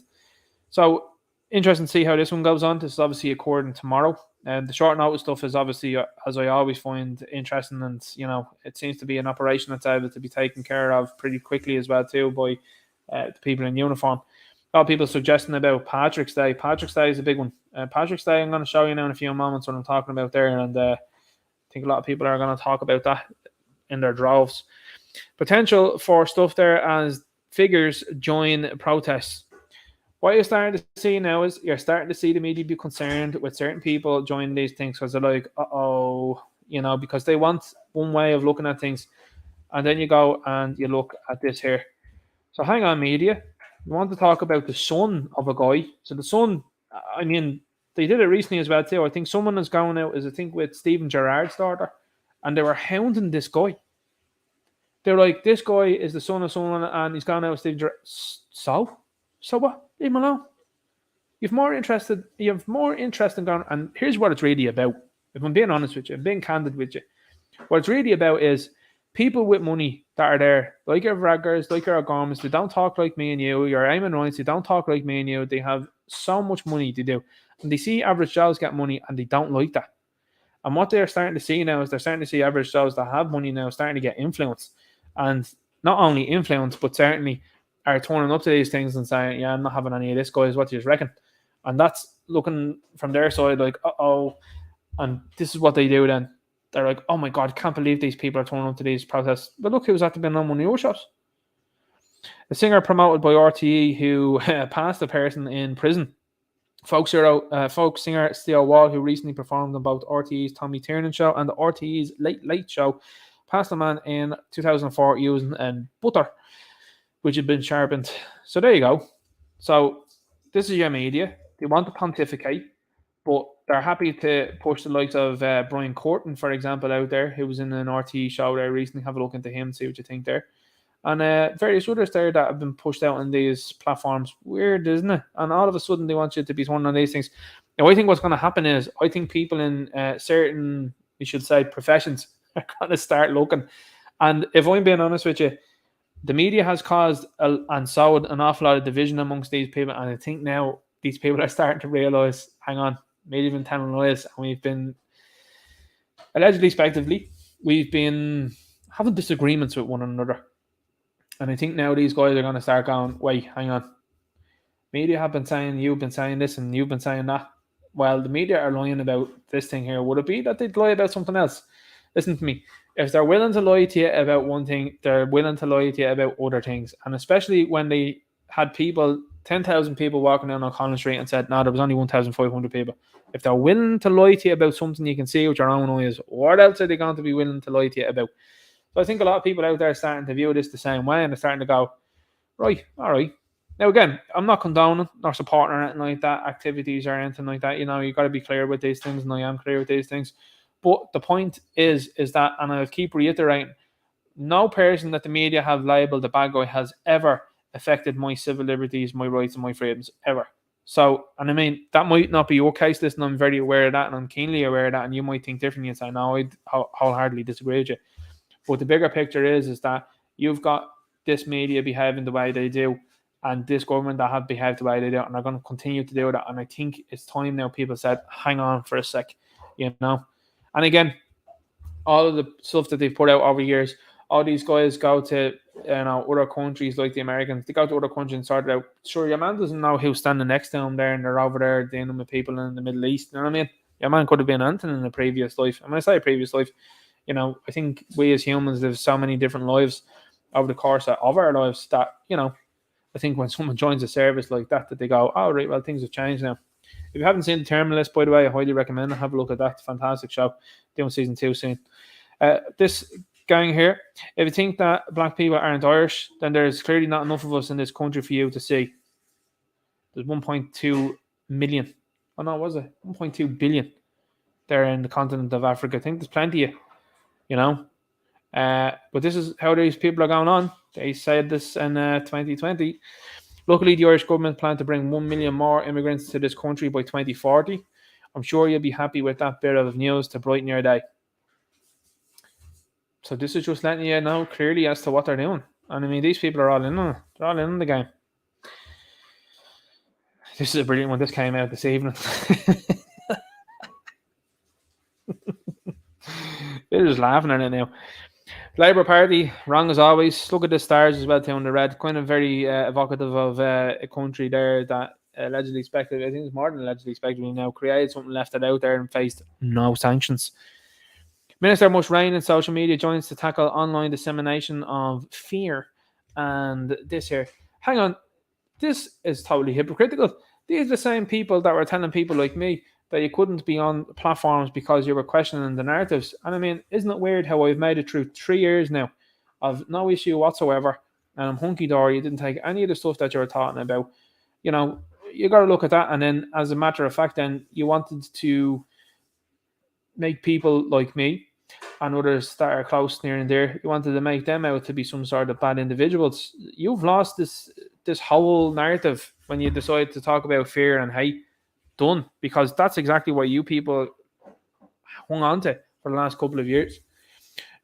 So, interesting to see how this one goes on. This is obviously occurring tomorrow. And the short notice stuff is obviously, as I always find, interesting. And, you know, it seems to be an operation that's able to be taken care of pretty quickly as well, too, by the people in uniform. A lot of people suggesting about Patrick's Day. Patrick's Day is a big one. Patrick's Day, I'm going to show you now in a few moments what I'm talking about there. And I think a lot of people are going to talk about that in their droves. Potential for stuff there as figures join protests. What you're starting to see now is you're starting to see the media be concerned with certain people joining these things because they're like, uh-oh, you know, because they want one way of looking at things. And then you go and you look at this here. So hang on, media. You want to talk about the son of a guy. So the son, I mean, they did it recently as well too. I think someone is going out, I think with Stephen Gerrard's daughter, and they were hounding this guy. They're like, this guy is the son of someone, and he's gone out with Stephen Gerrard. So what? Leave him alone. You have more interest in going, and here's what it's really about. If I'm being honest with you, I'm being candid with you. What it's really about is people with money that are there, like your Raggers, like your O'Gormans, they don't talk like me and you, your Eamon Ryan's, they don't talk like me and you, they have so much money to do. And they see average Joes get money and they don't like that. And what they're starting to see now is they're starting to see average Joes that have money now starting to get influence. And not only influence, but certainly are turning up to these things and saying, yeah, I'm not having any of this, guys, what do you reckon? And that's looking from their side like, uh-oh. And this is what they do then. They're like, oh my God, can't believe these people are turning up to these protests. But look who's actually been on one of your shows. A singer promoted by RTE who passed a person in prison. Folk singer Theo Wall, who recently performed on both RTE's Tommy Tiernan show and the RTE's Late Late show, passed a man in 2004 using butter, which had been sharpened. So there you go. So this is your media. They want to pontificate, but they're happy to push the likes of Brian Corton, for example, out there, who was in an RTE show there recently. Have a look into him, see what you think there. And various others there that have been pushed out on these platforms. Weird, isn't it? And all of a sudden they want you to be turning on these things. Now, I think what's going to happen is I think people in certain, we should say, professions are going to start looking. And if I'm being honest with you, the media has caused and sowed an awful lot of division amongst these people. And I think now these people are starting to realise, hang on, maybe even telling lies. And we've been, allegedly, respectively, we've been having disagreements with one another. And I think now these guys are going to start going, wait, hang on. Media have been saying, you've been saying this and you've been saying that. Well, the media are lying about this thing here. Would it be that they'd lie about something else? Listen to me. If they're willing to lie to you about one thing, they're willing to lie to you about other things. And especially when they had people, 10,000 people walking down on Collins Street and said, no, there was only 1,500 people. If they're willing to lie to you about something you can see with your own eyes, what else are they going to be willing to lie to you about? So I think a lot of people out there are starting to view this the same way, and they're starting to go, right, all right. Now, again, I'm not condoning nor supporting or anything like that, activities or anything like that. You know, you got to be clear with these things, and I am clear with these things. But the point is that, and I'll keep reiterating, no person that the media have labelled a bad guy has ever affected my civil liberties, my rights, and my freedoms, ever. So, and I mean, that might not be your case, listen, I'm very aware of that, and I'm keenly aware of that, and you might think differently and say, no, I wholeheartedly disagree with you. But the bigger picture is that you've got this media behaving the way they do, and this government that have behaved the way they do, and are going to continue to do that. And I think it's time now people said, hang on for a sec, you know. And again, all of the stuff that they've put out over years, all these guys go to other countries like the Americans. They go to other countries and sort it out. Sure, your man doesn't know who's standing next to him there, and they're over there dealing with people in the Middle East. You know what I mean? Your man could have been anything in a previous life. And when I say previous life, I think we as humans live so many different lives over the course of our lives that, I think when someone joins a service like that they go, oh, right, well, things have changed now. If you haven't seen The Terminalist, by the way, I highly recommend it. Have a look at that. Fantastic show. Doing season 2 soon. This gang here, if you think that black people aren't Irish, then there's clearly not enough of us in this country for you to see. There's 1.2 million. Oh, no, was it? 1.2 billion there in the continent of Africa. I think there's plenty of, but this is how these people are going on. They said this in 2020. Luckily, the Irish government plan to bring 1 million more immigrants to this country by 2040. I'm sure you'll be happy with that bit of news to brighten your day. So this is just letting you know clearly as to what they're doing. And I mean, these people are all in on it. They're all in on the game. This is a brilliant one. This came out this evening. They're just laughing at it now. Labour Party, wrong as always. Look at the stars as well, too, in the red. Kind of very evocative of a country there that allegedly expected, I think it's more than allegedly expected, now created something, left it out there and faced no sanctions. Minister Mushrain in social media joins to tackle online dissemination of fear. And this here, hang on, this is totally hypocritical. These are the same people that were telling people like me that you couldn't be on platforms because you were questioning the narratives. And I mean, isn't it weird how I've made it through 3 years now of no issue whatsoever, and I'm hunky-dory, you didn't take any of the stuff that you were talking about. You got to look at that, and then as a matter of fact, then you wanted to make people like me and others that are close near and there, you wanted to make them out to be some sort of bad individuals. You've lost this whole narrative when you decide to talk about fear and hate. Done, because that's exactly what you people hung on to for the last couple of years.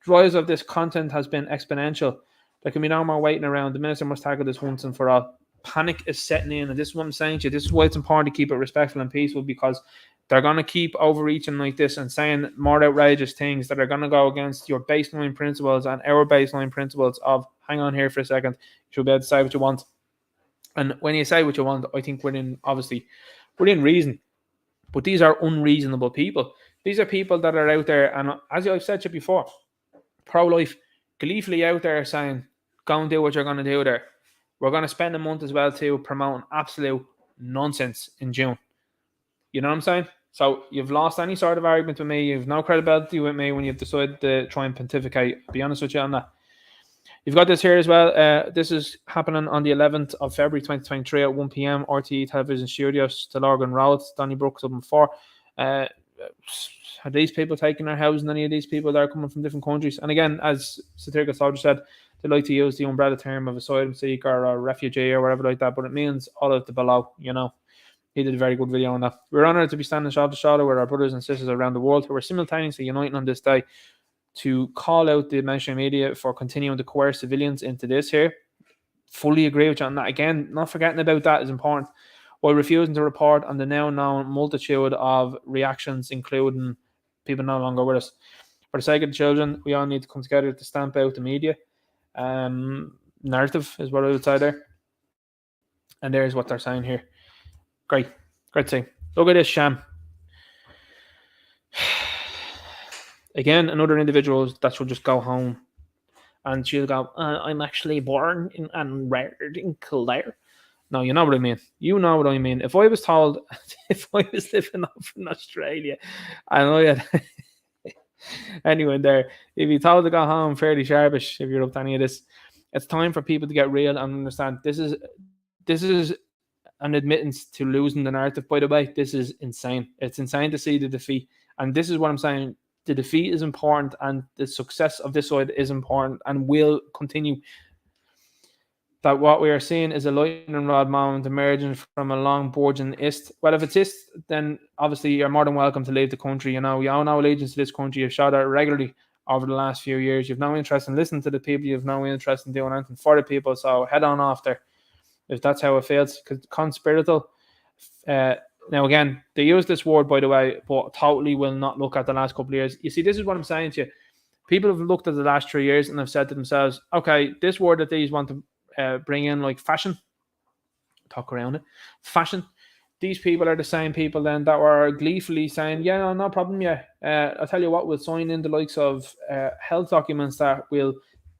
The rise of this content has been exponential. There can be no more waiting around. The minister must tackle this once and for all. Panic is setting in, and this is what I'm saying to you. This is why it's important to keep it respectful and peaceful, because they're going to keep overreaching like this and saying more outrageous things that are going to go against your baseline principles and our baseline principles of, hang on here for a second, you should be able to say what you want. And when you say what you want, I think within reason. But these are unreasonable people. These are people that are out there, and as I've said to you before, pro-life, gleefully out there saying, go and do what you're going to do there. We're going to spend a month as well too promoting absolute nonsense in June. You know what I'm saying? So you've lost any sort of argument with me. You've no credibility with me when you've decided to try and pontificate. I'll be honest with you on that. You've got this here as well. This is happening on the 11th of February 2023 at 1 p.m. RTE Television Studios, Stillorgan Road, Donnybrook, Dublin 4. Are these people taking our housing? Any of these people that are coming from different countries? And again, as Satirical Soldier said, they like to use the umbrella term of asylum seeker or refugee or whatever like that, but it means all of the below, He did a very good video on that. We're honoured to be standing shoulder to shoulder with our brothers and sisters around the world who are simultaneously uniting on this day to call out the mainstream media for continuing to coerce civilians into this here. Fully agree with you on that. Again, not forgetting about that is important. While refusing to report on the now known multitude of reactions, including people no longer with us. For the sake of the children, we all need to come together to stamp out the media. Narrative is what I would say there. And there's what they're saying here. Great thing. Look at this sham. Again, another individual that should just go home and she'll go, I'm actually born and reared in Kildare. No, you know what I mean. You know what I mean. If I was told, if I was living over in Australia and I had anyone there, if you told to go home fairly sharpish, if you're up to any of this, it's time for people to get real and understand this is an admittance to losing the narrative. By the way, this is insane. It's insane to see the defeat. And this is what I'm saying. The defeat is important and the success of this side is important and will continue. That what we are seeing is a lightning rod moment emerging from a long burgeoning ist. Well, if it's ist, then obviously you're more than welcome to leave the country. You owe no allegiance to this country. You've showed that regularly over the last few years. You've no interest in listening to the people. You've no interest in doing anything for the people. So head on off there if that's how it feels. Conspiratorial. Now, again, they use this word, by the way, but totally will not look at the last couple of years. You see, this is what I'm saying to you. People have looked at the last 3 years and have said to themselves, okay, this word that these want to bring in, like fashion, talk around it, fashion. These people are the same people then that were gleefully saying, yeah, no problem, yeah. I'll tell you what, we'll sign in the likes of health documents that will,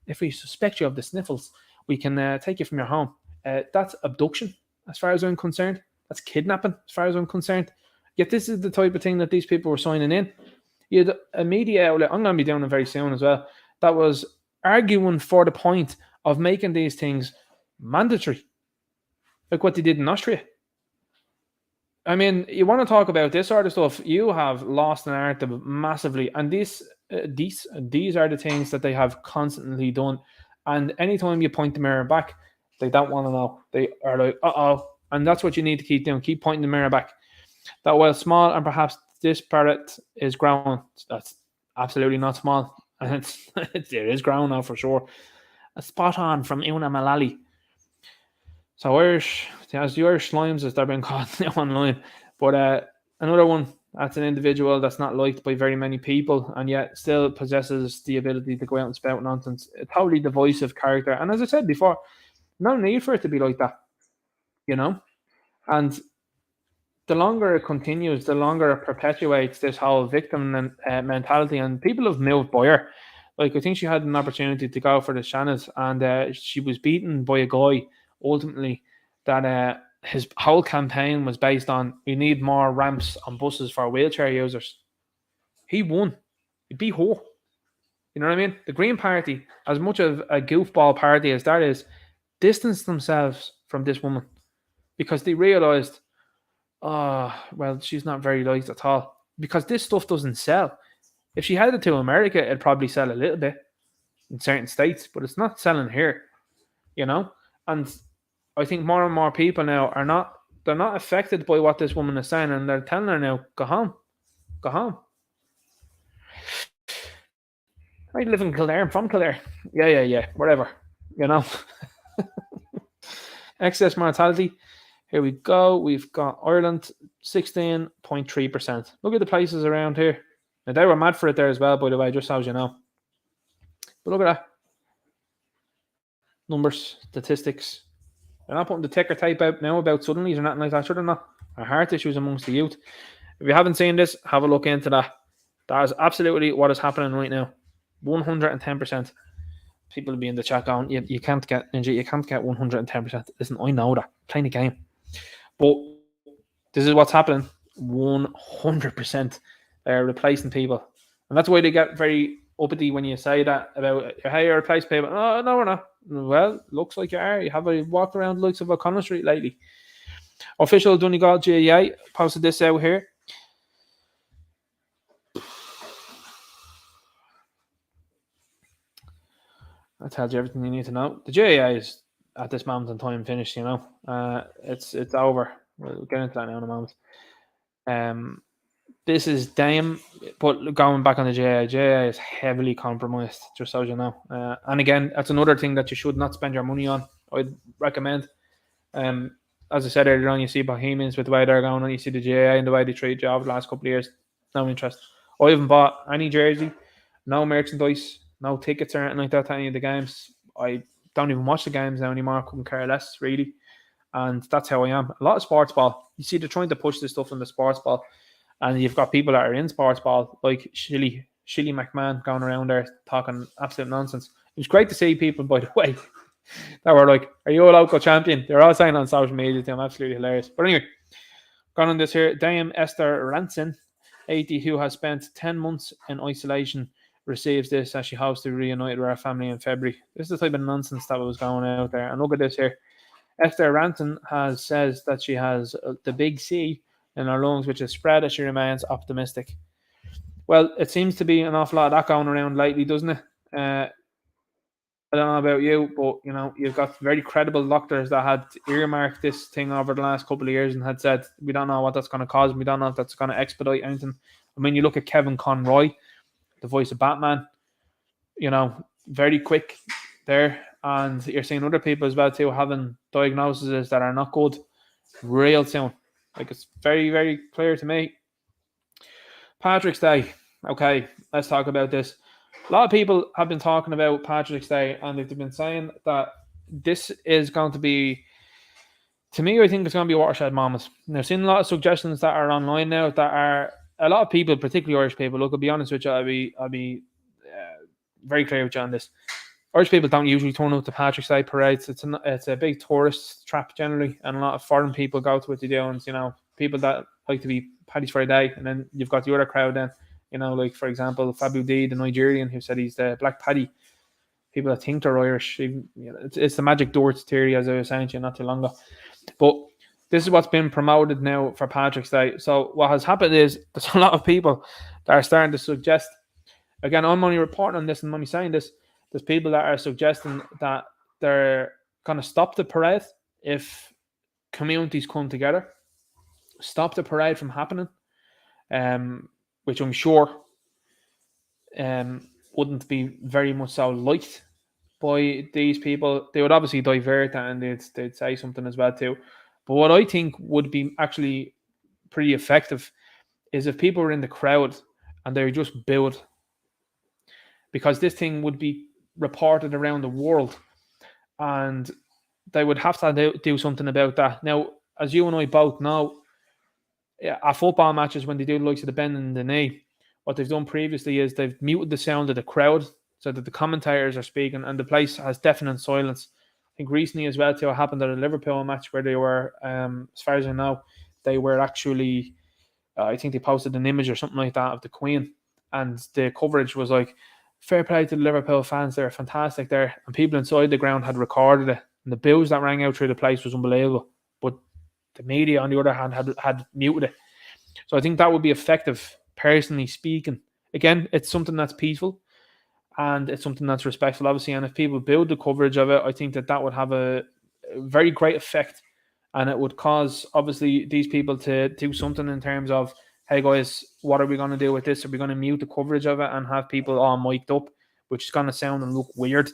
if we suspect you of the sniffles, we can take you from your home. That's abduction, as far as I'm concerned. That's kidnapping, as far as I'm concerned. Yet this is the type of thing that these people were signing in. You had a media outlet, I'm going to be doing it very soon as well, that was arguing for the point of making these things mandatory, like what they did in Austria. I mean, you want to talk about this sort of stuff, you have lost an narrative massively, and these are the things that they have constantly done. And anytime you point the mirror back, they don't want to know. They are like, uh-oh. And that's what you need to keep doing. Keep pointing the mirror back. That while small and perhaps disparate is growing, that's absolutely not small. And it is growing now for sure. A spot on from Una Malali. So Irish, as the Irish Slimes, as they're being called online. But another one, that's an individual that's not liked by very many people and yet still possesses the ability to go out and spout nonsense. A totally divisive character. And as I said before, no need for it to be like that, you know? And the longer it continues, the longer it perpetuates this whole victim mentality. And people have moved by her. Like, I think she had an opportunity to go for the Shannons, and she was beaten by a guy, ultimately, that his whole campaign was based on, we need more ramps on buses for wheelchair users. He won. He beat her. You know what I mean? The Green Party, as much of a goofball party as that is, distanced themselves from this woman because they realised, oh, well, she's not very liked at all. Because this stuff doesn't sell. If she headed to America, it'd probably sell a little bit in certain states, but it's not selling here, you know? And I think more and more people now they're not affected by what this woman is saying, and they're telling her now, go home. Go home. I live in Kildare. I'm from Kildare. Yeah. Whatever. You know? Excess mortality. Here we go. We've got Ireland, 16.3%. Look at the places around here. Now, they were mad for it there as well, by the way, just so you know. But look at that. Numbers, statistics. They're not putting the ticker tape out now about suddenlies or nothing like that. Sure, they're not. Or heart issues amongst the youth. If you haven't seen this, have a look into that. That is absolutely what is happening right now. 110%. People will be in the chat going, you can't get injured, you can't get 110%. Listen, I know that. Playing the game. But this is what's happening. 100%. They're replacing people. And that's why they get very uppity when you say that about, hey, you replace people. Oh, no, we're not. Well, looks like you are. You have walked around the likes of O'Connell Street lately. Official Donegal GAA posted this out here. That tells you everything you need to know. The GAA is at this moment in time finished, you know. It's over. We'll get into that now in a moment. This is Dame, but going back on the GAA is heavily compromised, just so you know. And again, that's another thing that you should not spend your money on. I'd recommend. As I said earlier on, you see Bohemians with the way they're going on. You see the GAA and the way they treat you over the last couple of years. No interest. I haven't bought any jersey, no merchandise, no tickets or anything like that to any of the games. I don't even watch the games now anymore. Couldn't care less, really. And that's how I am. A lot of sports ball. You see, they're trying to push this stuff in the sports ball. And you've got people that are in sports ball, like Shilly McMahon, going around there talking absolute nonsense. It was great to see people, by the way, that were like, are you a local champion? They're all saying on social media to them, absolutely hilarious. But anyway, going on this here, Dame Esther Ranson, 80, who has spent 10 months in isolation, receives this as she hopes to be reunited with her family in February. This is the type of nonsense that was going out there. And look at this here. Esther Ranson says that she has the big C in her lungs, which is spread as she remains optimistic. Well, it seems to be an awful lot of that going around lately, doesn't it? I don't know about you, but you know, you've got very credible doctors that had earmarked this thing over the last couple of years and had said, we don't know what that's going to cause, we don't know if that's going to expedite anything. I mean, you look at Kevin Conroy, the voice of Batman, very quick there. And you're seeing other people as well too having diagnoses that are not good real soon. Like, it's very, very clear to me. Patrick's Day. Okay, let's talk about this. A lot of people have been talking about Patrick's Day, and they've been saying that this is going to be, to me, I think it's going to be a watershed moment. And I've seen a lot of suggestions that are online now that are, a lot of people, particularly Irish people, look, I'll be honest with you, I'll be very clear with you on this. Irish people don't usually turn up to Patrick's Day parades. It's a big tourist trap generally, and a lot of foreign people go to it to do. And people that like to be Paddy's for a day, and then you've got the other crowd. Then like for example, Fabu D, the Nigerian, who said he's the Black Paddy. People that think they're Irish, it's the magic doors theory, as I was saying to you not too long ago. But this is what's been promoted now for Patrick's Day. So what has happened is there's a lot of people that are starting to suggest. Again, I'm only reporting on this and I'm only saying this. There's people that are suggesting that they're going to stop the parade if communities come together, stop the parade from happening, which I'm sure wouldn't be very much so liked by these people. They would obviously divert that, and they'd say something as well too. But what I think would be actually pretty effective is if people were in the crowd and they just booed, because this thing would be reported around the world, and they would have to do something about that. Now, as you and I both know, at football matches, when they do the likes of the bend in the knee, what they've done previously is they've muted the sound of the crowd so that the commentators are speaking and the place has deafening silence. I think recently as well too, it happened at a Liverpool match where they were, as far as I know, they were actually, I think they posted an image or something like that of the Queen, and the coverage was like, fair play to the Liverpool fans, they're fantastic there. And people inside the ground had recorded it. And the boos that rang out through the place was unbelievable. But the media, on the other hand, had muted it. So I think that would be effective, personally speaking. Again, it's something that's peaceful and it's something that's respectful, obviously. And if people build the coverage of it, I think that would have a very great effect. And it would cause, obviously, these people to do something in terms of, hey guys, what are we going to do with this? Are we going to mute the coverage of it and have people all mic'd up, which is going to sound and look weird,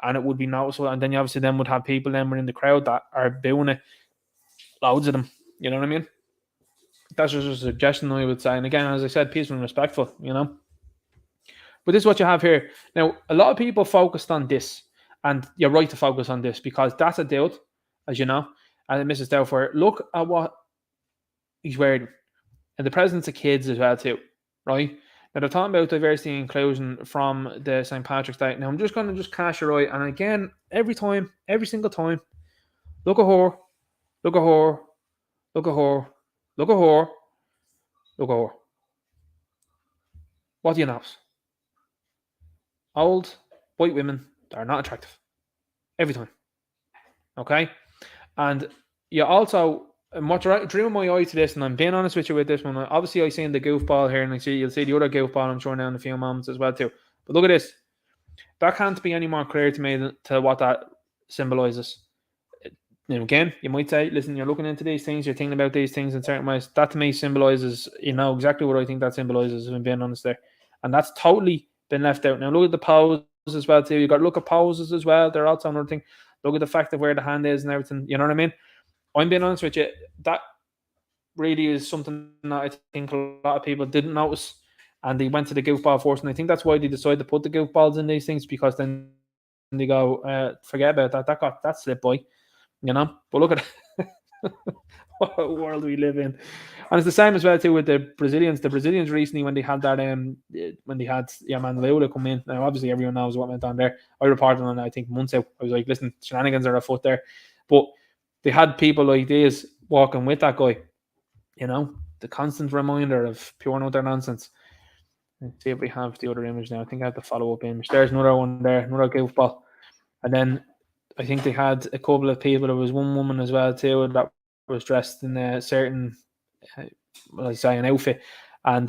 and it would be noticeable? And then you obviously then would have people then within the crowd that are booing it, loads of them. You know what I mean? That's just a suggestion I would say. And again, as I said, peaceful and respectful. But this is what you have here. Now, a lot of people focused on this, and you're right to focus on this because that's a dude, as you know, and Mrs. Doubtfire. Look at what he's wearing. And the presence of kids as well too, right? Now they're talking about diversity and inclusion from the St. Patrick's Day. Now I'm just going to cast your eye, and again, every single time, look at her, look at her, look at her, look at her, look at her. What do you know? Old white women that are not attractive. Every time. Okay? And you also, and what drew my eye to this, and I'm being honest with you with this one, obviously I seen the goofball here, and you'll see the other goofball, I'm sure, now in a few moments as well too. But look at this. That can't be any more clear to me to what that symbolises. Again, you might say, listen, you're looking into these things, you're thinking about these things in certain ways. That to me symbolises, exactly what I think that symbolises, if I'm being honest there. And that's totally been left out. Now look at the poses as well too. You've got to look at poses as well. They're also another thing. Look at the fact of where the hand is and everything. You know what I mean? I'm being honest with you, that really is something that I think a lot of people didn't notice, and they went to the goofball force, and I think that's why they decided to put the goofballs in these things, because then they go, forget about that. That slipped by, But look at what a world we live in. And it's the same as well too with the Brazilians. The Brazilians recently, when they had that, when they had Lula come in. Now, obviously, everyone knows what went on there. I reported on it, I think, months out. I was like, listen, shenanigans are afoot there, but they had people like these walking with that guy, the constant reminder of pure and utter nonsense. Let's see if we have the other image now. I think I have the follow-up image. There's another one there, another goofball. And then I think they had a couple of people. There was one woman as well too that was dressed in a certain, an outfit. And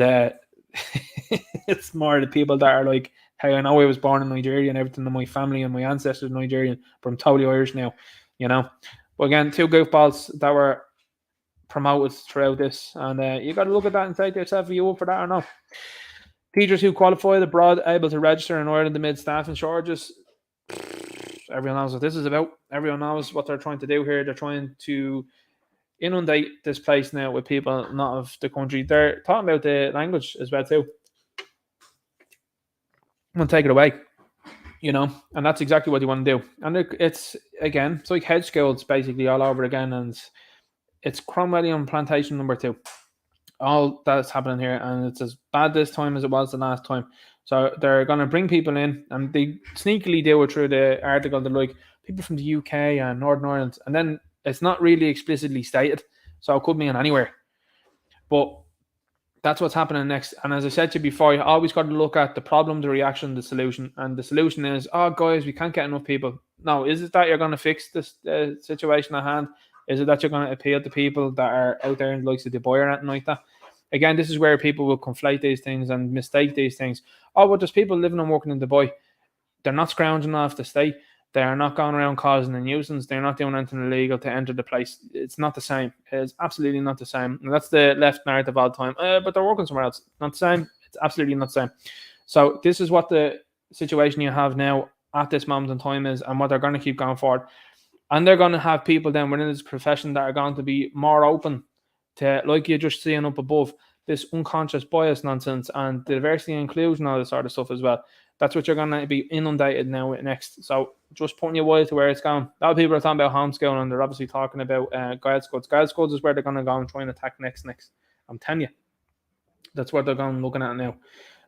it's more the people that are like, hey, I know I was born in Nigeria and everything, and my family and my ancestors are Nigerian, but I'm totally Irish now, But again, two goofballs that were promoted throughout this, and you got to look at that and say to yourself, are you up for that or not? Teachers who qualified abroad able to register in Ireland amid staffing shortages. Everyone knows what this is about. Everyone knows what they're trying to do here. They're trying to inundate this place now with people not of the country. They're talking about the language as well too. I'm going to take it away, and that's exactly what you want to do. And it's like hedge schools basically all over again, and it's Cromwellian plantation number 2. All that's happening here, and it's as bad this time as it was the last time. So they're going to bring people in, and they sneakily do it through the article. They're like, people from the UK and Northern Ireland, and then it's not really explicitly stated, so it could mean anywhere. But that's what's happening next. And as I said to you before, you always got to look at the problem, the reaction, the solution. And the solution is, oh, guys, we can't get enough people. No, is it that you're going to fix this situation at hand? Is it that you're going to appeal to people that are out there in the likes of Dubai or anything like that? Again, this is where people will conflate these things and mistake these things. Oh, well, there's people living and working in Dubai. They're not scrounging off the state. They are not going around causing a nuisance. They're not doing anything illegal to enter the place. It's not the same. It's absolutely not the same. And that's the left narrative all the time. But they're working somewhere else. Not the same. It's absolutely not the same. So this is what the situation you have now at this moment in time is, and what they're going to keep going forward. And they're going to have people then within this profession that are going to be more open to, like you're just seeing up above, this unconscious bias nonsense and diversity and inclusion, all this sort of stuff as well. That's what you're going to be inundated now with next. So just putting your way to where it's going. A lot of people are talking about homeschooling, and they're obviously talking about guide schools. Guide schools is where they're going to go and try and attack next. I'm telling you. That's what they're going looking at now.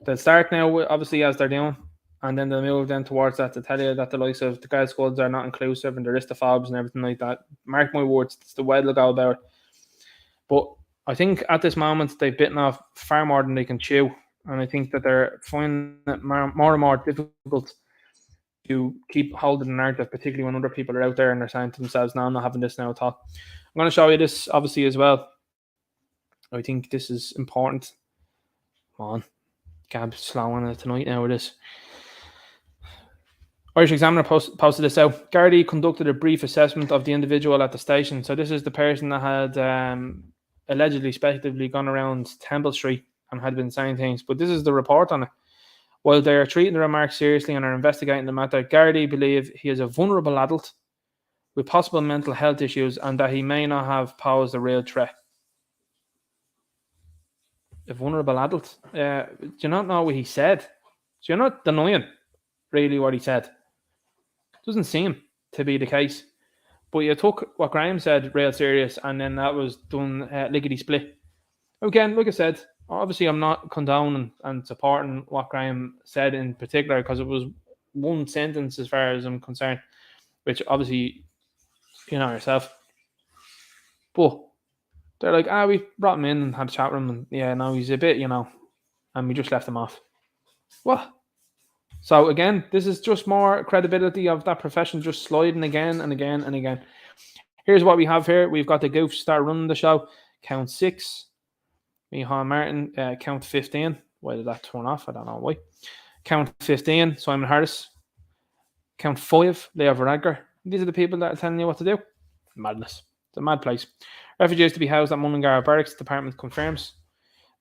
They'll start now, obviously, as they're doing, and then they'll move then towards that to tell you that the likes of the guide schools are not inclusive and they're Istophobes and everything like that. Mark my words, it's the way they'll go about it. But I think at this moment they've bitten off far more than they can chew. And I think that they're finding it more and more difficult to keep holding the narrative, particularly when other people are out there and they're saying to themselves, no, I'm not having this now at all. I'm going to show you this, obviously, as well. I think this is important. Come on. Can't be slow on it tonight now with this. Irish Examiner posted this out. Gardaí conducted a brief assessment of the individual at the station. So this is the person that had allegedly, speculatively gone around Temple Street and had been saying things. But this is the report on it. While they are treating the remarks seriously and are investigating the matter, Gardaí believe he is a vulnerable adult with possible mental health issues and that he may not have posed a real threat. A vulnerable adult? Do you not know what he said? So you're not denying really what he said. Doesn't seem to be the case. But you took what Graham said real serious, and then that was done lickety-split. Again, like I said, obviously I'm not condoning and supporting what Graham said in particular, because it was one sentence as far as I'm concerned, which obviously you know yourself. But they're like, we brought him in and had a chat with him, and yeah, no, he's a bit, and we just left him off. What? So again, this is just more credibility of that profession just sliding again and again and again. Here's what we have here. We've got the goofs start running the show. Count 6. Micheál Martin, count 15. Why did that turn off? I don't know why. Count 15, Simon Harris. Count 5, Leo Varadkar. These are the people that are telling you what to do. Madness. It's a mad place. Refugees to be housed at Mullingar Barracks. Department confirms.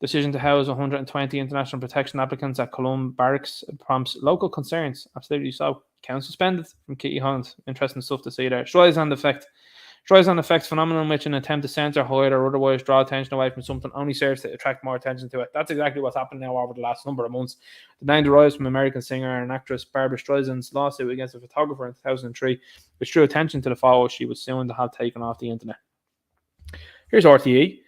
Decision to house 120 international protection applicants at Columb Barracks prompts local concerns. Absolutely so. Count suspended from Kitty Holland. Interesting stuff to see there. Streisand effect. Streisand effect phenomenon which an attempt to censor, hide, or otherwise draw attention away from something only serves to attract more attention to it. That's exactly what's happened now over the last number of months. The name derives from American singer and actress Barbra Streisand's lawsuit against a photographer in 2003, which drew attention to the photos she was soon to have taken off the internet. Here's RTE.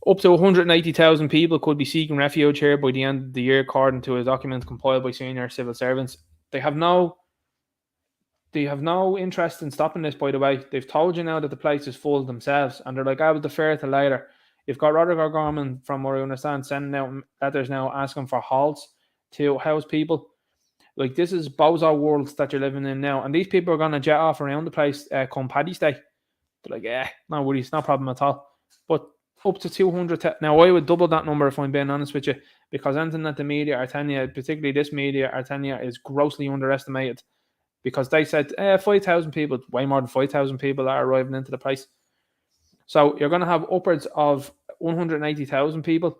Up to 180,000 people could be seeking refuge here by the end of the year, according to a document compiled by senior civil servants. They have no interest in stopping this, by the way. They've told you now that the place is full themselves, and they're like, I will defer to later. You've got Roderick Gorman, from what I understand, sending out letters now asking for halls to house people. Like, this is bozo world that you're living in now, and these people are going to jet off around the place come Paddy's Day. They're like, no worries, no problem at all. But up to 200. Now, I would double that number if I'm being honest with you, because anything that the media are telling you, particularly this media are telling you, is grossly underestimated. Because they said 5,000 people, way more than 5,000 people are arriving into the place. So you're going to have upwards of 180,000 people.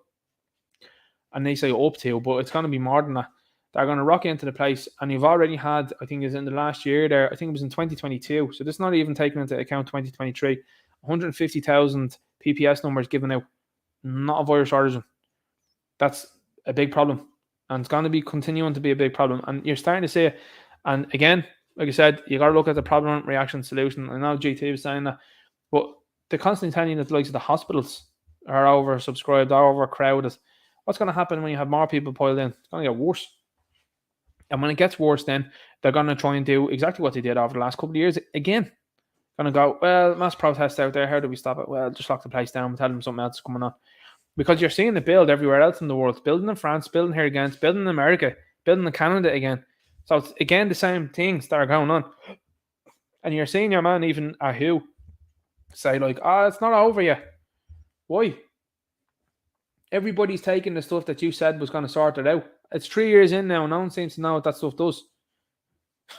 and they say up to, but it's going to be more than that. They're going to rock into the place, and you've already had, I think, is in the last year there. I think it was in 2022. So this is not even taking into account 2023. 150,000 PPS numbers given out, not of Irish origin. That's a big problem, and it's going to be continuing to be a big problem. And you're starting to see it. And again, like I said, you got to look at the problem, reaction, solution. I know GT was saying that, but they're constantly telling you that the likes of the hospitals are oversubscribed, are overcrowded. What's going to happen when you have more people piled in? It's going to get worse. And when it gets worse, then they're going to try and do exactly what they did over the last couple of years. Again, going to go, well, mass protest out there. How do we stop it? Well, just lock the place down and tell them something else is coming on. Because you're seeing it build everywhere else in the world. Building in France, building here again, building in America, building in Canada again. So it's, again, the same things that are going on. And you're seeing your man, even Ahu, say like, it's not over yet. Why? Everybody's taking the stuff that you said was going to sort it out. It's 3 years in now. No one seems to know what that stuff does.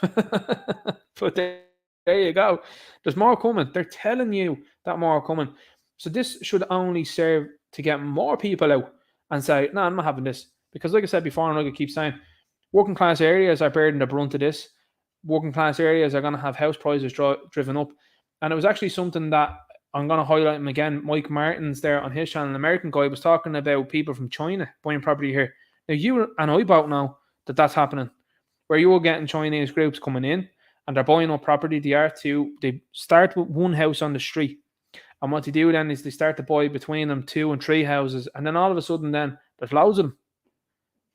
But there you go. There's more coming. They're telling you that more coming. So this should only serve to get more people out and say, no, I'm not having this. Because like I said before, and like I keep saying, working class areas are bearing the brunt of this. Working class areas are going to have house prices driven up. And it was actually something that I'm going to highlight him again. Mike Martin's there on his channel, an American guy, was talking about people from China buying property here. Now, you and I both know that that's happening, where you are getting Chinese groups coming in and they're buying up property. They start with one house on the street. And what they do then is they start to buy between them 2 and 3 houses. And then all of a sudden then there's loads of them.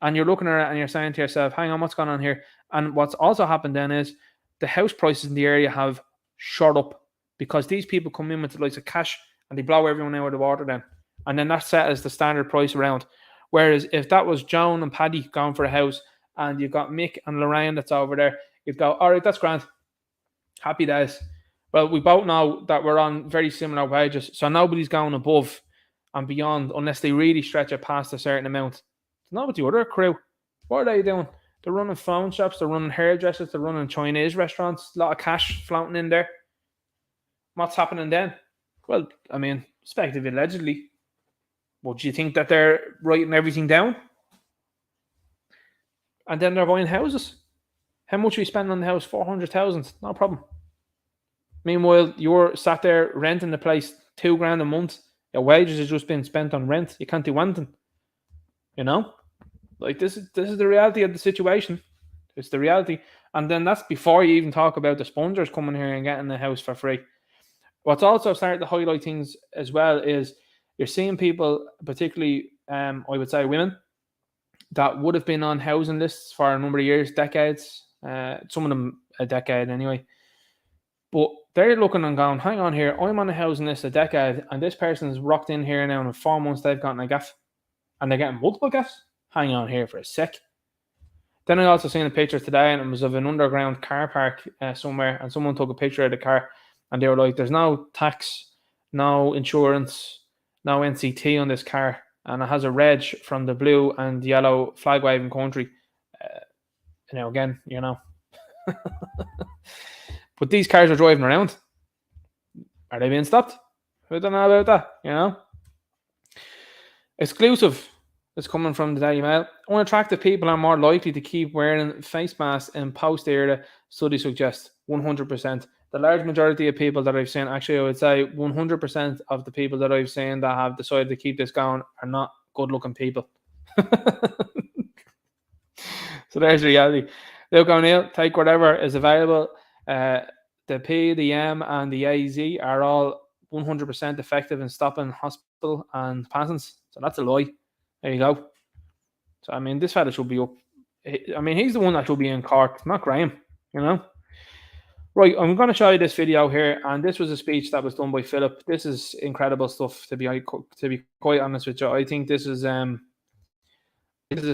And you're looking at it and you're saying to yourself, hang on, what's going on here? And what's also happened then is the house prices in the area have shot up because these people come in with the likes of cash and they blow everyone out of the water then. And then that's set as the standard price around. Whereas if that was Joan and Paddy going for a house and you've got Mick and Lorraine that's over there, you'd go, all right, that's grand. Happy days. Well, we both know that we're on very similar wages, so nobody's going above and beyond unless they really stretch it past a certain amount. It's not with the other crew. What are they doing? They're running phone shops, they're running hairdressers, they're running Chinese restaurants, a lot of cash floating in there. What's happening then? Well, I mean, respectively, allegedly. Well, do you think that they're writing everything down? And then they're buying houses. How much we spend on the house? 400,000. No problem. Meanwhile, you're sat there renting the place $2,000 a month. Your wages have just been spent on rent. You can't do anything. You know? Like, this is the reality of the situation. It's the reality. And then that's before you even talk about the spongers coming here and getting the house for free. What's also starting to highlight things as well is you're seeing people, particularly, I would say women, that would have been on housing lists for a number of years, decades. Some of them a decade anyway. But they're looking and going, hang on here, I'm on a housing list a decade, and this person's rocked in here now, and in 4 months they've gotten a gaff. And they're getting multiple gaffs. Hang on here for a sec. Then I also seen a picture today, and it was of an underground car park somewhere, and someone took a picture of the car, and they were like, there's no tax, no insurance, no NCT on this car, and it has a reg from the blue and yellow flag waving country. Now again, you know. But these cars are driving around. Are they being stopped? I don't know about that, you know. Exclusive is coming from the Daily Mail. Unattractive people are more likely to keep wearing face masks in post-era, study suggests. 100%. The large majority of people that I've seen, actually I would say 100% of the people that I've seen that have decided to keep this going are not good-looking people. So there's the reality. Luke O'Neill, take whatever is available. The P, the M, and the AZ are all 100% effective in stopping hospital and passings. So that's a lie. There you go. So, I mean, this fella should be up. I mean, he's the one that should be in court, not Graham, you know. Right, I'm going to show you this video here, and this was a speech that was done by Philip. This is incredible stuff, to be quite honest with you. I think this is a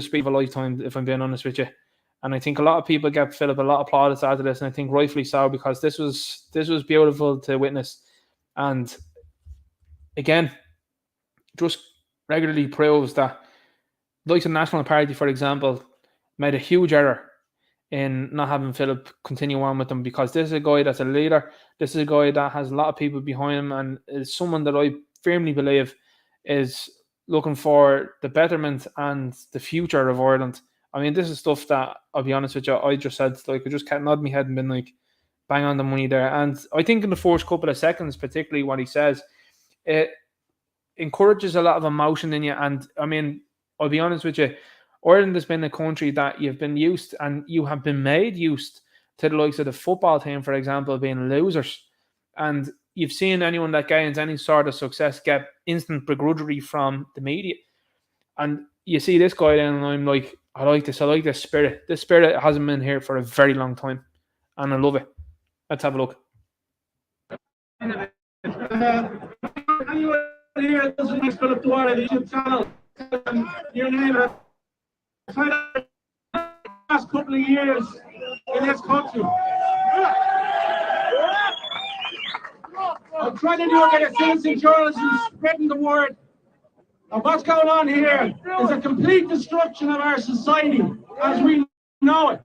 speech of a lifetime, if I'm being honest with you. And I think a lot of people give Philip a lot of plaudits out of this, and I think rightfully so, because this was beautiful to witness. And again, just regularly proves that, like the National Party, for example, made a huge error in not having Philip continue on with them, because this is a guy that's a leader. This is a guy that has a lot of people behind him, and is someone that I firmly believe is looking for the betterment and the future of Ireland. I mean, this is stuff that, I'll be honest with you, I just said, like, I just can't nod my head and been like, bang on the money there. And I think in the first couple of seconds, particularly what he says, it encourages a lot of emotion in you. And I mean, I'll be honest with you, Ireland has been a country that you've been used, and you have been made used to the likes of the football team, for example, being losers. And you've seen anyone that gains any sort of success get instant begrudgery from the media. And you see this guy then, and I'm like, I like this spirit. This spirit hasn't been here for a very long time, and I love it. Let's have a look. Anyone here doesn't like Philip Dwyer, the YouTube channel, your name has the last couple of years in this country. I'm trying to do a bit of citizen journalism, spreading the word. And what's going on here is a complete destruction of our society as we know it.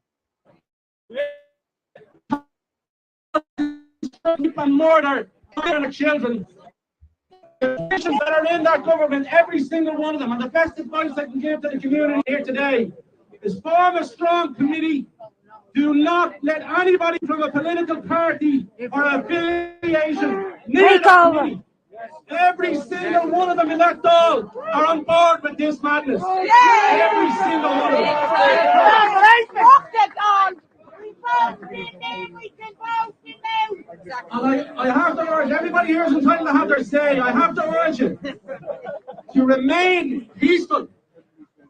And murder of children. The politicians that are in that government, every single one of them, and the best advice I can give to the community here today is form a strong committee. Do not let anybody from a political party or affiliation near that committee. Every single one of them in that doll are on board with this madness. Every single one of them. And I have to urge, everybody here is entitled to have their say. I have to urge you to remain peaceful.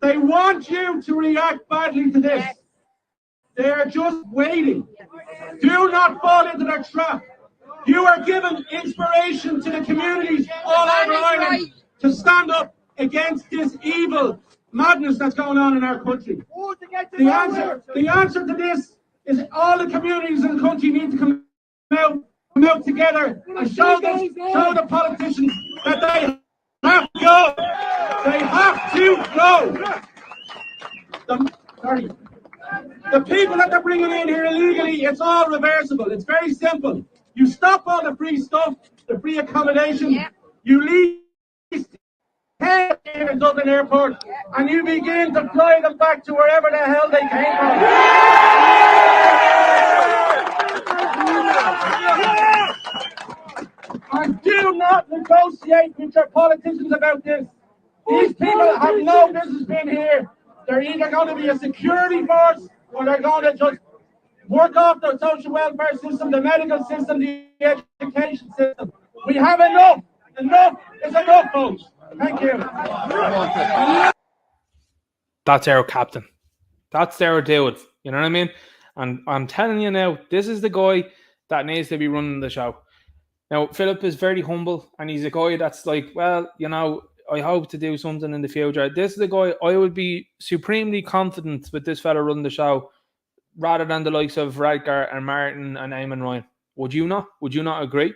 They want you to react badly to this. They are just waiting. Do not fall into their trap. You are giving inspiration to the communities all over Ireland to stand up against this evil madness that's going on in our country. The answer to this is all the communities in the country need to come out together and show the politicians that they have to go. They have to go. The people that they're bringing in here illegally, it's all reversible. It's very simple. You stop all the free stuff, the free accommodation, you leave here in Dublin Airport, and you begin to fly them back to wherever the hell they came from. And do not negotiate with your politicians about this. These people have no business being here. They're either going to be a security force, or they're going to just work off the social welfare system, the medical system, the education system. We have enough. Enough is enough, folks. Thank you. That's our captain. That's our dude. You know what I mean? And I'm telling you now, this is the guy that needs to be running the show. Now, Philip is very humble, and he's a guy that's like, well, you know, I hope to do something in the future. This is the guy I would be supremely confident with this fella running the show, rather than the likes of Radgar and Martin and Eamon Ryan. Would you not? Would you not agree?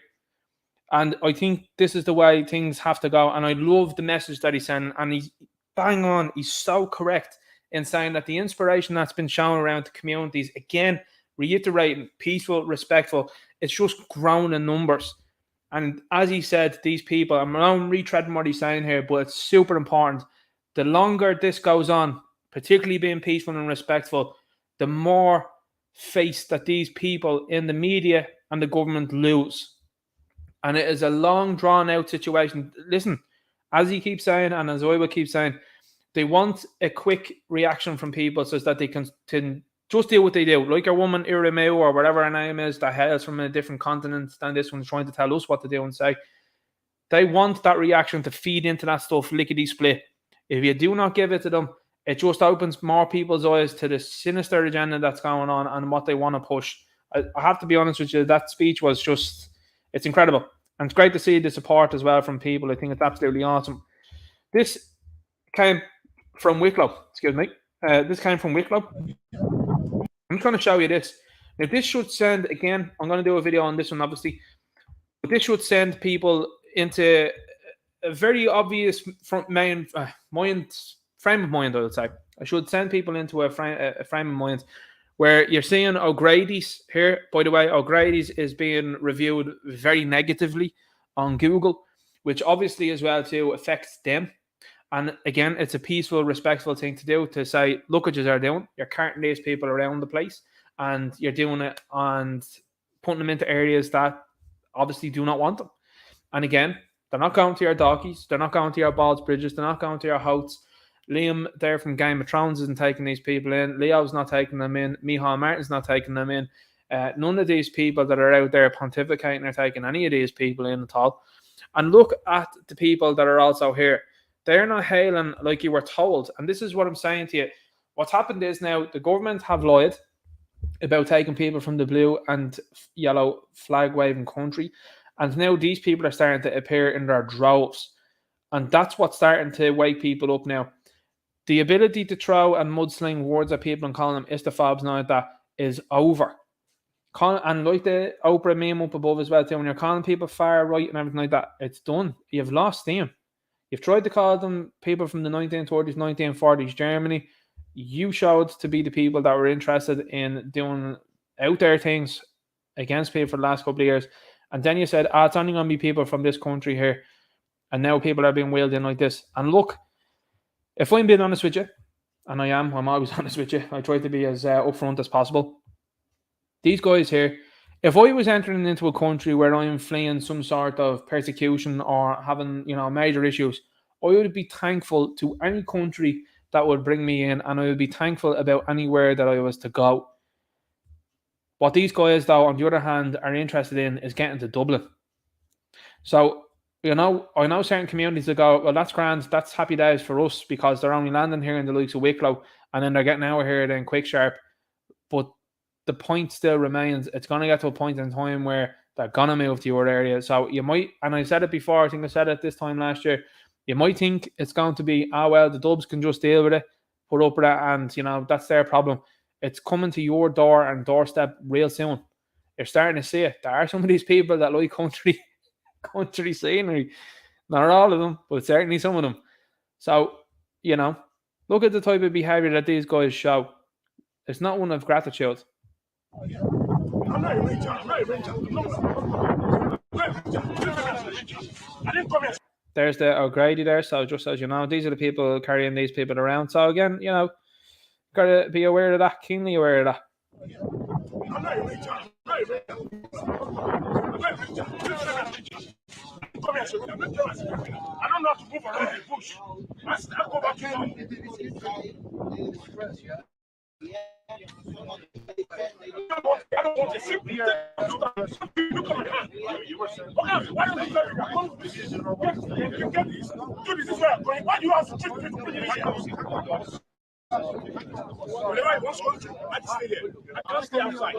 And I think this is the way things have to go. And I love the message that he's sending. And he's bang on. He's so correct in saying that the inspiration that's been shown around the communities, again, reiterating, peaceful, respectful, it's just grown in numbers. And as he said, these people, I'm not retreading what he's saying here, but it's super important. The longer this goes on, particularly being peaceful and respectful, the more face that these people in the media and the government lose. And it is a long, drawn-out situation. Listen, as he keeps saying, and as I will keep saying, they want a quick reaction from people so that they can just do what they do. Like our woman, Irimu, or whatever her name is, that hails from a different continent than this one's trying to tell us what to do and say. They want that reaction to feed into that stuff, lickety-split. If you do not give it to them, it just opens more people's eyes to the sinister agenda that's going on and what they want to push. I have to be honest with you, that speech was just, it's incredible. And it's great to see the support as well from people. I think it's absolutely awesome. This came from Wicklow, excuse me. This came from Wicklow. I'm going to show you this. Now, this should send, again, I'm going to do a video on this one, obviously. But this should send people into a very obvious frame of mind, I would say. I should send people into a frame of mind where you're seeing O'Grady's here. By the way, O'Grady's is being reviewed very negatively on Google, which obviously as well too affects them. And again, it's a peaceful, respectful thing to do, to say, look what you're doing. You're carting these people around the place, and you're doing it and putting them into areas that obviously do not want them. And again, they're not going to your Dockies. They're not going to your Balls Bridges. They're not going to your Houts. Liam there from Game of Thrones isn't taking these people in. Leo's not taking them in. Micheál Martin's not taking them in. None of these people that are out there pontificating are taking any of these people in at all. And look at the people that are also here. They're not hailing like you were told. And this is what I'm saying to you. What's happened is now the government have lied about taking people from the blue and yellow flag waving country. And now these people are starting to appear in their droves. And that's what's starting to wake people up now. The ability to throw and mudsling words at people and call them istophobes now that is over. And like the Oprah meme up above as well, too, when you're calling people far right and everything like that, it's done. You've lost steam. You've tried to call them people from the 1930s, 1940s Germany. You showed to be the people that were interested in doing out there things against people for the last couple of years. And then you said, it's only going to be people from this country here. And now people are being wheeled in like this. And look, if I'm being honest with you, and I'm always honest with you, I try to be as upfront as possible. These guys here, if I was entering into a country where I'm fleeing some sort of persecution or having, major issues, I would be thankful to any country that would bring me in, and I would be thankful about anywhere that I was to go. What these guys, though, on the other hand, are interested in is getting to Dublin. So, I know certain communities that go, well, that's grand, that's happy days for us because they're only landing here in the likes of Wicklow, and then they're getting out here then quick sharp. But the point still remains, it's going to get to a point in time where they're going to move to your area. So you might, and I said it before, I think I said it this time last year, you might think it's going to be, the Dubs can just deal with it, put up with it, and, that's their problem. It's coming to your door and doorstep real soon. You're starting to see it. There are some of these people that like country scenery. Not all of them, but certainly some of them. So, look at the type of behaviour that these guys show. It's not one of gratitude. There's the O'Grady there, so just as you know, these are the people carrying these people around. So again, gotta be aware of that, keenly aware of that. I don't know how to move around the bush. I go back in. I don't want to sit here. Look at my hand. Why don't you get this? Do this as well. Why do you have to treat people in this house? Whenever I want to, I just stay here. I can't stay outside. I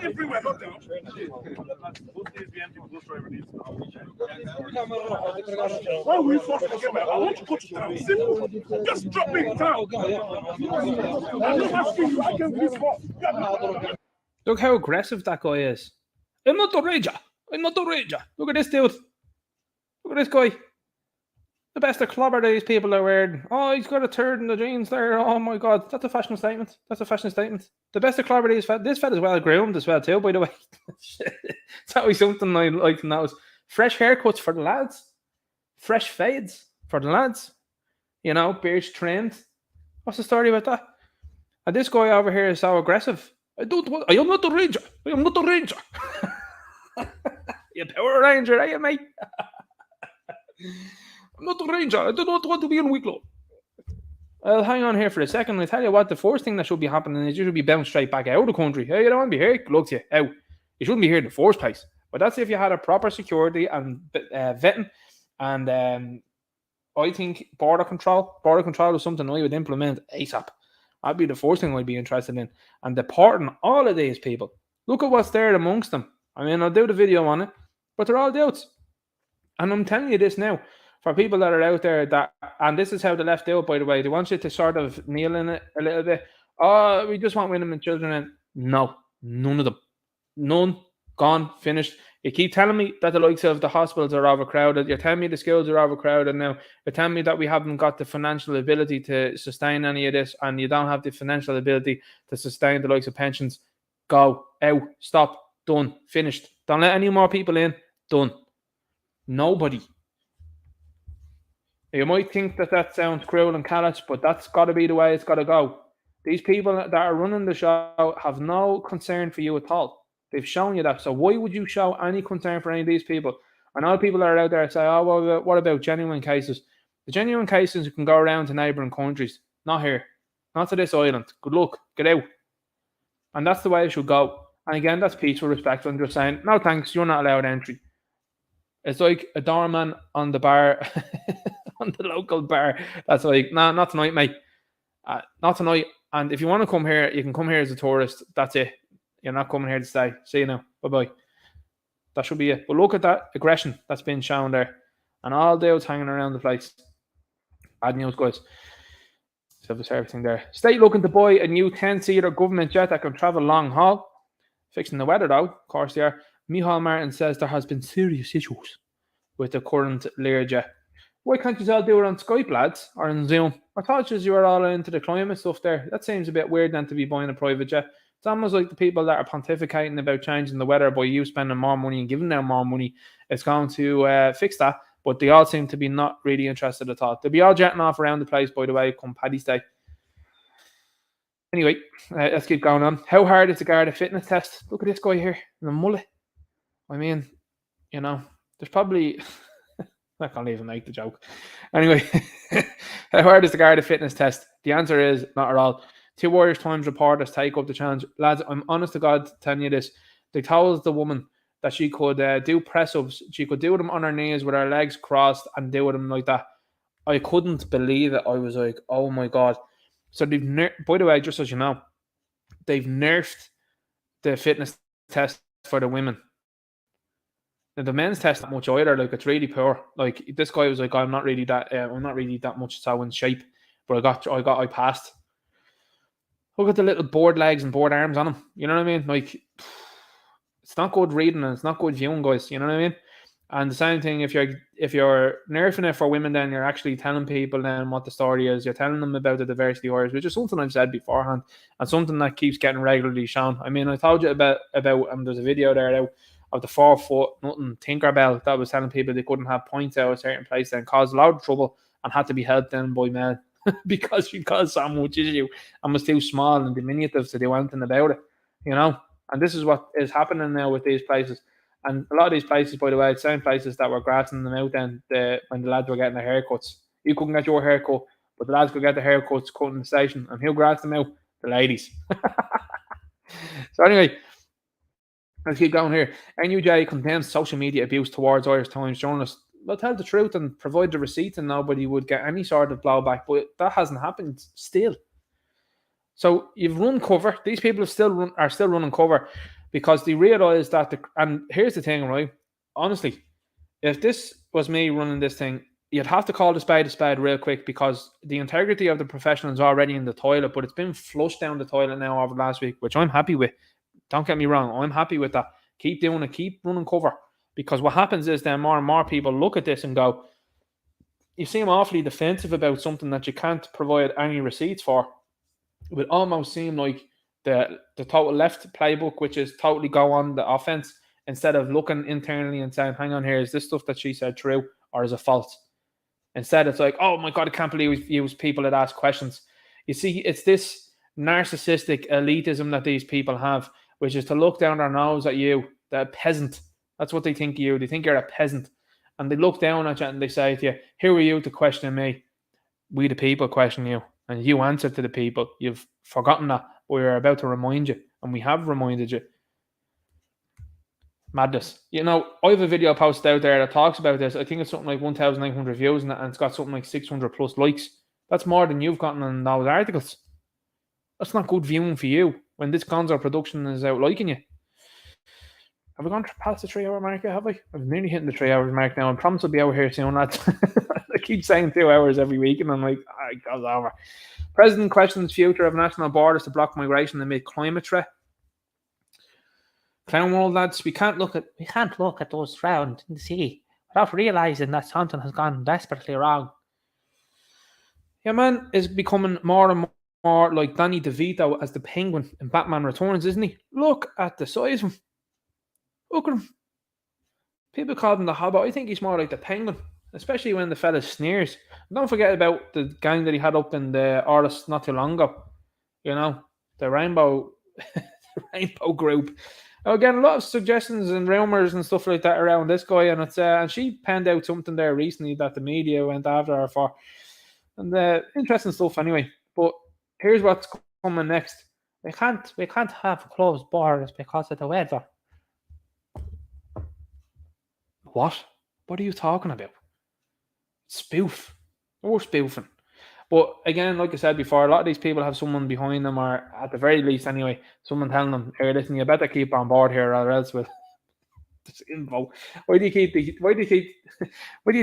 didn't bring my note down. Why we forced to get back? I want to go to town. Simple. Just drop me in town. I'm not asking you. I can please walk. Look how aggressive that guy is. I'm not the ranger. Look at this dude. Look at this guy. The best of clobber that these people are wearing. Oh, he's got a turd in the jeans there. Oh my God, that's a fashion statement. The best of clobber this fella's well groomed as well too, by the way. It's always something I like to notice. Fresh haircuts for the lads. Fresh fades for the lads. Beards trimmed. What's the story about that? And this guy over here is so aggressive. I am not the ranger. You Power Ranger, are you, mate? I'm not the ranger. I do not want to be in Wicklow. I'll hang on here for a second. I tell you what, the first thing that should be happening is you should be bounced straight back out of the country. Hey, you don't want to be here. Good luck to you. Out. You shouldn't be here in the first place. But that's if you had a proper security and vetting. And I think border control is something I would implement ASAP. That'd be the first thing I'd be interested in. And deporting all of these people. Look at what's there amongst them. I mean, I'll do the video on it. But they're all dudes. And I'm telling you this now. For people that are out there that, and this is how the left do it, by the way, they want you to sort of kneel in it a little bit. Oh, we just want women and children in. No, none of them. None. Gone. Finished. You keep telling me that the likes of the hospitals are overcrowded. You're telling me the schools are overcrowded now. You're telling me that we haven't got the financial ability to sustain any of this, and you don't have the financial ability to sustain the likes of pensions. Go, out, stop, done, finished. Don't let any more people in, done. Nobody. You might think that sounds cruel and callous, but that's got to be the way it's got to go. These people that are running the show have no concern for you at all. They've shown you that. So why would you show any concern for any of these people? I know people that are out there say, oh, well, what about genuine cases? The genuine cases can go around to neighbouring countries. Not here. Not to this island. Good luck. Get out. And that's the way it should go. And again, that's peaceful, respectful, and just saying, no thanks, you're not allowed entry. It's like a doorman on the bar, on the local bar. That's like, no, not tonight, mate. Not tonight. And if you want to come here, you can come here as a tourist. That's it. You're not coming here to stay. See you now. Bye-bye. That should be it. But look at that aggression that's been shown there. And all dudes hanging around the place. Bad news, guys. Service everything there. State looking to buy a new 10-seater government jet that can travel long haul. Fixing the weather, though. Of course they are. Micheál Martin says there has been serious issues with the current Learjet. Why can't you all do it on Skype, lads, or on Zoom? I thought you were all into the climate stuff there. That seems a bit weird then to be buying a private jet. It's almost like the people that are pontificating about changing the weather by you spending more money and giving them more money. It's going to fix that, but they all seem to be not really interested at all. They'll be all jetting off around the place, by the way, come Paddy's Day. Anyway, let's keep going on. How hard is to guard a fitness test? Look at this guy here in the mullet. I mean, you know, there's probably... I can't even make the joke. Anyway, how hard is to guard a fitness test? The answer is not at all. 2 Irish Times reporters take up the challenge. Lads, I'm honest to God telling you this. They told the woman that she could do press-ups. She could do them on her knees with her legs crossed and do them like that. I couldn't believe it. I was like, oh my God. So they've, by the way, just as you know, they've nerfed the fitness test for the women. Now, the men's test not much either. Like, it's really poor. Like, this guy was like, I'm not really that much so in shape, but I passed. Look at the little board legs and board arms on him. You know what I mean? Like, it's not good reading and it's not good viewing, guys. You know what I mean? And the same thing, if you're nerfing it for women, then you're actually telling people then what the story is. You're telling them about the diversity horrors, which is something I've said beforehand and something that keeps getting regularly shown. I mean, I told you about there's a video there now of the 4-foot nothing Tinkerbell that was telling people they couldn't have points out a certain place and caused a lot of trouble and had to be held down by men because she caused so much issue and was too small and diminutive to do anything about it, you know. And this is what is happening now with these places. And a lot of these places, by the way, the same places that were grassing them out then when the lads were getting their haircuts. You couldn't get your haircut, but the lads could get their haircuts cut in the station. And who grassed them out? The ladies. So anyway, let's keep going here. NUJ condemns social media abuse towards Irish Times journalists. Well, tell the truth and provide the receipts and nobody would get any sort of blowback, but that hasn't happened still. So you've run cover. These people are still running cover because they realise that and here's the thing, right? Honestly, if this was me running this thing, you'd have to call the spade real quick because the integrity of the profession is already in the toilet, but it's been flushed down the toilet now over the last week, which I'm happy with. Don't get me wrong, I'm happy with that. Keep doing it, keep running cover. Because what happens is then more and more people look at this and go, you seem awfully defensive about something that you can't provide any receipts for. It would almost seem like the total left playbook, which is totally go on the offense, instead of looking internally and saying, hang on here, is this stuff that she said true or is it false? Instead, it's like, oh my God, I can't believe we use people that ask questions. You see, it's this narcissistic elitism that these people have, which is to look down their nose at you, the peasant. That's what they think of you. They think you're a peasant. And they look down at you and they say to you, who are you to question me? We the people question you. And you answer to the people. You've forgotten that. We're about to remind you. And we have reminded you. Madness. You know, I have a video posted out there that talks about this. I think it's something like 1,800 views and it's got something like 600 plus likes. That's more than you've gotten in those articles. That's not good viewing for you when this Gonzo production is out liking you. Have we gone past the 3 hour mark yet, have I? I'm nearly hitting the 3 hours mark now. I promise I'll be out here soon, lads. I keep saying 2 hours every week and I'm like, it goes over. President questions future of national borders to block migration amid climate threat. Clown world, lads, we can't look at those drowned in the sea without realising that something has gone desperately wrong. Yeah, man, is becoming more and more like Danny DeVito as the Penguin in Batman Returns, isn't he? Look at the size of him. Look at him. People call him the Hobbit. I think he's more like the Penguin, especially when the fella sneers. Don't forget about the gang that he had up in the Artist not too long ago. You know, the Rainbow, the Rainbow Group. Again, a lot of suggestions and rumors and stuff like that around this guy, and it's and she penned out something there recently that the media went after her for, and interesting stuff anyway. But here's what's coming next. We can't have closed borders because of the weather. What? What are you talking about? Spoof. Or spoofing. But again, like I said before, a lot of these people have someone behind them, or at the very least anyway, someone telling them, hey, listen, you better keep on board here or else we'll this info. Why do you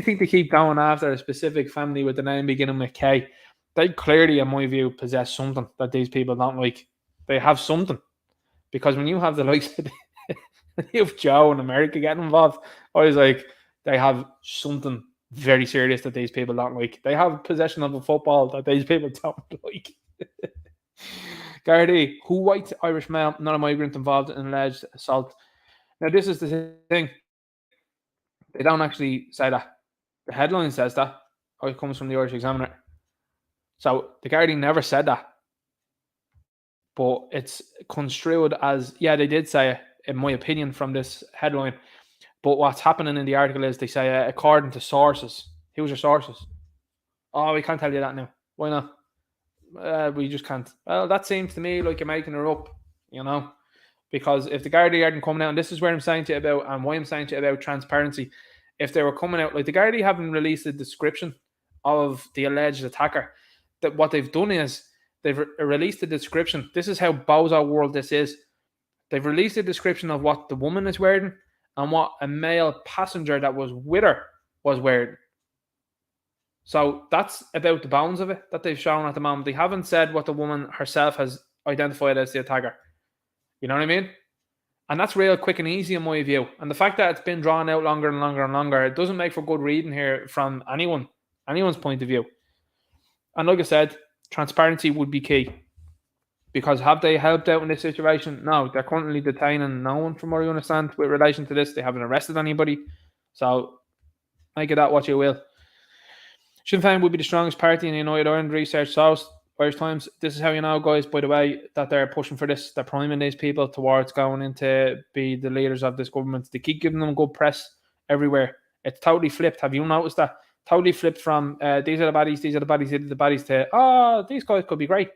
think they keep going after a specific family with the name beginning with K? They clearly, in my view, possess something that these people don't like. They have something. Because when you have the likes of you have Joe in America getting involved, I was like, they have something very serious that these people don't like. They have possession of a football that these people don't like. Gardaí, who white Irish male, not a migrant, involved in alleged assault. Now, this is the thing. They don't actually say that. The headline says that. It comes from the Irish Examiner. So the Gardaí never said that. But it's construed as, yeah, they did say it, in my opinion, from this headline. But what's happening in the article is they say, according to sources. Who's your sources? Oh, we can't tell you that now. Why not? We just can't. Well, that seems to me like you're making her up, you know? Because if the Gardaí aren't coming out, and this is where I'm saying to you about, and why I'm saying to you about transparency, if they were coming out, like the Gardaí haven't released a description of the alleged attacker, that what they've done is they've released a description. This is how bozo world this is. They've released a description of what the woman is wearing and what a male passenger that was with her was wearing. So that's about the bounds of it that they've shown at the moment. They haven't said what the woman herself has identified as the attacker. You know what I mean? And that's real quick and easy in my view. And the fact that it's been drawn out longer and longer and longer, it doesn't make for good reading here from anyone's point of view. And like I said, transparency would be key. Because have they helped out in this situation? No, they're currently detaining no one from what I understand with relation to this. They haven't arrested anybody. So make of that what you will. Sinn Féin would be the strongest party in the United Ireland, research shows. Irish Times, this is how you know, guys, by the way, that they're pushing for this. They're priming these people towards going into be the leaders of this government. They keep giving them good press everywhere. It's totally flipped. Have you noticed that? Totally flipped from these are the baddies, these are the baddies, these are the baddies to, these guys could be great.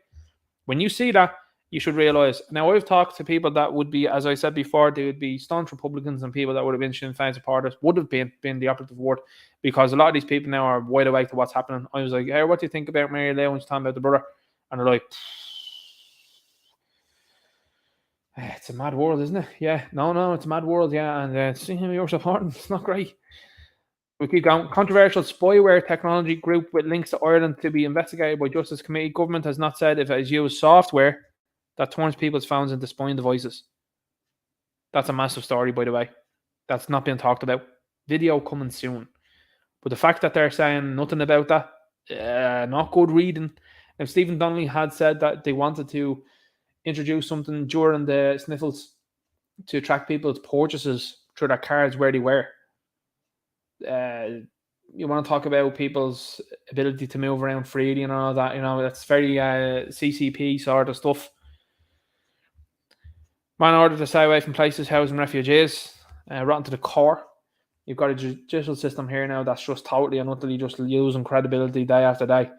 When you see that, you should realise. Now, I've talked to people that would be, as I said before, they would be staunch Republicans and people that would have been Sinn Féin supporters, would have been the operative word, because a lot of these people now are wide awake to what's happening. I was like, hey, what do you think about Mary Lou when she's talking about the brother? And they're like, it's a mad world, isn't it? Yeah, no, it's a mad world, yeah. And seeing him you're supporting, it's not great. We keep going. Controversial spyware technology group with links to Ireland to be investigated by Justice Committee. Government has not said if it has used software that turns people's phones into spying devices. That's a massive story, by the way. That's not being talked about. Video coming soon. But the fact that they're saying nothing about that, not good reading. Now, Stephen Donnelly had said that they wanted to introduce something during the sniffles to track people's purchases through their cards where they were. You want to talk about people's ability to move around freely and all that, you know, that's very CCP sort of stuff. Man ordered to stay away from places housing refugees, rotten to the core. You've got a judicial system here now that's just totally and utterly just losing credibility day after day.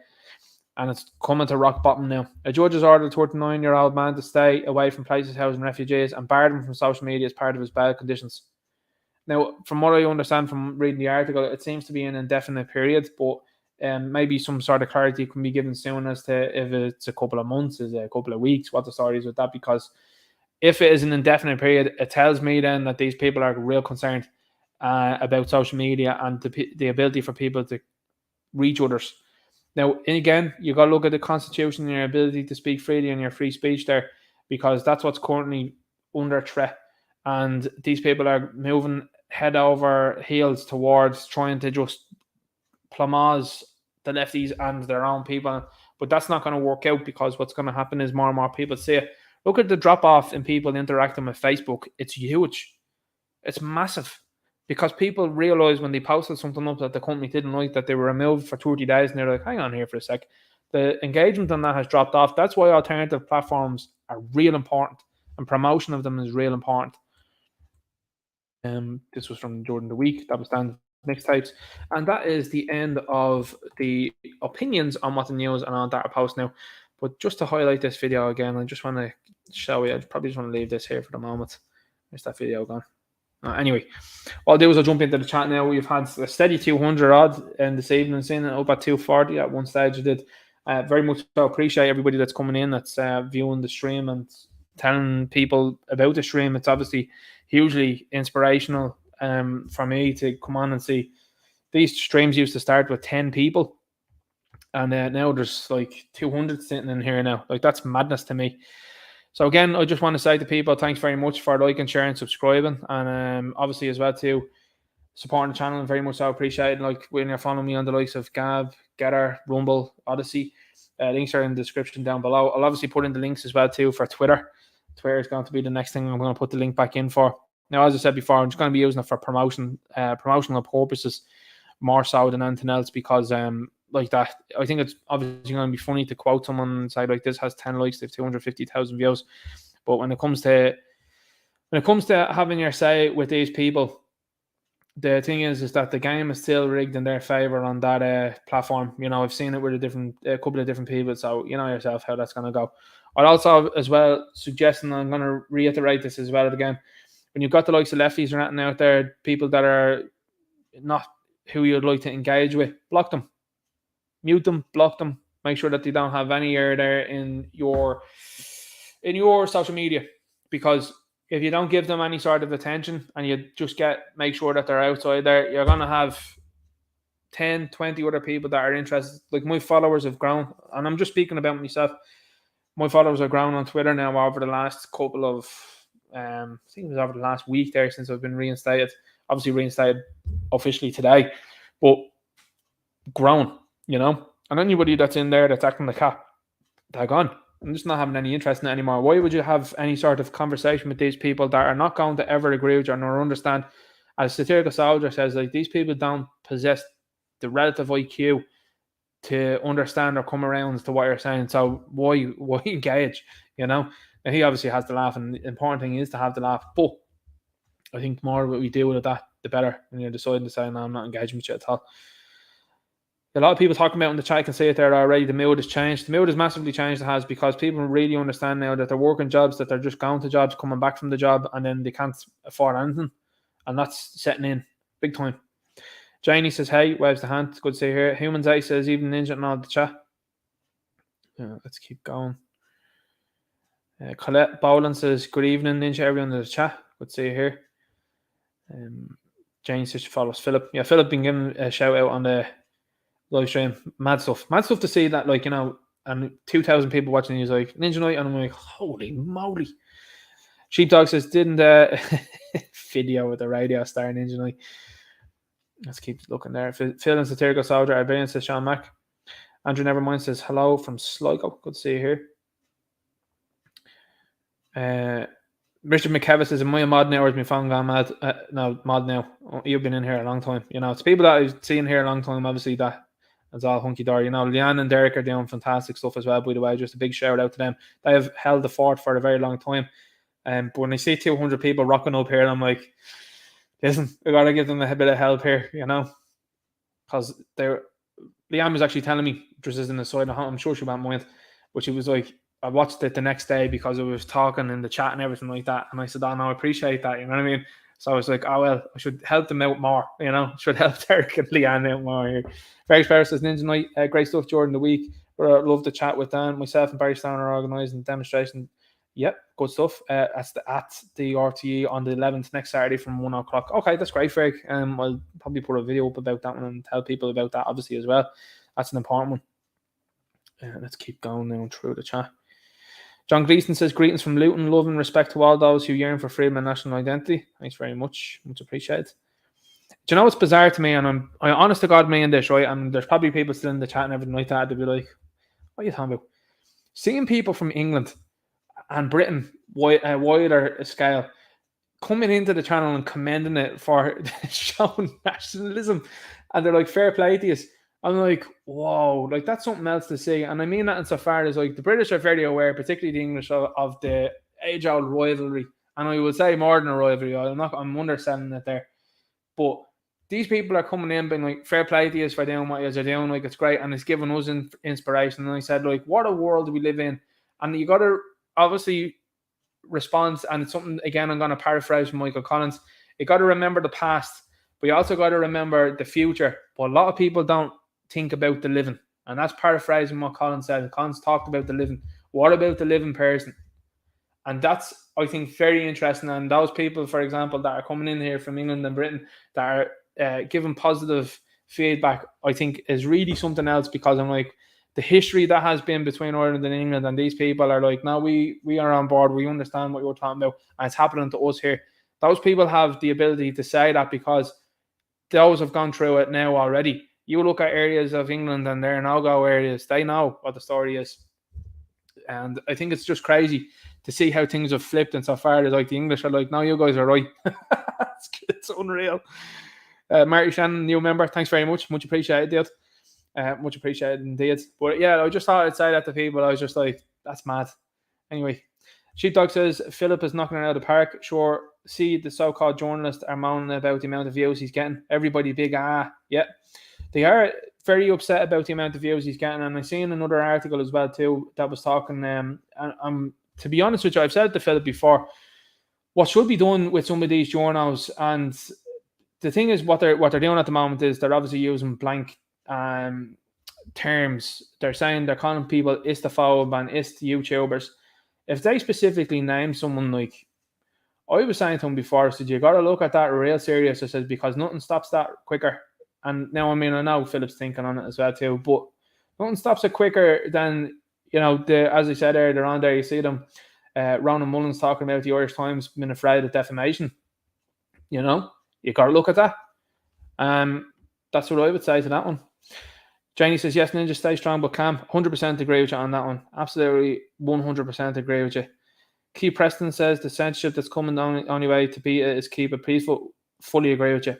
And it's coming to rock bottom now. A judge has ordered a 39-year-old man to stay away from places housing refugees and barred him from social media as part of his bail conditions. Now, from what I understand from reading the article, it seems to be an indefinite period, but maybe some sort of clarity can be given soon as to if it's a couple of months, is it a couple of weeks, what the story is with that, because if it is an indefinite period, it tells me then that these people are real concerned about social media and the ability for people to reach others. Now, again, you've got to look at the Constitution and your ability to speak freely and your free speech there, because that's what's currently under threat. and these people are moving head over heels towards trying to just plumaz the lefties and their own people. But that's not going to work out, because what's going to happen is more and more people see it. Look at the drop-off in people interacting with Facebook. It's huge. It's massive. Because people realise when they posted something up that the company didn't like, that they were removed for 30 days, and they're like, hang on here for a sec. The engagement on that has dropped off. That's why alternative platforms are real important, and promotion of them is real important. This was from Jordan the Week. That was Dan Mixtapes. And that is the end of the opinions on what the news and on that post now. But just to highlight this video again, I just want to show you. I probably just want to leave this here for the moment. Where's that video gone? Anyway, what I'll do is I'll jump into the chat now. We've had a steady 200 odd in this evening, seeing it up at 240 at one stage. I did very much so appreciate everybody that's coming in, that's viewing the stream and telling people about the stream. It's obviously hugely inspirational for me to come on and see. These streams used to start with 10 people, and now there's like 200 sitting in here now. Like, that's madness to me. So again, I just want to say to people, thanks very much for liking, sharing, subscribing, and obviously as well too, supporting the channel, and very much so appreciate it. Like, when you're following me on the likes of Gab, Gettr, Rumble, Odysee, links are in the description down below. I'll obviously put in the links as well too for Twitter. Twitter is going to be the next thing I'm going to put the link back in for. Now, as I said before, I'm just going to be using it for promotional purposes more so than anything else, because like that, I think it's obviously going to be funny to quote someone and say, like, this has 10 likes, they have 250,000 views. But when it comes to having your say with these people, the thing is that the game is still rigged in their favor on that platform. You know, I've seen it with a couple of different people, so you know yourself how that's going to go. I'd also as well suggest, and I'm going to reiterate this as well again, when you've got the likes of lefties or anything out there, people that are not who you'd like to engage with, block them, mute them, block them. Make sure that they don't have any air there in your social media, because if you don't give them any sort of attention and you just make sure that they're outside there, you're going to have 10, 20 other people that are interested. Like, my followers have grown, and I'm just speaking about myself. My followers have grown on Twitter now over the last couple of, I think it was over the last week there, since I've been reinstated. Obviously reinstated officially today, but grown, you know. And anybody that's in there that's acting like cat, they're gone. I'm just not having any interest in it anymore. Why would you have any sort of conversation with these people that are not going to ever agree with you or understand? As Satirical Soldier says, like, these people don't possess the relative IQ to understand or come around to what you're saying. So why engage, you know? And he obviously has the laugh, and the important thing is to have the laugh. But I think the more what we do with that, the better. When you're deciding to say, no, I'm not engaging with you at all. A lot of people talking about in the chat, I can see it there already, the mood has changed. The mood has massively changed, it has, because people really understand now that they're working jobs, that they're just going to jobs, coming back from the job, and then they can't afford anything. And that's setting in big time. Janie says, hey, waves the hand. It's good to see you here. Humans 8 says, even Ninja and all the chat. Yeah, let's keep going. Colette Boland says, good evening, Ninja, everyone in the chat. Good to see you here. Jane says she follows Philip. Yeah, Philip been given a shout out on the live stream. Mad stuff to see that, like, you know, and 2,000 people watching. He's like, Ninja Night, and I'm like, holy moly. Sheepdog says, didn't video with the radio star Ninja Night. Let's keep looking there. Phil and Satirical Soldier, Albanian says Sean Mack. Andrew Nevermind says hello from Sligo. Good to see you here. Richard McKevitt says, am I a mod now or is my phone gone mad? No, mod now. You've been in here a long time. You know, it's people that I've seen here a long time, obviously, that's all hunky-dory. You know, Leanne and Derek are doing fantastic stuff as well, by the way. Just a big shout out to them. They have held the fort for a very long time. But when I see 200 people rocking up here, I'm like, listen, we got to give them a bit of help here, you know, because Leanne was actually telling me, just as an aside, I'm sure she won't mind, but she was like, I watched it the next day because I was talking in the chat and everything like that, and I said, oh no, I appreciate that, you know what I mean? So I was like, oh well, I should help them out more, you know, should help Derek and Leanne out more here. Barry Sparrow says, Ninja Night, great stuff, Jordan the week. I'd love to chat with Dan. Myself and Barry Stone are organising demonstration. Yep, good stuff. At the RTE on the 11th next Saturday from 1 o'clock. Okay, that's great, Frank. I'll probably put a video up about that one and tell people about that, obviously, as well. That's an important one. Let's keep going now through the chat. John Gleason says, greetings from Luton, love and respect to all those who yearn for freedom and national identity. Thanks very much. Much appreciated. Do you know what's bizarre to me? And I honest to God mean this, right? And there's probably people still in the chat and everything like that. They'll be like, what are you talking about? Seeing people from England and Britain, wider scale, coming into the channel and commending it for showing nationalism. And they're like, fair play to you. I'm like, whoa, like that's something else to see. And I mean that insofar as like the British are very aware, particularly the English, of the age-old rivalry. And I would say more than a rivalry. I'm underselling it there. But these people are coming in being like, fair play to you for doing what you're doing. Like, it's great. And it's giving us inspiration. And I said, like, what a world we live in. And you got to obviously respond. And it's something, again, I'm going to paraphrase from Michael Collins. You got to remember the past, but you also got to remember the future. But a lot of people don't think about the living. And that's paraphrasing what Collins said. Collins talked about the living. What about the living person? And that's, I think, very interesting. And those people, for example, that are coming in here from England and Britain that are giving positive feedback, I think is really something else, because I'm like, the history that has been between Ireland and England, and these people are like, no, we are on board. We understand what you're talking about. And it's happening to us here. Those people have the ability to say that because those have gone through it now already. You look at areas of England and they're no-go areas. They know what the story is. And I think it's just crazy to see how things have flipped insofar as like the English are like, no, you guys are right. It's unreal. Marty Shannon, new member, thanks very much. Much appreciated, dude. Much appreciated indeed. But yeah, I just thought I'd say that to people. I was just like, that's mad. Anyway, Sheepdog says, Philip is knocking it out of the park. Sure, see the so-called journalists are moaning about the amount of views he's getting. Everybody big, yeah. They are very upset about the amount of views he's getting. And I seen another article as well too that was talking, and to be honest with you, I've said it to Philip before, what should be done with some of these journals, and the thing is what they're doing at the moment is they're obviously using blank terms. They're saying they're calling people istaphobe and ist YouTubers. If they specifically name someone, like I was saying to him before, I said, you got to look at that real serious. I said, because nothing stops that quicker. And now, I mean, I know Philip's thinking on it as well too, but nothing stops it quicker than, you know, as I said earlier on there, you see them, Ronan Mullins talking about the Irish Times being afraid of defamation. You know, you got to look at that. That's what I would say to that one. Janie says, yes, Ninja, stay strong, but calm. 100% agree with you on that one. Absolutely 100% agree with you. Keith Preston says, the censorship that's coming the only way to beat it is keep it peaceful. Fully agree with you.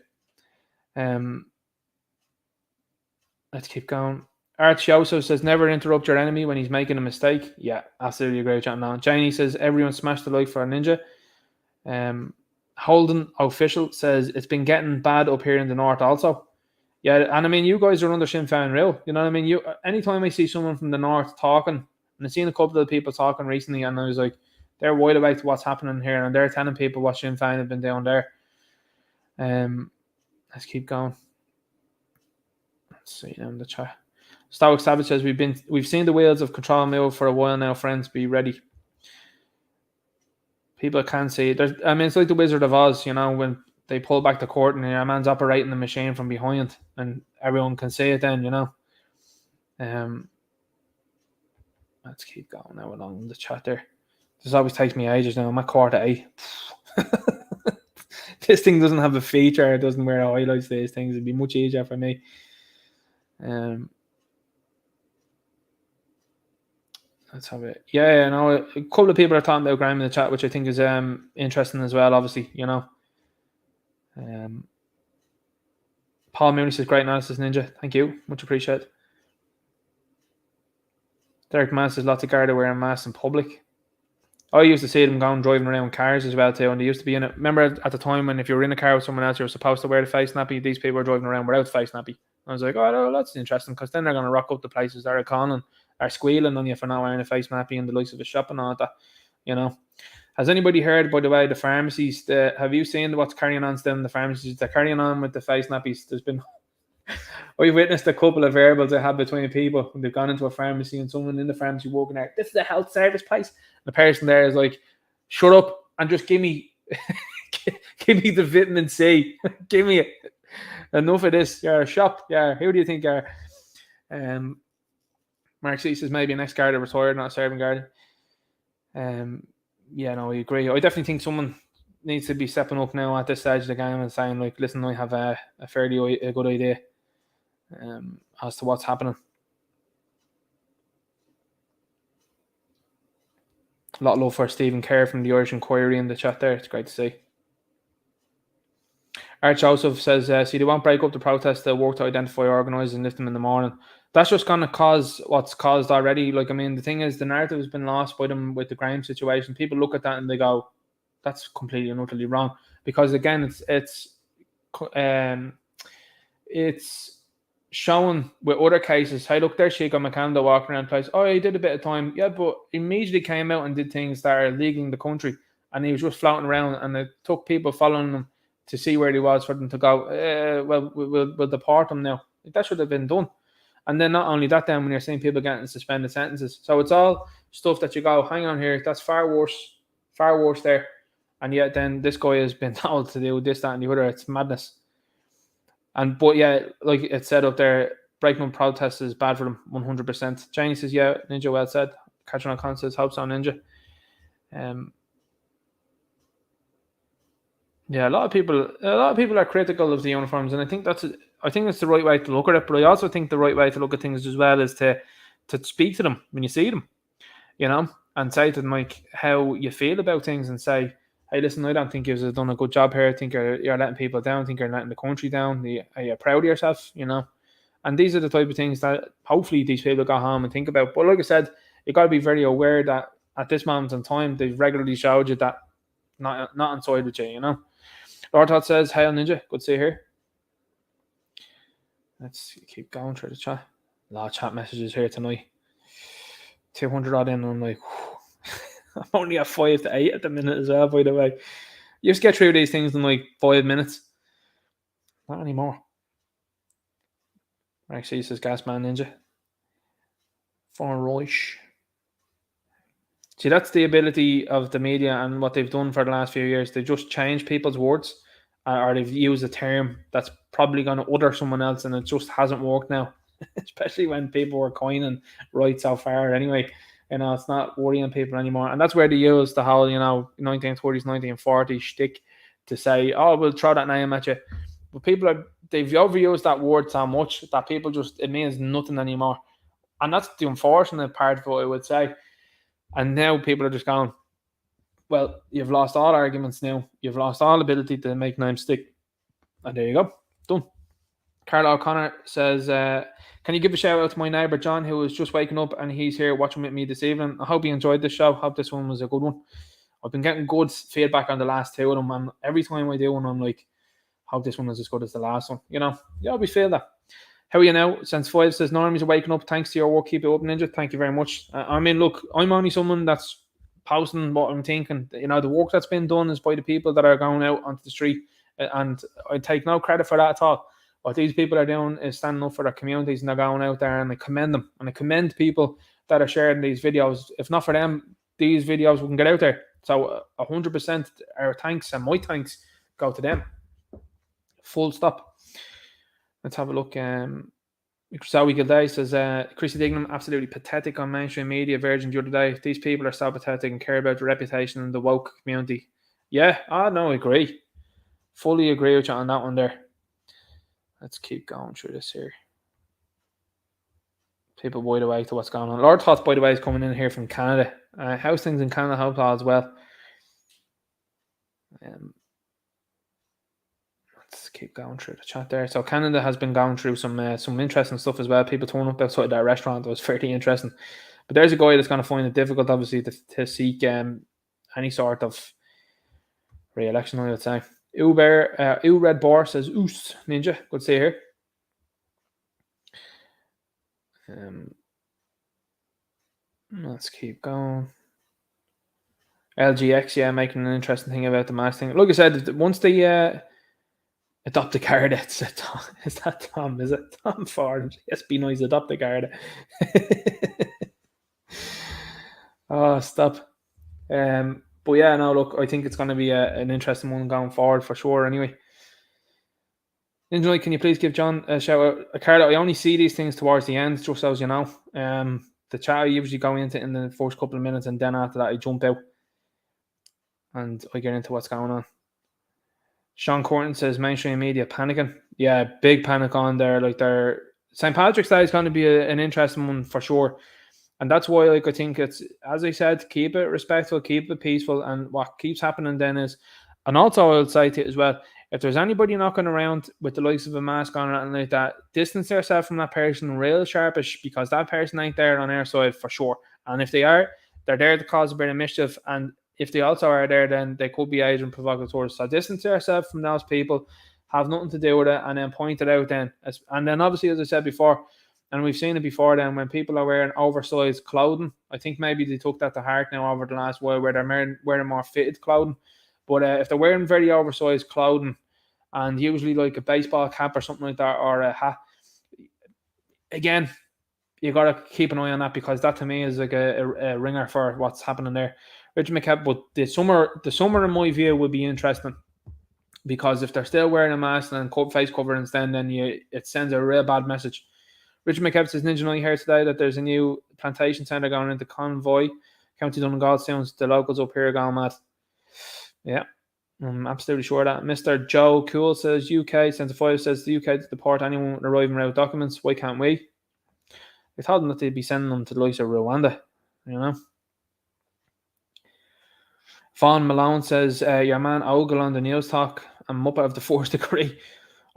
Let's keep going. Archie also says, never interrupt your enemy when he's making a mistake. Yeah, absolutely agree with you on that one. Janie says, everyone smash the like for a Ninja. Holden Official says, it's been getting bad up here in the north also. Yeah, and I mean, you guys are under Sinn Féin rule. You know what I mean? Anytime I see someone from the north talking, and I've seen a couple of people talking recently, and I was like, they're wide awake to what's happening here, and they're telling people what Sinn Féin have been doing there. Let's keep going. Let's see down the chat. Stoic Savage says, we've seen the wheels of control move for a while now, friends. Be ready. People can't see it. I mean, it's like the Wizard of Oz, you know, when they pull back the curtain and your man's operating the machine from behind and everyone can see it then, you know. Let's keep going now along the chat there. This always takes me ages now. I'm at 8:15. This thing doesn't have a feature. It doesn't wear highlights these things. It'd be much easier for me. Let's have it. Yeah, no, a couple of people are talking about Graham in the chat, which I think is interesting as well, obviously, you know. Paul Mooney says, great analysis, Ninja. Thank you. Much appreciated. Derek Mann says, lots of Garda wearing masks in public. I used to see them driving around cars as well too, and they used to be in it. Remember at the time when if you were in a car with someone else, you were supposed to wear the face nappy. These people were driving around without face nappy. I was like, oh, that's interesting, because then they're going to rock up the places that are calling, are squealing on you for not wearing a face nappy in the likes of a shop and all that, you know. Has anybody heard, by the way, the pharmacies? Have you seen what's carrying on still in the pharmacies? They're carrying on with the face nappies. There's been, we've witnessed a couple of variables I had between people when they've gone into a pharmacy and someone in the pharmacy walking out, this is a health service place. The person there is like, shut up and just give me the vitamin C. Give me it. Enough of this. You're a shop. Yeah. Who do you think you're? Mark C says maybe an ex-guard retired, not a serving guard. Yeah, no, I agree. I definitely think someone needs to be stepping up now at this stage of the game and saying, like, listen, I have a fairly good idea as to what's happening. A lot of love for Stephen Kerr from the Irish Inquiry in the chat there. It's great to see. Arch Joseph says, see, they won't break up the protest. They'll work to identify organisers and lift them in the morning. That's just going to cause what's caused already. Like, I mean, the thing is, the narrative has been lost by them with the Graham situation. People look at that and they go, that's completely and utterly wrong. Because, again, it's shown with other cases. Hey, look, there's Chico McCandle walking around the place. Oh, he did a bit of time. Yeah, but immediately came out and did things that are illegal in the country. And he was just floating around, and it took people following him to see where he was for them to go, well, we'll deport him now. That should have been done. And then not only that, then when you're seeing people getting suspended sentences. So it's all stuff that you go, hang on here, that's far worse there. And yet then this guy has been told to do this, that, and the other. It's madness. But yeah, like it said up there, breaking up protests is bad for them, 100%. Janie says, yeah, Ninja, well said. Catching on Con says, hope so, Ninja. Yeah, a lot of people are critical of the uniforms, and I think that's the right way to look at it. But I also think the right way to look at things as well is to speak to them when you see them, you know, and say to them like how you feel about things, and say, hey, listen, I don't think you've done a good job here. I think you're letting people down. I think you're letting the country down. Are you proud of yourself, you know? And these are the type of things that hopefully these people go home and think about. But like I said, you got to be very aware that at this moment in time, they've regularly showed you that not inside with you, you know. Lord Todd says, hail Ninja, good to see you here. Let's keep going through the chat. A lot of chat messages here tonight. 200 odd in, and I'm like, I'm only at 5 to 8 at the minute as well, by the way. You just get through these things in like 5 minutes. Not anymore. Actually, says Gasman Ninja. For Royce. See, that's the ability of the media and what they've done for the last few years. They've just changed people's words, or they've used a term that's probably going to utter someone else, and it just hasn't worked now. Especially when people were coining right so far anyway. You know, it's not worrying people anymore. And that's where they use the whole, you know, 1930s, 1940s shtick to say, oh, we'll throw that name at you. But they've overused that word so much that people it means nothing anymore. And that's the unfortunate part of it, I would say. And now people are just going, well, you've lost all arguments now. You've lost all ability to make names stick. And there you go. Done. Carla O'Connor says, can you give a shout out to my neighbour John, who was just waking up and he's here watching with me this evening? I hope he enjoyed this show. Hope this one was a good one. I've been getting good feedback on the last two of them, and every time I do one, I'm like, hope this one is as good as the last one. You know, yeah, we feel that. How are you now? Since 5 says, Normies are waking up. Thanks to your work. Keep it up, Ninja. Thank you very much. I mean, look, I'm only someone that's posting what I'm thinking. You know, the work that's been done is by the people that are going out onto the street, and I take no credit for that at all. What these people are doing is standing up for their communities, and they're going out there, and I commend them. And I commend people that are sharing these videos. If not for them, these videos wouldn't get out there. So 100% our thanks and my thanks go to them. Full stop. Let's have a look. Zoe Gilday says, Chrissy Dignam, absolutely pathetic on mainstream media, Virgin the other day. These people are so pathetic and care about the reputation in the woke community. Yeah, no, I agree. Fully agree with you on that one there. Let's keep going through this here. People wide awake to what's going on. Lord Tots, by the way, is coming in here from Canada. How's things in Canada? Hope all as well. Let's keep going through the chat there. So Canada has been going through some interesting stuff as well. People turning up outside their restaurant. That was fairly interesting. But there's a guy that's going to find it difficult, obviously, to seek any sort of re-election, I would say. Red Bar says, Oos, Ninja. Good to see you here. Let's keep going. LGX, yeah, making an interesting thing about the mask thing. Like I said, once they adopt the card, is that Tom? Is it Tom Ford? Yes, be nice, adopt the card. Oh, stop. But yeah, no, look, I think it's going to be an interesting one going forward for sure. Anyway, Ninja, can you please give John a shout out? Carla, I only see these things towards the end, just so as you know. the chat I usually go into in the first couple of minutes, and then after that I jump out and I get into what's going on. Sean Corton says mainstream media panicking. Yeah, big panic on there. Like St. Patrick's Day is going to be an interesting one for sure. And that's why, like, I think it's, as I said, keep it respectful, keep it peaceful. And what keeps happening then is, and also I'll say to it as well, if there's anybody knocking around with the likes of a mask on or anything like that, distance yourself from that person real sharpish, because that person ain't there on our side for sure. And if they are, they're there to cause a bit of mischief. And if they also are there, then they could be agent provocateurs. So distance yourself from those people, have nothing to do with it, and then point it out then. And then obviously, as I said before, and we've seen it before then, when people are wearing oversized clothing, I think maybe they took that to heart now over the last while, where they're wearing more fitted clothing. But if they're wearing very oversized clothing, and usually like a baseball cap or something like that, or a hat, again, you got to keep an eye on that, because that to me is like a ringer for what's happening there. Richard McKepp, but the summer in my view would be interesting, because if they're still wearing a mask and face coverings, then it sends a real bad message. Richard McKepp says, Ninja Night here today that there's a new plantation centre going into Convoy, County Donegal. Sounds the locals up here are going mad. Yeah, I'm absolutely sure of that. Mr. Joe Cool says, UK, Centre 5 says the UK to deport anyone arriving without documents. Why can't we? I told them that they'd be sending them to the likes of Rwanda, you know. Fawn Malone says, your man Ogle on the news talk and Muppet of the Fourth Degree.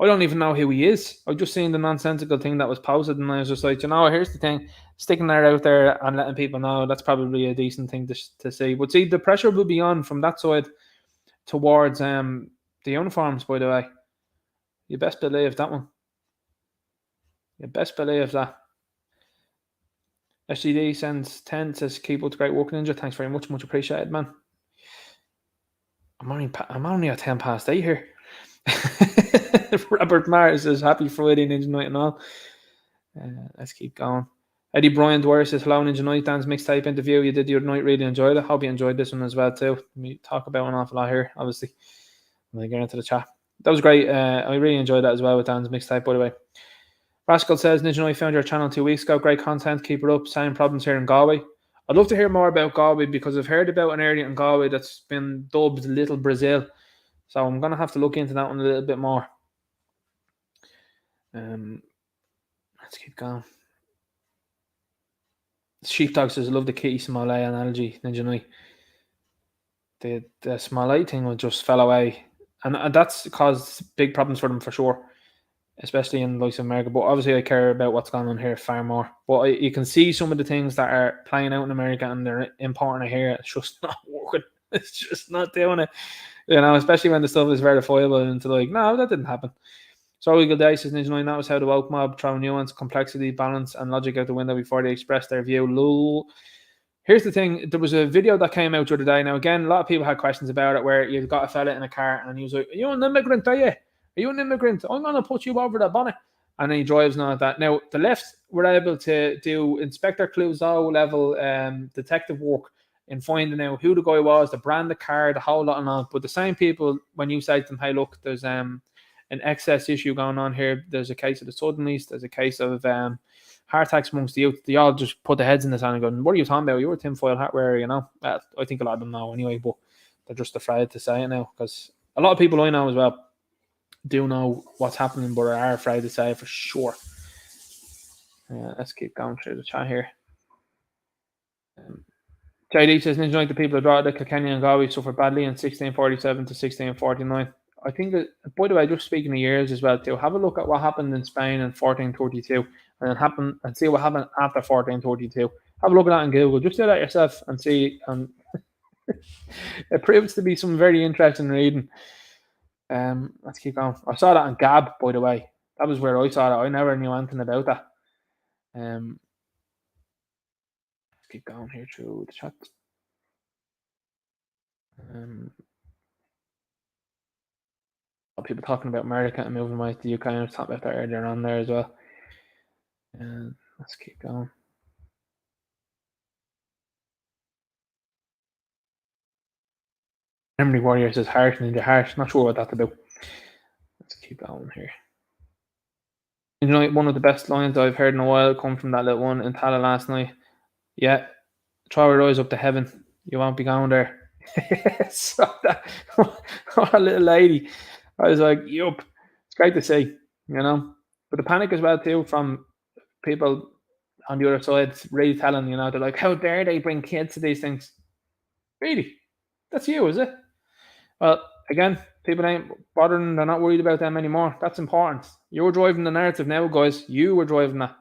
I don't even know who he is. I just seen the nonsensical thing that was posted, and I was just like, here's the thing, sticking that out there and letting people know, that's probably a decent thing to see. But see, the pressure will be on from that side towards the uniforms, by the way. You best believe that one. You best believe that. SGD sends 10, says, keep up the great work, Ninja. Thanks very much. Much appreciated, man. I'm only at 10 past 8 here. Robert Mars says, happy Friday, Ninja Night and all. Let's keep going. Eddie Bryan Dwyer says, hello, Ninja Night. Dan's mixtape interview you did the other night, really enjoyed it. Hope you enjoyed this one as well too. We talk about an awful lot here, obviously, when I get into the chat. That was great. I really enjoyed that as well with Dan's mixtape, by the way. Rascal says, Ninja Night, found your channel 2 weeks ago. Great content. Keep it up. Same problems here in Galway. I'd love to hear more about Galway, because I've heard about an area in Galway that's been dubbed Little Brazil. So I'm going to have to look into that one a little bit more. Let's keep going. Sheepdog says, I love the Kitty Smollett analogy, Ninja Night. The Smollett thing just fell away. And that's caused big problems for them for sure, especially in like America. But obviously I care about what's going on here far more. But you can see some of the things that are playing out in America and they're importing it here. It's just not working. It's just not doing it. Especially when the stuff is verifiable and it's like, no, that didn't happen. So Eagle Day says, Ninja Night, that was how the woke mob throw nuance, complexity, balance, and logic out the window before they express their view. Lol. Here's the thing. There was a video that came out the other day. Now, again, a lot of people had questions about it, where you've got a fella in a car and he was like, are you an immigrant, are you? Are you an immigrant? I'm going to put you over the bonnet. And then he drives and all that. Now, the left were able to do Inspector Clouseau level detective work in finding out who the guy was, the brand of car, the whole lot and all. But the same people, when you say to them, hey, look, there's an excess issue going on here. There's a case of the Suddenlies. There's a case of heart attacks amongst the youth. They all just put their heads in the sand and go, what are you talking about? You're a tinfoil hat wearer, I think a lot of them know anyway, but they're just afraid to say it now, because a lot of people I know as well do know what's happening, but are afraid to say it for sure. Let's keep going through the chat here. JD says, Ninja Night, the people of Drogheda, Kilkenny and Galway suffered badly in 1647 to 1649. I think that, by the way, just speaking of years as well too, have a look at what happened in Spain in 1432 and see what happened after 1432. Have a look at that on Google. Just do that yourself and see. It proves to be some very interesting reading. Let's keep going. I saw that on Gab, by the way. That was where I saw it. I never knew anything about that. Let's keep going here through the chat. People talking about America and moving away to the UK. I was talking about that earlier on there as well. Let's keep going. Memory Warrior says harsh Ninja harsh. Not sure what that's about. Let's keep going here. One of the best lines I've heard in a while come from that little one in Tala last night. Yeah, throw your eyes up to heaven. You won't be going there. So what a little lady. I was like, yup. It's great to see, But the panic as well too from people on the other side, really telling, they're like, how dare they bring kids to these things? Really? That's you, is it? Well, again, people ain't bothering. They're not worried about them anymore. That's important. You're driving the narrative now, guys. You were driving that.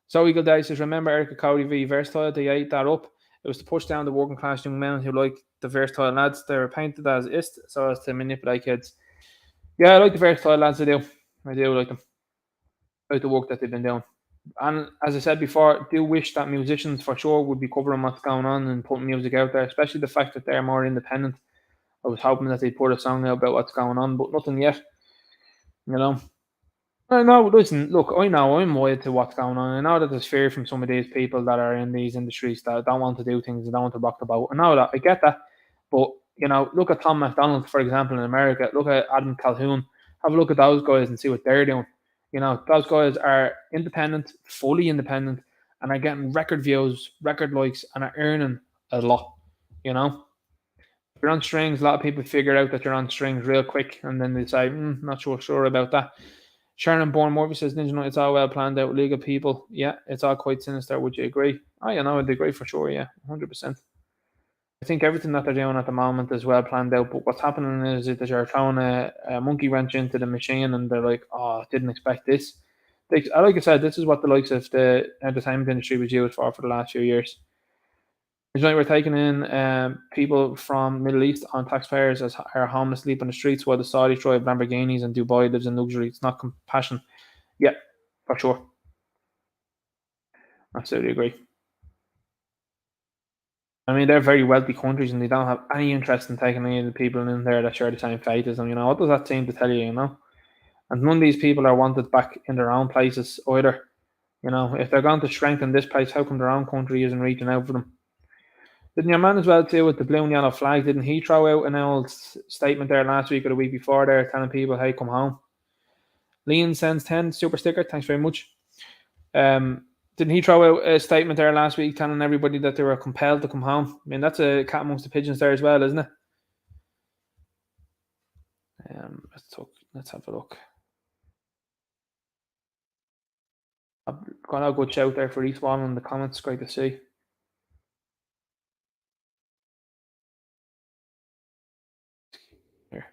So Eagle Day says, remember Erica Cody v Versatile? They ate that up. It was to push down the working class young men who like the versatile lads. They were painted as ist so as to manipulate kids. Yeah, I like the versatile lads. I do like them. I like the work that they've been doing. And as I said before, I do wish that musicians for sure would be covering what's going on and putting music out there, especially the fact that they're more independent. I was hoping that they'd put a song out about what's going on, but nothing yet. No, listen, look, I know I'm wired to what's going on. I know that there's fear from some of these people that are in these industries that don't want to do things, they don't want to rock the boat. I know that, I get that. But, look at Tom McDonald, for example, in America. Look at Adam Calhoun. Have a look at those guys and see what they're doing. Those guys are independent, fully independent, and are getting record views, record likes, and are earning a lot, If you're on strings, a lot of people figure out that you're on strings real quick, and then they say, not sure about that. Sharon Bourne Murphy says, Ninja Night, it's all well planned out, League of People. Yeah, it's all quite sinister. Would you agree? Oh, I'd agree for sure. Yeah, 100%. I think everything that they're doing at the moment is well planned out. But what's happening is that you're throwing a monkey wrench into the machine, and they're like, "Oh, didn't expect this." Like I said, this is what the likes of the entertainment industry was used for the last few years. We're taking in people from Middle East on taxpayers as are homeless sleep on the streets while the Saudi drive Lamborghinis and Dubai lives in luxury. It's not compassion. Yeah, for sure. Absolutely agree. I mean, they're very wealthy countries and they don't have any interest in taking any of the people in there that share the same faith as them. What does that seem to tell you, And none of these people are wanted back in their own places either. If they're going to strengthen this place, how come their own country isn't reaching out for them? Didn't your man as well too with the blue and yellow flag? Didn't he throw out an old statement there last week or the week before there telling people, hey, come home? Leon sends 10 super sticker. Thanks very much. Didn't he throw out a statement there last week telling everybody that they were compelled to come home? I mean, that's a cat amongst the pigeons there as well, isn't it? Let's have a look. I've got a good shout there for each one in the comments. Great to see. Here.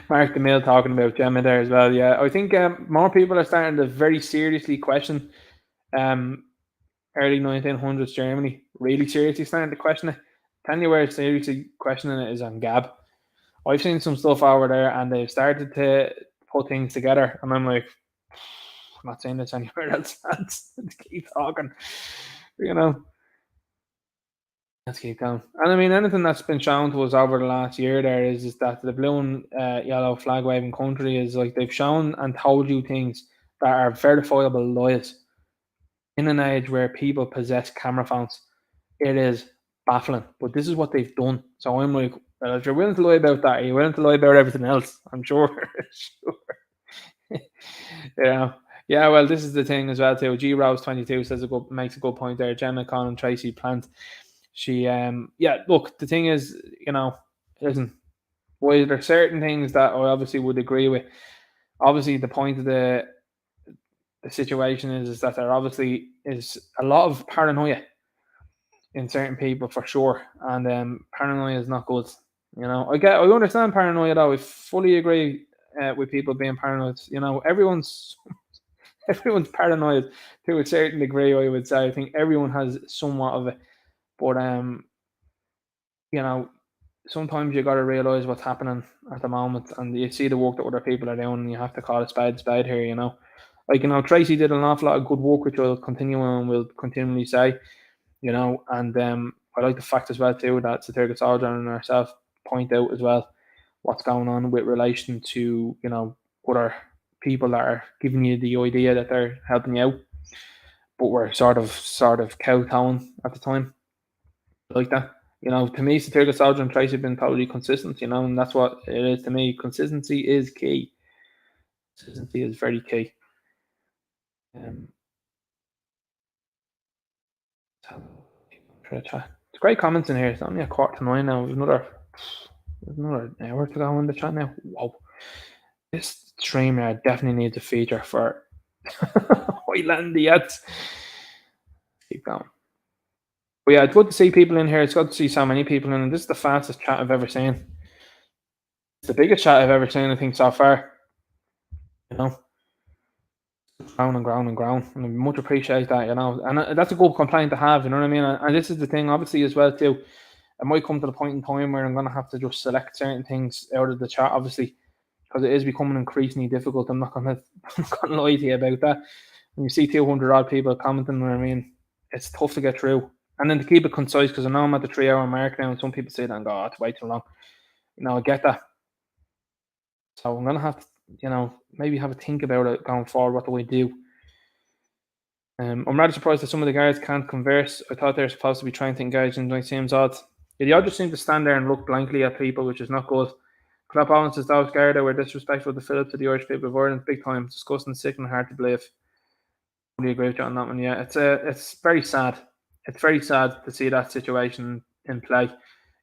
Mark the Mill talking about Gemma there as well. Yeah, I think more people are starting to very seriously question early 1900s Germany. Really seriously starting to question it. Telling you where seriously questioning it is on Gab. I've seen some stuff over there and they've started to put things together. And I'm like, I'm not saying this anywhere else. Let's keep talking. Let's keep going. And I mean, anything that's been shown to us over the last year there is that the blue and yellow flag waving country is like they've shown and told you things that are verifiable lies. In an age where people possess camera phones, it is baffling. But this is what they've done. So I'm like, well, if you're willing to lie about that, are you willing to lie about everything else? I'm sure. Yeah, well, this is the thing as well too. G Rose 22 says makes a good point there. Gemma Conn and Tracy Plant. She look, the thing is, listen, while there's certain things that I obviously would agree with, obviously the point of the situation is that there obviously is a lot of paranoia in certain people for sure, and paranoia is not good. I understand paranoia though. I fully agree with people being paranoid. Everyone's paranoid to a certain degree. I would say I think everyone has somewhat of it, but sometimes you got to realize what's happening at the moment, and you see the work that other people are doing, and you have to call a spade here. Tracy did an awful lot of good work, which will continually say. And I like the fact as well too that Satirical Soldier and ourselves point out as well what's going on with relation to other people that are giving you the idea that they're helping you out, but we're sort of kowtowing at the time like that. To me, Satirical Soldier and Tracy have been totally consistent. And that's what it is to me. Consistency is key. Consistency is very key. It's great comments in here. It's only 8:45 now. We've another hour to go in the chat now. Wow. This stream definitely needs a feature for Highlandians. Keep going. But yeah, it's good to see people in here. It's good to see so many people in. And this is the fastest chat I've ever seen. It's the biggest chat I've ever seen, I think, so far. You know, ground and ground and ground. And I much appreciate that, you know. And that's a good complaint to have, you know what I mean? And this is the thing, obviously, as well, too. It might come to the point in time where I'm going to have to just select certain things out of the chat, obviously, because it is becoming increasingly difficult. I'm not going to lie to you about that. When you see 200 odd people commenting, I mean, it's tough to get through. And then to keep it concise, because I know I'm at the 3-hour mark now, and some people say that, oh, it's way too long. You know, I get that. So I'm going to have to, you know, maybe have a think about it going forward. What do we do? I'm rather surprised that some of the guards can't converse. I thought they were supposed to be trying to engage, and it seems odd. Yeah, the others seem to stand there and look blankly at people, which is not good. Clap Owens says those Garda were disrespectful to Philip, to the Irish people of Ireland, big time. Disgusting, sick, and hard to believe. I really agree with you on that one. Yeah, it's very sad. It's very sad to see that situation in play.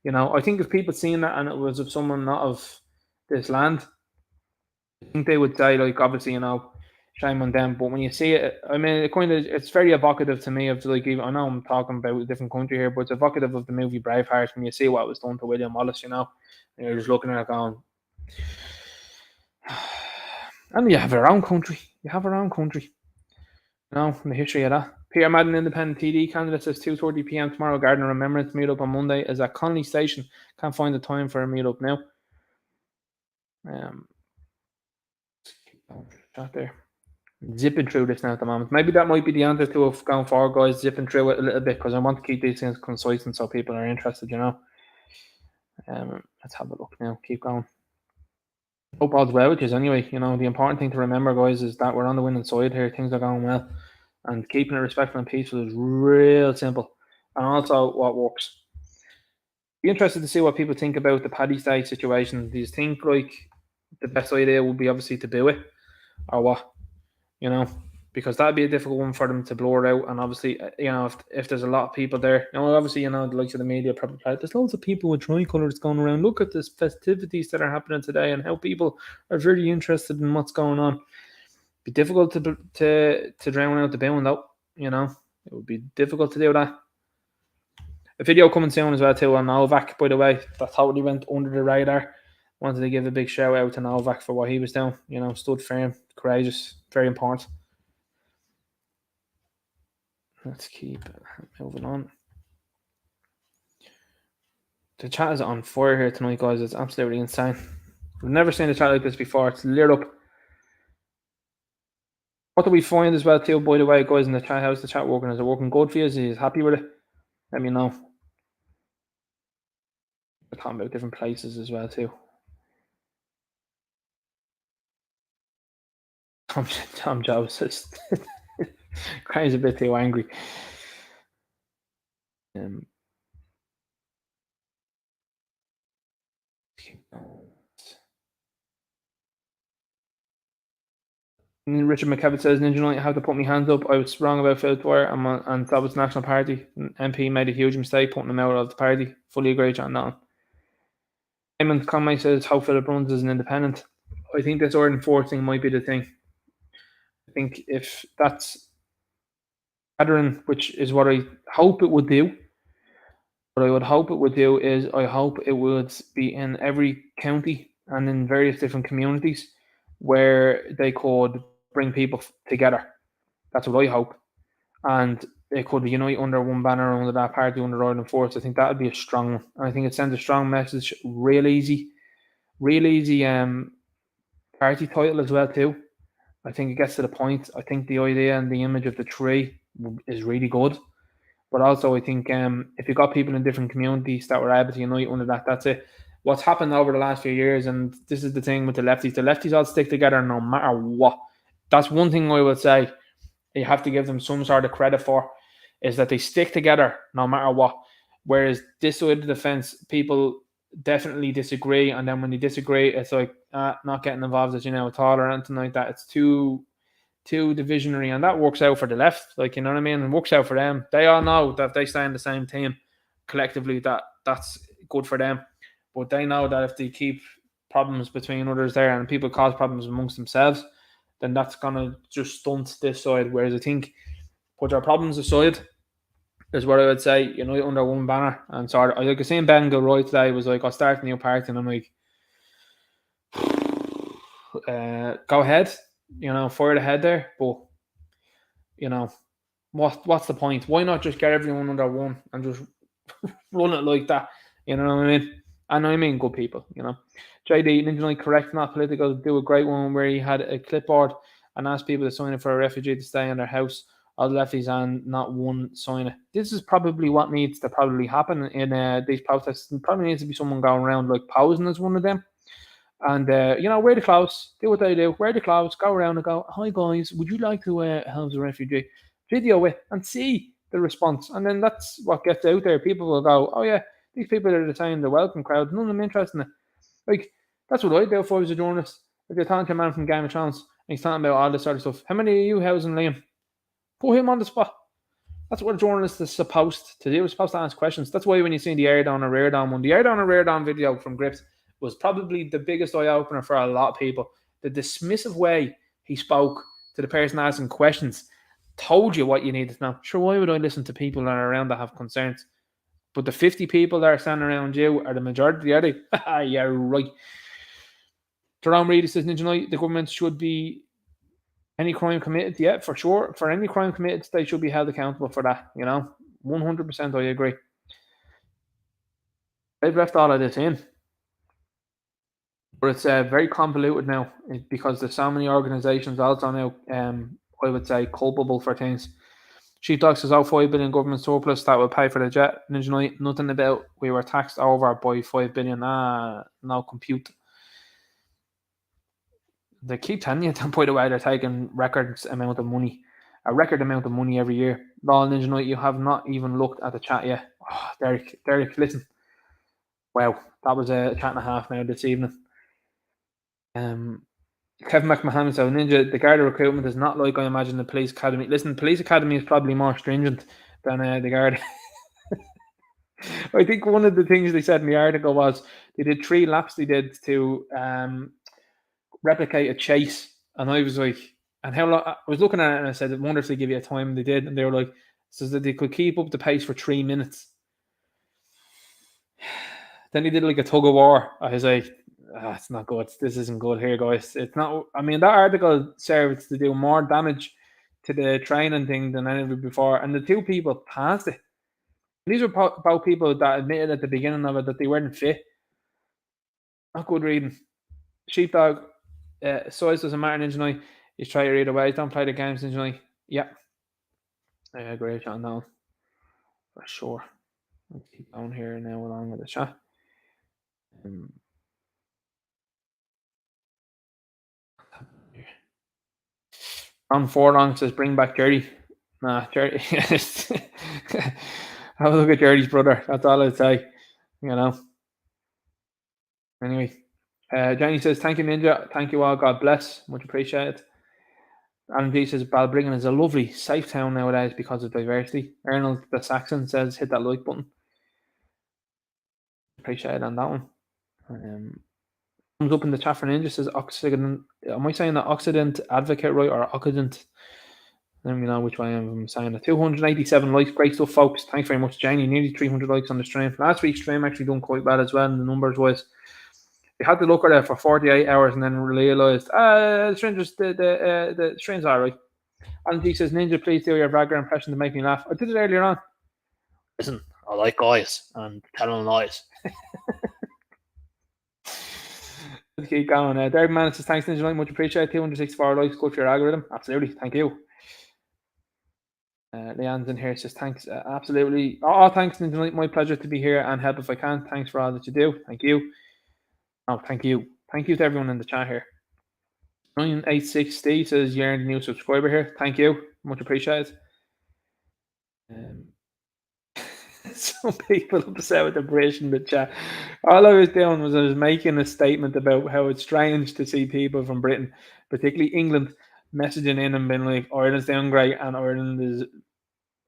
You know, I think if people seen that and it was of someone not of this land, I think they would say, like, obviously, you know, shame on them. But when you see it, I mean, it's very evocative to me of, like, even, I know I'm talking about a different country here, but it's evocative of the movie Braveheart when you see what was done to William Wallace, you know, and you're just looking at it going, and you have our own country. You have our own country. You know, in the history of that. Peter Madden, independent TD candidate, says 2:30 p.m. tomorrow. Gardener Remembrance meetup on Monday is at Connolly Station. Can't find the time for a meetup now. Chat there. Zipping through this now at the moment. Maybe that might be the answer to it going forward, guys. Zipping through it a little bit because I want to keep these things concise and so people are interested, you know. Let's have a look now. Keep going. Hope all's well with you anyway. You know, the important thing to remember, guys, is that we're on the winning side here. Things are going well. And keeping it respectful and peaceful is real simple. And also what works. Be interested to see what people think about the Paddy's Day situation. Do you think, like, the best idea would be obviously to boo it? Or what? You know, because that'd be a difficult one for them to blur out. And obviously, you know, if there's a lot of people there, you know, obviously, you know, the likes of the media probably, there's loads of people with tricolours going around. Look at the festivities that are happening today and how people are very interested in what's going on. It'd be difficult to drown out the booing, though. You know, it would be difficult to do that. A video coming soon as well too on Novak, by the way. That totally went under the radar. Wanted to give a big shout out to Novak for what he was doing. You know, stood firm, courageous, very important. Let's keep moving on. The chat is on fire here tonight, guys. It's absolutely insane. We've never seen a chat like this before. It's lit up. What do we find as well too, by the way, guys, in the chat? How's the chat working? Is it working good for you? Is he happy with it? Let me know. We're talking about different places as well too. Tom Joe says Craig's a bit too angry. Richard McKevitt says, Ninja Knight, I have to put my hands up. I was wrong about Phil Dwyer and that was National Party. MP made a huge mistake putting him out of the party. Fully agree, John Notton. Eamon Conway says, how Philip runs as an independent. I think this Ireland 4 thing might be the thing. I think if that's gathering, which is what I hope it would do, what I would hope it would do is I hope it would be in every county and in various different communities where they could bring people together. That's what I hope. And they could unite under one banner, under that party, under Ireland Force. I think that would be a strong one. I think it sends a strong message. Real easy party title as well too. I think it gets to the point. I think the idea and the image of the tree is really good. But also I think if you got people in different communities that were able to unite under that, that's it. What's happened over the last few years, and this is the thing with the lefties all stick together no matter what. That's one thing I would say you have to give them some sort of credit for, is that they stick together no matter what. Whereas this side of the fence, people definitely disagree, and then when they disagree, it's like not getting involved, as you know, at all or anything like that. It's too too divisionary, and that works out for the left. Like, you know what I mean? It works out for them. They all know that if they stay in the same team collectively, that's good for them. But they know that if they keep problems between others there and people cause problems amongst themselves, then that's gonna just stunt this side. Whereas I think put our problems aside is what I would say, unite under one banner. And so I like seeing Ben Gilroy today was like, I'll start a new party, and I'm like, go ahead, fire ahead there. But what's the point? Why not just get everyone under one and just run it like that? You know what I mean? And I mean good people, JD, Ninja Knight Correct, Not Political, do a great one where he had a clipboard and asked people to sign up for a refugee to stay in their house. All the lefties and not one sign it. This is probably what needs to probably happen in these protests. There probably needs to be someone going around like posing as one of them. And, wear the clothes, do what they do, wear the clothes, go around and go, hi guys, would you like to help a refugee? Video it and see the response. And then that's what gets out there. People will go, oh yeah, these people are the same, the welcome crowd, none of them interested in it. Like, that's what I'd do if I was a journalist. If you're talking to a man from Game of Thrones and he's talking about all this sort of stuff, how many are you housing Liam? Put him on the spot. That's what a journalist is supposed to do. We're supposed to ask questions. That's why when you see the air down or rear down one, the air down or rear down video from Grips was probably the biggest eye opener for a lot of people. The dismissive way he spoke to the person asking questions told you what you needed to know. Sure, why would I listen to people that are around that have concerns? But the 50 people that are standing around you are the majority, are they? Yeah, right. Jerome Reedy says, Ninja Knight, the government should be any crime committed. Yeah, for sure. For any crime committed, they should be held accountable for that. 100% I agree. They've left all of this in. But it's very convoluted now because there's so many organisations also now, I would say, culpable for things. Sheepdog says, 5 billion government surplus that will pay for the jet. Ninja Knight, nothing about we were taxed over by 5 billion. No compute. They keep telling you, by the way, they're taking a record amount of money every year. Lol, Ninja Knight, you have not even looked at the chat yet. Oh, Derek, listen. Wow, that was a chat and a half now this evening. Kevin McMahon said, Ninja, the Garda recruitment is not like I imagine the police academy. Listen, the police academy is probably more stringent than the Garda. I think one of the things they said in the article was they did 3 laps they did to replicate a chase. And I was like, and how long? I was looking at it and I said, I wonder if they give you a time. They did. And they were like, so that they could keep up the pace for 3 minutes. Then he did like a tug of war. I was like, it's not good. This isn't good here, guys. It's not. I mean, that article served to do more damage to the training thing than anything before. And the 2 people passed it. These were both people that admitted at the beginning of it that they weren't fit. Not good reading. Sheepdog, size doesn't matter, Ninja Knight. You try it either way. Don't play the games, Ninja Knight. Yeah. I agree, John. No. For sure. Let's keep going here now along with the chat. On Forlong says, bring back Jerry. Nah, Jerry. Have a look at Jerry's brother. That's all I'd say. Anyway. Jenny says, thank you, Ninja. Thank you all. God bless. Much appreciated. Alan G says, Balbriggan is a lovely, safe town nowadays because of diversity. Arnold the Saxon says, hit that like button. Appreciate it on that one. Comes up in the chat for Ninja says, Occident. Am I saying that Occident advocate right or Occident? Let me know which way I'm saying it. 287 likes. Great stuff, folks. Thanks very much, Janie. Nearly 300 likes on the stream. Last week's stream actually done quite bad as well in the numbers wise. We had to look at it for 48 hours and then realised, the stream's alright. Alan G says, Ninja, please do your Vagger impression to make me laugh. I did it earlier on. Listen, I like guys and telling lies. Let's keep going. Derek Man says, thanks, Ninja Knight. Much appreciated. 264 likes. Good for your algorithm. Absolutely. Thank you. Leanne's in here says, thanks. Absolutely. Thanks, Ninja Knight. My pleasure to be here and help if I can. Thanks for all that you do. Thank you. Oh, thank you. Thank you to everyone in the chat here. 986 says you're a new subscriber here. Thank you. Much appreciated. Some people upset with the British in the chat. All I was doing was I was making a statement about how it's strange to see people from Britain, particularly England, messaging in and being like, Ireland's doing great and Ireland is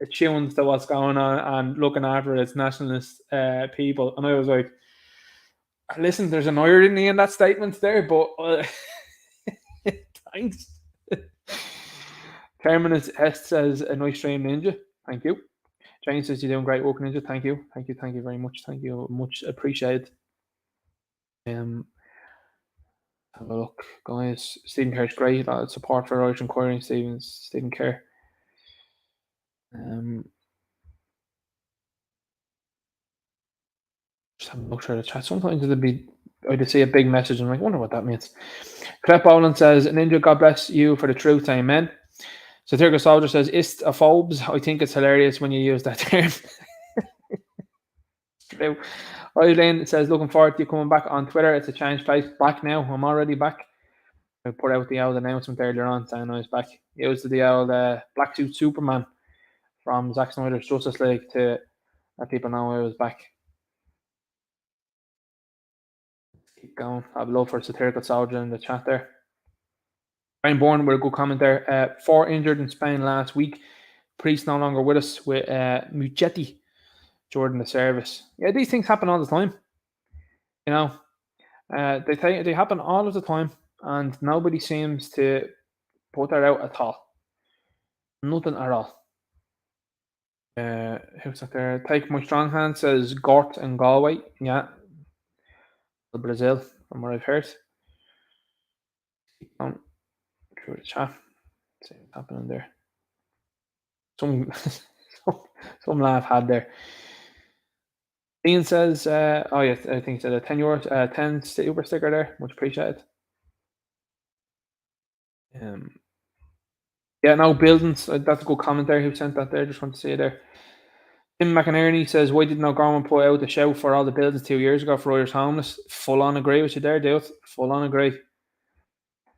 attuned to what's going on and looking after its nationalist people. And I was like, listen, there's an irony in that statement there, but thanks. Carmen S says, a nice stream, Ninja. Thank you. Jane says, you're doing great work, Ninja. Thank you. Thank you very much. Thank you. Much appreciated. Have a look, guys. Stephen Kerr's great. Support for Irish Inquiry. Stephen Kerr. Just have a look through the chat. Sometimes I just see a big message and I'm like, I wonder what that means. Clep Boland says, Ninja, God bless you for the truth. Amen. Satirical Soldier says, ist a phobes. I think it's hilarious when you use that term. True. Eileen says, looking forward to you coming back on Twitter. It's a changed place. Back now. I'm already back. I put out the old announcement earlier on saying I was back. It was the old Black Suit Superman from Zack Snyder's Justice League to let people know I was back. Keep going. I have love for Satirical Soldier in the chat there. Brian Bourne with a good comment there. 4 injured in Spain last week. Priest no longer with us with Muchetti. Jordan the service. Yeah, these things happen all the time. You know, they happen all of the time, and nobody seems to put that out at all. Nothing at all. Who's that there? Take My Strong Hand says Gort and Galway. Yeah. Brazil, from what I've heard. Keep on through the chat. See what's happening there. Some laugh had there. Ian says, oh yes, I think he said a €10, 10 super sticker there. Much appreciated. Yeah, no buildings. That's a good comment there. Who sent that there? Just want to see it there. Tim McInerney says, why didn't O'Gorman put out the show for all the buildings 2 years ago for Irish homeless? Full on agree with you there, dude. Full on agree.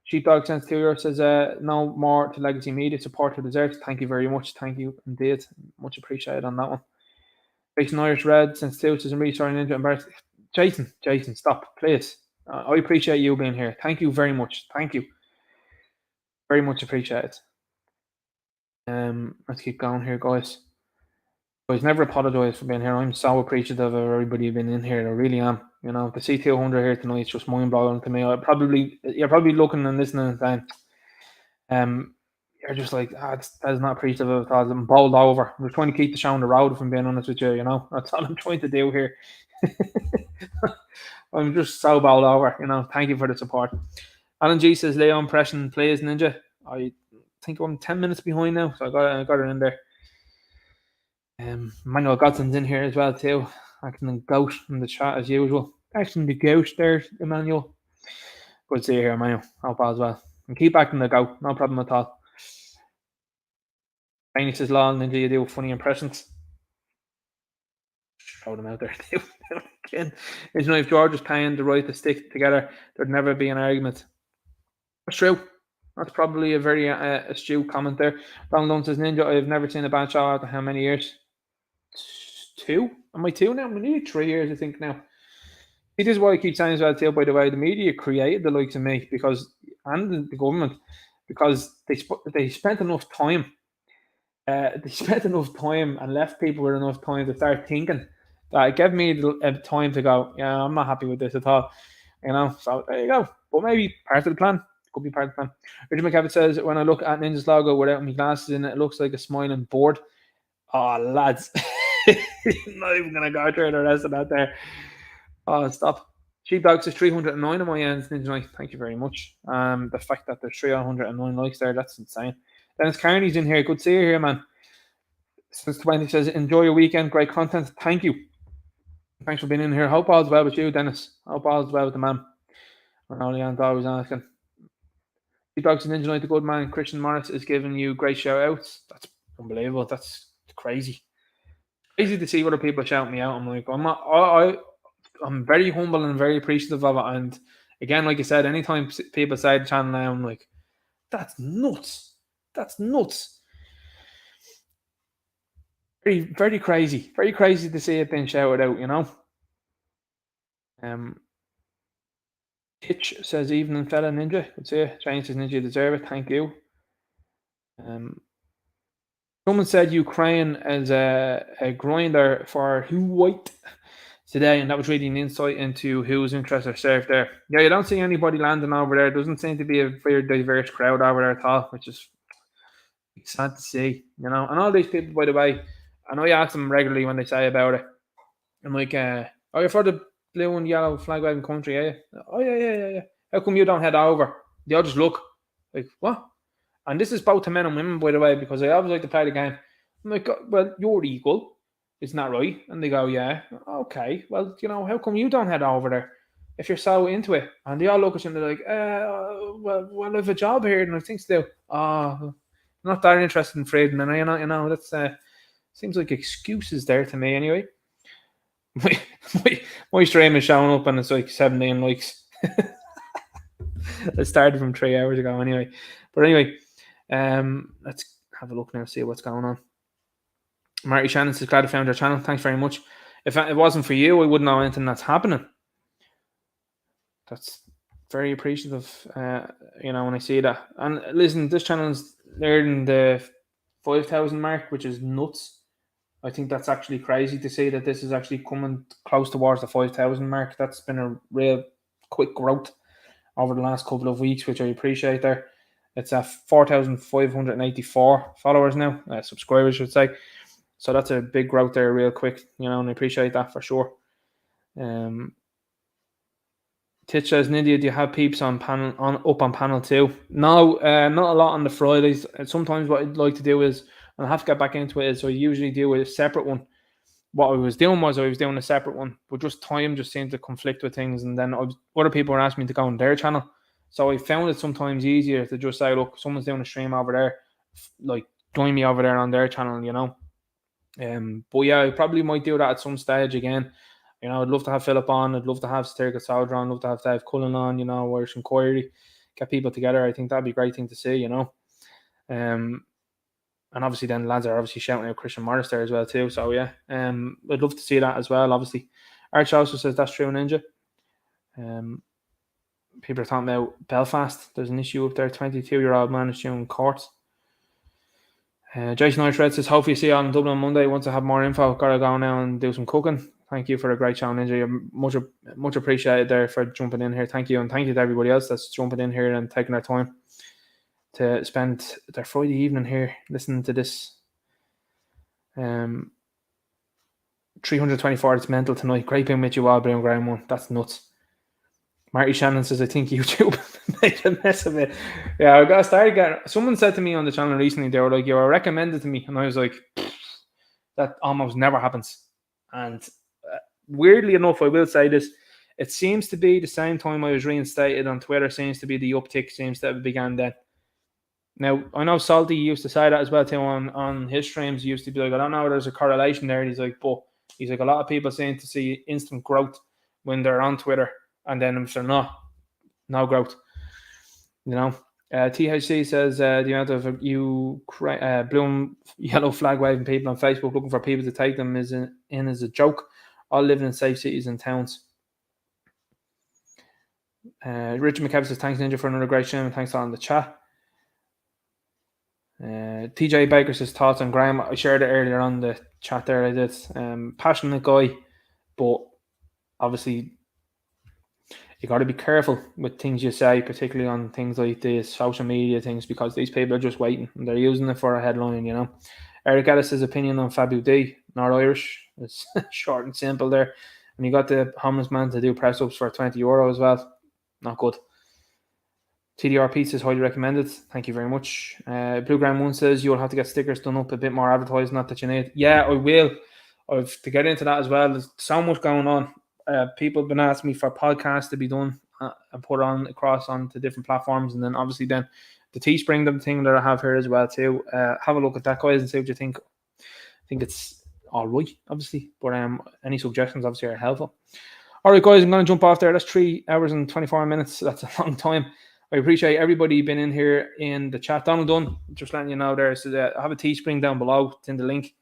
Sheepdog Sense 2 Euro says, no more to Legacy Media. Support to desserts. Thank you very much. Thank you indeed. Much appreciated on that one. Jason Irish Red Sense 2 says, I'm really sorry, Ninja. Embarrassed. Jason, stop, please. I appreciate you being here. Thank you very much. Thank you. Very much appreciated. Let's keep going here, guys. Guys, never apologise for being here. I'm so appreciative of everybody being in here. I really am. You know, the C200 here tonight is just mind blowing to me. You're probably looking and listening and saying, you're just like, that's not appreciative of it. I'm bowled over. I'm just trying to keep the show on the road, if I'm being honest with you. You know, that's all I'm trying to do here. I'm just so bowled over. You know, thank you for the support. Alan G says, Leon Pression plays Ninja. I think I'm 10 minutes behind now, so I got her in there. Manuel Godson's in here as well too, acting the goat in the chat as usual. Acting the goat there, Emmanuel. Good to see you here, Emmanuel. Hope all as well. And keep acting the goat, no problem at all. Phoenix is long, Ninja, you do funny impressions. Throw them out there too. Again, you know, if George is paying the right to stick together, there'd never be an argument. That's true. That's probably a very astute comment there. Donald Dunn says, Ninja, I've never seen a bad show after how many years? 2? Am I 2 now? I'm nearly 3 years, I think now. This is why I keep saying as well too, by the way, the media created the likes of me and the government, because they spent enough time. They spent enough time and left people with enough time to start thinking. It gave me time to go, yeah, I'm not happy with this at all. You know, so there you go. But maybe part of the plan. Could be part of the plan. Richard McCavitt says, when I look at Ninja's logo without my glasses in it looks like a smiling board. Oh, lads. I'm not even going to go through the rest of that there. Oh, stop. Sheepdog says 309 on my end. Ninja, thank you very much. The fact that there's 309 likes there, that's insane. Dennis Carney's in here. Good to see you here, man. Since 20 says, enjoy your weekend. Great content. Thank you. Thanks for being in here. Hope all's well with you, Dennis. Hope all's well with the man. And Leon's always asking. Sheepdog says, Ninja, the good man. Christian Morris is giving you great shout outs. That's unbelievable. That's crazy. Crazy to see other people shout me out. I'm like, I'm very humble and very appreciative of it. And again, like I said, anytime people say the channel now, I'm like, that's nuts. That's nuts. Very, very crazy. Very crazy to see it being shouted out, you know. Hitch says, evening fella Ninja. Good to see you. Jane says, Ninja, you deserve it. Thank you. Someone said Ukraine is a grinder for who white today, and that was really an insight into whose interests are served there. Yeah, you don't see anybody landing over there. Doesn't seem to be a very diverse crowd over there at all, which is sad to see, you know. And all these people, by the way, I know you ask them regularly when they say about it. I'm like, oh, you're for the blue and yellow flag waving country, are you? Oh, yeah. How come you don't head over? They all just look like, what? And this is both to men and women, by the way, because I always like to play the game. I'm like, well, you're equal. Isn't that right? And they go, yeah. Okay. Well, you know, how come you don't head over there if you're so into it? And they all look at you and they're like, well, I have a job here and I have things to do. Oh, not that interested in freedom. And you know, that's seems like excuses there to me anyway. My stream is showing up and it's like 17 likes. It started from 3 hours ago anyway. But anyway, let's have a look now, see what's going on. Marty Shannon says, glad I found your channel. Thanks very much. If it wasn't for you, I wouldn't know anything that's happening. That's very appreciative, you know, when I see that. And listen, this channel is nearing the 5,000 mark, which is nuts. I think that's actually crazy to see that this is actually coming close towards the 5,000 mark. That's been a real quick growth over the last couple of weeks, which I appreciate there. It's at 4,584 followers now, subscribers, I should say. So that's a big growth there real quick, you know, and I appreciate that for sure. Titch says, Nidia, do you have peeps on panel up on panel 2? No, not a lot on the Fridays. Sometimes what I'd like to do is, and I have to get back into it, is I usually do a separate one. What I was doing was I was doing a separate one, but just time just seemed to conflict with things, and then other people were asking me to go on their channel. So I found it sometimes easier to just say, look, someone's doing a stream over there, like join me over there on their channel, you know. But yeah, I probably might do that at some stage again. You know, I'd love to have Philip on. I'd love to have Stergit Soudra on. I'd love to have Dave Cullen on, you know, Irish Inquiry. Get people together. I think that'd be a great thing to see, you know. And obviously then lads are obviously shouting out Christian Morris there as well too. So yeah, I'd love to see that as well, obviously. Arch also says that's true, Ninja. People are talking about Belfast. There's an issue up there. 22-year-old man is due in court. Jason Irish Red says, hopefully see you on Dublin on Monday. Once I have more info, gotta go now and do some cooking. Thank you for a great show, Ninja. You're much appreciated there for jumping in here. Thank you. And thank you to everybody else that's jumping in here and taking their time to spend their Friday evening here listening to this. 324, it's mental tonight. Great being with you all, Brian Graham one. That's nuts. Marty Shannon says, I think YouTube made a mess of it. Yeah, I got started getting. Someone said to me on the channel recently, they were like, you were recommended to me. And I was like, that almost never happens. And weirdly enough, I will say this, it seems to be the same time I was reinstated on Twitter, seems to be the uptick, seems to have began then. Now, I know Salty used to say that as well too on his streams. He used to be like, I don't know, there's a correlation there. And he's like, a lot of people seem to see instant growth when they're on Twitter. And then I'm sure no growth. You know, THC says the amount of blue and yellow flag waving people on Facebook looking for people to take them is as a joke. All living in safe cities and towns. Richard McKevitt says, thanks, Ninja, for another great show, and thanks all in the chat. TJ Baker says, thoughts on Graham. I shared it earlier on the chat there. I did. Passionate guy, but obviously you got to be careful with things you say, particularly on things like these social media things, because these people are just waiting and they're using it for a headline, you know. Eric Ellis' opinion on Fabu D, not Irish. It's short and simple there. And you got the homeless man to do press-ups for €20 as well. Not good. TDR Pizza is highly recommended. Thank you very much. Blue Ground 1 says you'll have to get stickers done up, a bit more advertising, not that you need. Yeah, I will. To get into that as well, there's so much going on. People have been asking me for podcasts to be done and put on across onto different platforms, and then obviously then the Teespring, the thing that I have here as well too. Have a look at that, guys, and see what you think. I think it's all right, obviously, but any suggestions obviously are helpful. All right, guys, I'm going to jump off there. That's 3 hours and 24 minutes. That's a long time. I appreciate everybody being in here in the chat. Donald Dunn, just letting you know there. So I have a Teespring down below. It's in the link.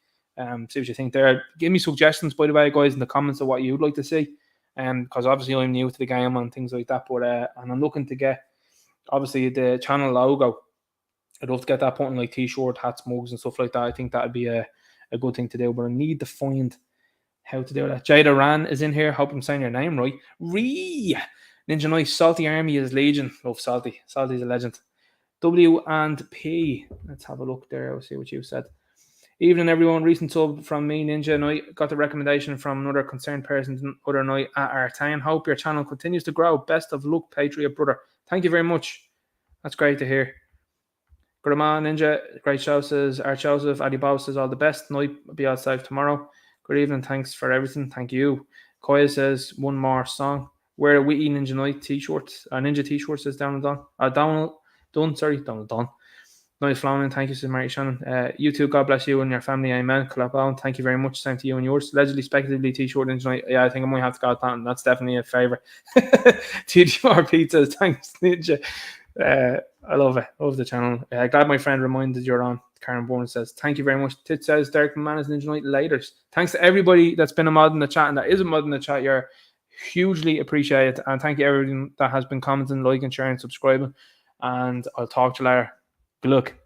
See what you think there. Give me suggestions, by the way, guys, in the comments of what you'd like to see. Because obviously I'm new to the game and things like that. But and I'm looking to get, obviously, the channel logo I'd love to get that put in like t-shirt, hats, mugs, and stuff like that. I think that'd be a good thing to do, but I need to find how to do that. Jada Ran is in here. Hope I'm saying your name right. Ree Ninja Nice. Salty Army is Legion. Love Salty. Salty's a legend. W and P. Let's have a look there. I'll see what you said. Evening, everyone. Recent sub from me, Ninja Night. Got the recommendation from another concerned person the other night at our town. Hope your channel continues to grow. Best of luck, Patriot brother. Thank you very much. That's great to hear. Grandma Ninja, great show, says Art Joseph. Addy Bow says all the best. Night, be outside tomorrow. Good evening. Thanks for everything. Thank you. Koya says one more song. Wear a Witty Ninja Night t-shirt. Ninja t-shirt says Donald Dunn. Donald Dunn. Nice flowing. Thank you, says Mary Shannon. You too. God bless you and your family. Amen. Clap on. Thank you very much. Same to you and yours. Allegedly, speculatively t-shirt Ninja Night. Yeah, I think I might have to go with that. That's definitely a favourite. TGR Pizza. Thanks, Ninja. I love it. Love the channel. Glad my friend reminded you're on. Karen Bourne says, thank you very much. Tit says, Derek McManus, Ninja Night Laters. Thanks to everybody that's been a mod in the chat and that is a mod in the chat. You're hugely appreciated. And thank you everyone that has been commenting, liking, sharing, subscribing. And I'll talk to you later. Good luck.